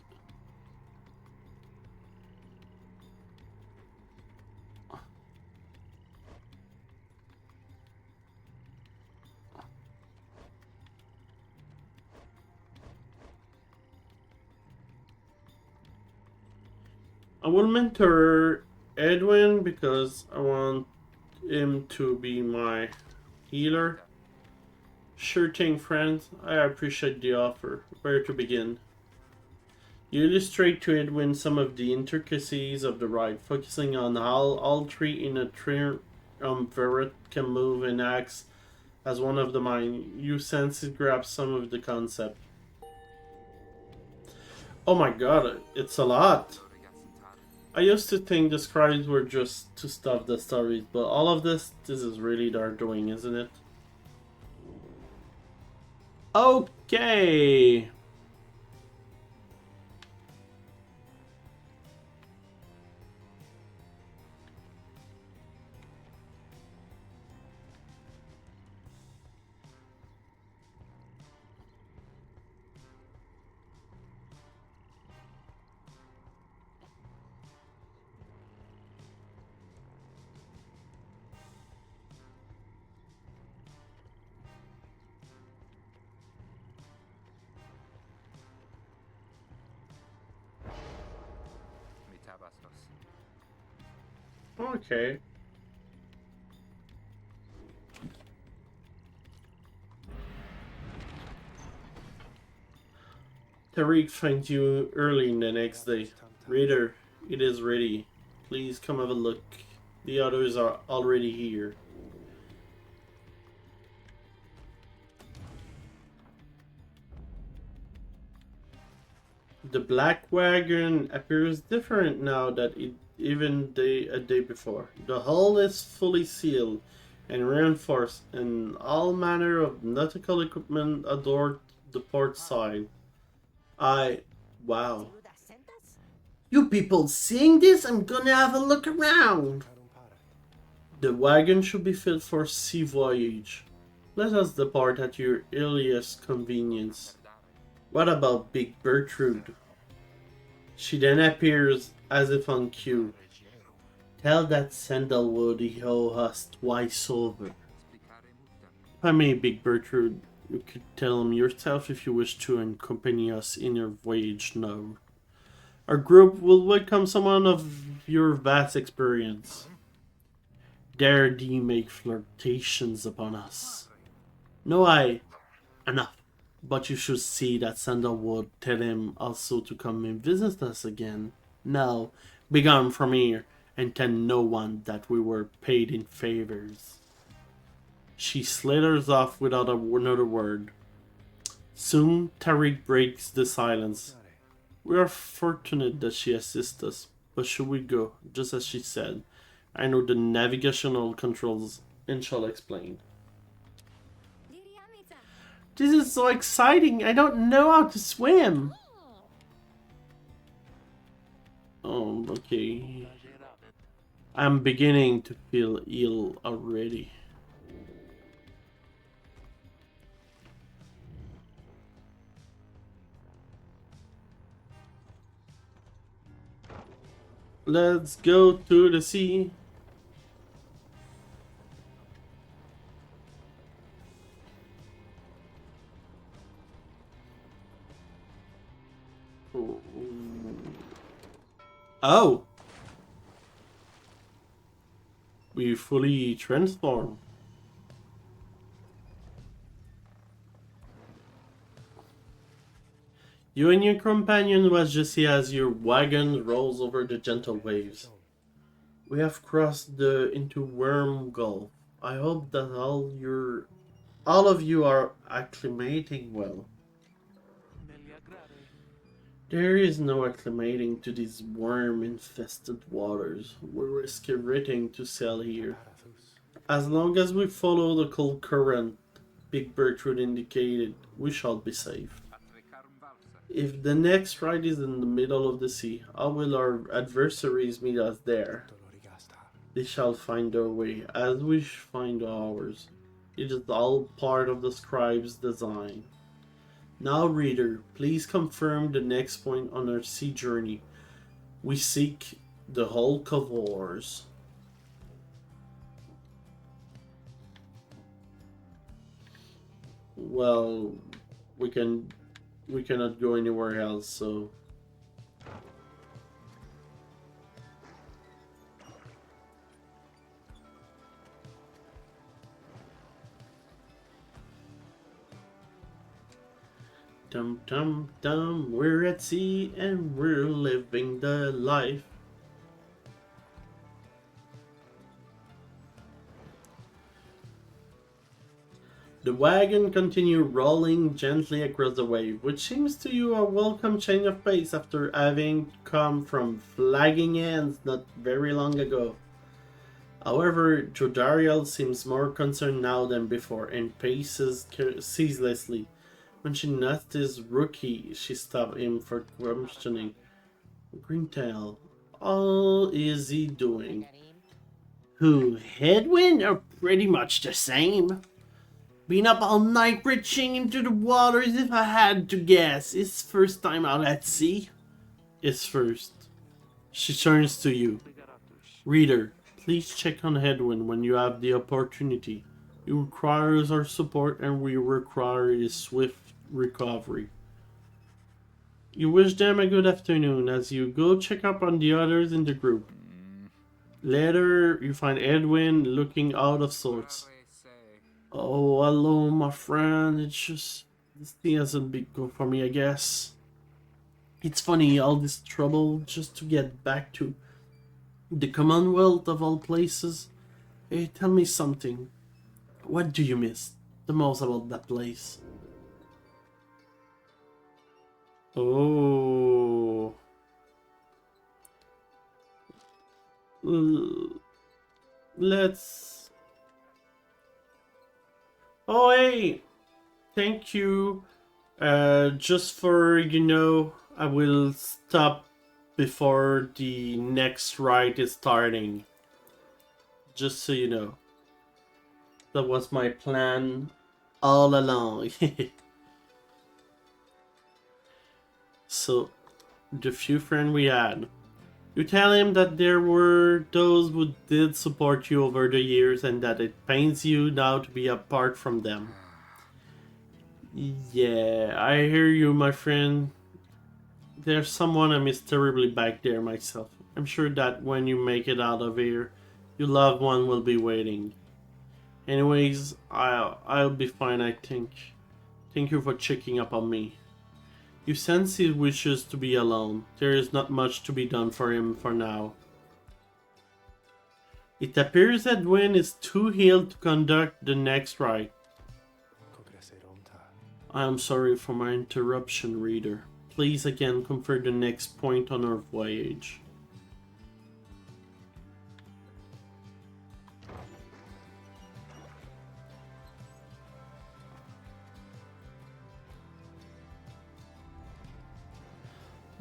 I will mentor Edwin because I want him to be my healer. Sure thing, friend. I appreciate the offer. Where to begin? You illustrate to Edwin some of the intricacies of the ride, focusing on how all three in a triumvirate can move and acts as one of the mind. You sense it grabs some of the concept. Oh my god, it's a lot! I used to think the scribes were just to stuff the stories, but all of this is really their doing, isn't it? Okay! Mitabastos. Okay. Tariq finds you early the next day. Reader, it is ready. Please come have a look. The others are already here. The black wagon appears different now that it a day before. The hull is fully sealed and reinforced, and all manner of nautical equipment adorn the port side. Wow. Saluda sentas? You people seeing this? I'm gonna have a look around. The wagon should be fit for sea voyage. Let us depart at your earliest convenience. What about Big Gertrude? She then appears as if on cue. Tell that sandalwood he owe us twice over. If I may, Big Gertrude, you could tell him yourself if you wish to accompany us in your voyage now. Our group will welcome someone of your vast experience. Dare thee make flirtations upon us? No, enough. But you should see that Sandalwood tell him also to come and visit us again. Now, begone from here, and tell no one that we were paid in favors. She slithers off without another word. Soon Tariq breaks the silence. We are fortunate that she assists us, but should we go, just as she said? I know the navigational controls and shall explain. Liriamita. This is so exciting! I don't know how to swim! Oh, okay. I'm beginning to feel ill already. Let's go to the sea. Oh! We fully transform. You and your companion watch just as your wagon rolls over the gentle waves. We have crossed into Worm Gulf. I hope that all of you are acclimating well. There is no acclimating to these worm-infested waters. We risk everything to sail here. Arathus. As long as we follow the cold current Big Bertrude indicated, we shall be safe. Atricarum valsa. If the next ride is in the middle of the sea, how will our adversaries meet us there? Dolorigasta. They shall find their way, as we find ours. It is all part of the scribe's design. Now, reader, please confirm the next point on our sea journey. We seek the Hulk of Wars. Well, we cannot go anywhere else, so dum dum dum, we're at sea and we're living the life. The wagon continued rolling gently across the wave, which seems to you a welcome change of pace after having come from flagging ends not very long ago. However, Jodariel seems more concerned now than before and paces ceaselessly. When she noticed Rookie, she stopped him for questioning. Greentail, how is he doing? Who, Headwind, are pretty much the same. Been up all night reaching into the waters if I had to guess. It's first time out at sea. It's first. She turns to you. Reader, please check on Headwind when you have the opportunity. He requires our support and we require his swift recovery. You wish them a good afternoon as you go check up on the others in the group. Later, you find Edwin looking out of sorts. Oh, hello, my friend. It's just... this thing hasn't been good for me, I guess. It's funny, all this trouble just to get back to the Commonwealth of all places. Hey, tell me something. What do you miss the most about that place? Oh... Let's... Oh, hey! Thank you. Just for, I will stop before the next ride is starting. Just so you know. That was my plan all along. So, the few friends we had. You tell him that there were those who did support you over the years and that it pains you now to be apart from them. Yeah, I hear you, my friend. There's someone I miss terribly back there myself. I'm sure that when you make it out of here, your loved one will be waiting. Anyways, I'll be fine, I think. Thank you for checking up on me. You sense he wishes to be alone. There is not much to be done for him for now. It appears that Edwin is too healed to conduct the next rite. I am sorry for my interruption, reader. Please again confirm the next point on our voyage.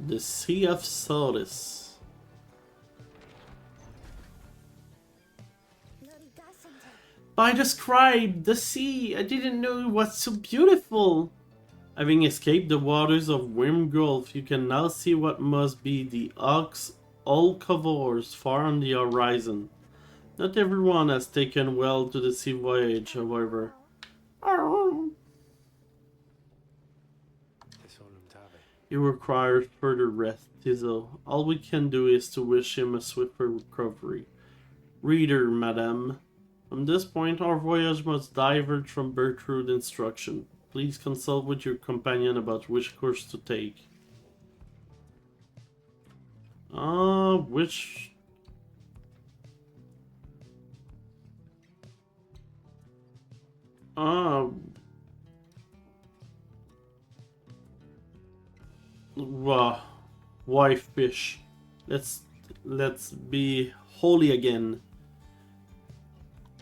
The Sea of Solace. By the scribe, the sea, I didn't know it was so beautiful. Having escaped the waters of Wyrm Gulf, you can now see what must be the Hulk of Wars far on the horizon. Not everyone has taken well to the sea voyage, however. He requires further rest, Tizo. All we can do is to wish him a swifter recovery. Reader, madame. From this point, our voyage must diverge from Bertrude's instruction. Please consult with your companion about which course to take. Which... Wow. Why fish? Let's be holy again.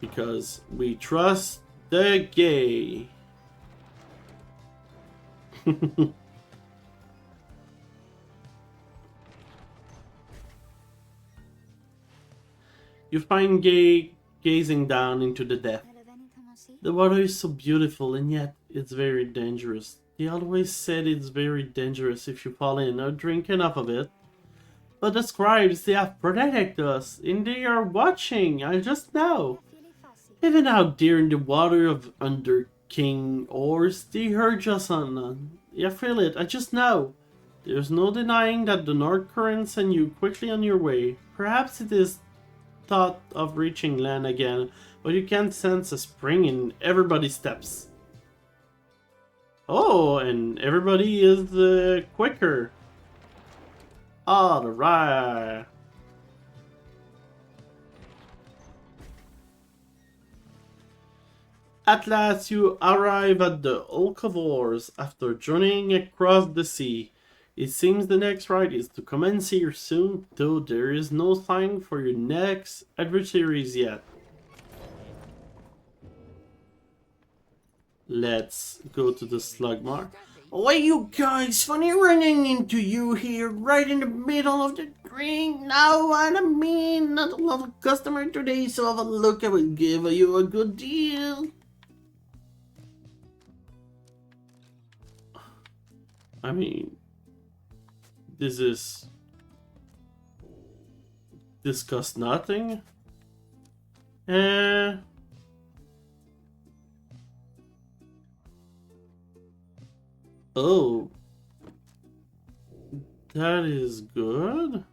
Because we trust the gay. You find Gay gazing down into the depth. Me lo venite aussi? The water is so beautiful and yet it's very dangerous. They always said it's very dangerous if you fall in or drink enough of it. But the scribes, they have protected us and they are watching, I just know. Fili fassi. Even out there in the water of under King Oars, they heard us on. I feel it, I just know. There's no denying that the North Current sent you quickly on your way. Perhaps it is thought of reaching land again, but you can sense a spring in everybody's steps. Oh, and everybody is quicker. Alright. At last you arrive at the Oak of Oars after journeying across the sea. It seems the next ride is to commence here soon, though there is no sign for your next adversaries yet. Let's go to the Slugmark. Why, you guys, funny running into you here right in the middle of the drink. Now, what I mean, not a lot of customer today, so have a look, I will give you a good deal. I mean, this costs nothing. Oh, that is good.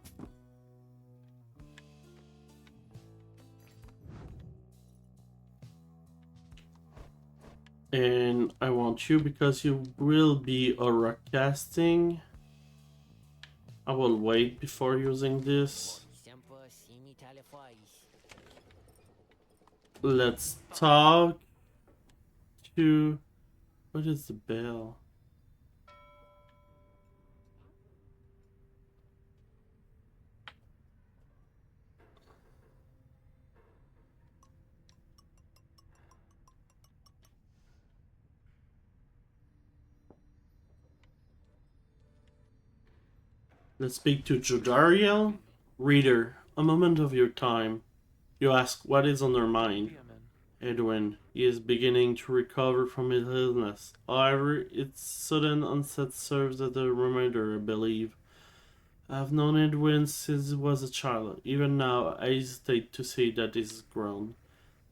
And I want you because you will be aura casting. I will wait before using this. Let's talk to... What is the bell? Let's speak to Jodariel. Reader, a moment of your time. You ask what is on their mind. Edwin, he is beginning to recover from his illness. However, its sudden onset serves as a reminder, I believe. I have known Edwin since he was a child. Even now, I hesitate to say that he is grown.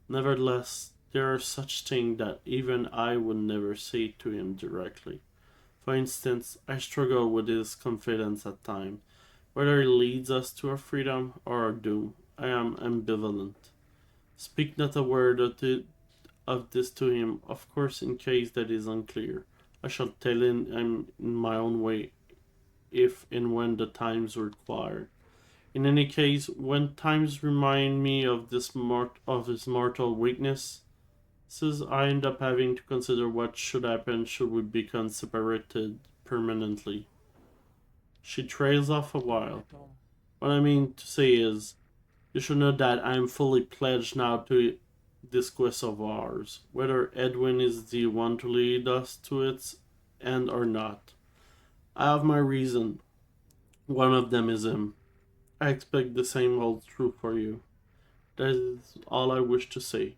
Nevertheless, there are such things that even I would never say to him directly. For instance, I struggle with his confidence at times. Whether it leads us to our freedom or our doom, I am ambivalent. Speak not a word of this to him, of course, in case that is unclear. I shall tell him in my own way, if and when the times require. In any case, when times remind me of his mortal weakness, says I end up having to consider what should happen should we become separated permanently. She trails off a while. What I mean to say is, you should know that I am fully pledged now to this quest of ours, whether Edwin is the one to lead us to its end or not. I have my reason. One of them is him. I expect the same holds true for you. That is all I wish to say.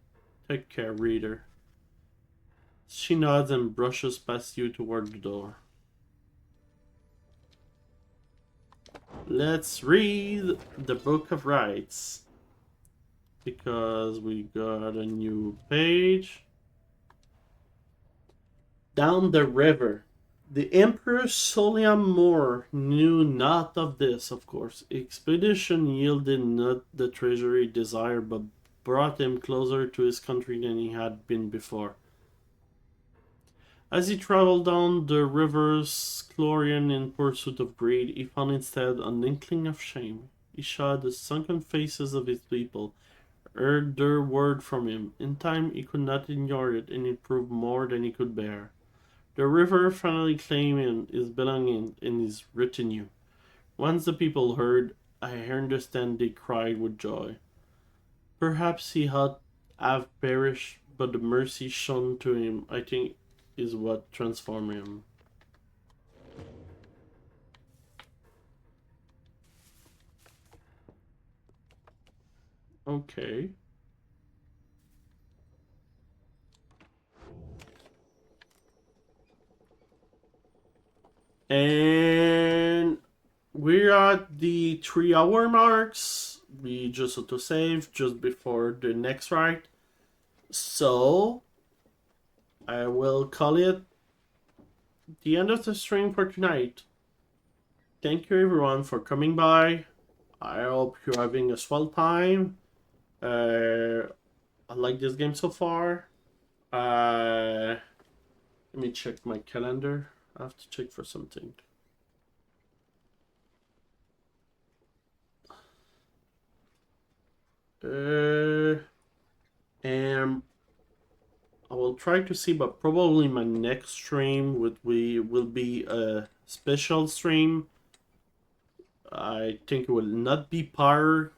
Take care, reader. She nods and brushes past you toward the door. Let's read the Book of Rites. Because we got a new page. Down the river. The Emperor Soliam Moore knew not of this, of course. Expedition yielded not the treasure he desired, but brought him closer to his country than he had been before. As he traveled down the rivers Clorian in pursuit of greed, he found instead an inkling of shame. He saw the sunken faces of his people, heard their word from him. In time he could not ignore it, and it proved more than he could bear. The river finally claiming his belonging in his retinue. Once the people heard, I understand they cried with joy. Perhaps he had have perished, but the mercy shown to him, I think, is what transformed him. Okay. And we're at the 3 hour marks. We just auto save just before the next ride. So I will call it the end of the stream for tonight. Thank you everyone for coming by. I hope you're having a swell time. I like this game so far. Let me check my calendar. I have to check for something. And I will try to see, but probably my next stream will be a special stream. I think it will not be Pyre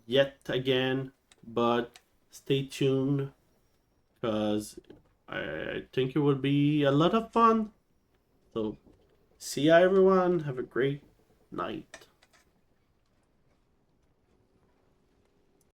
yet again, but stay tuned because I think it will be a lot of fun. So see ya everyone, have a great night.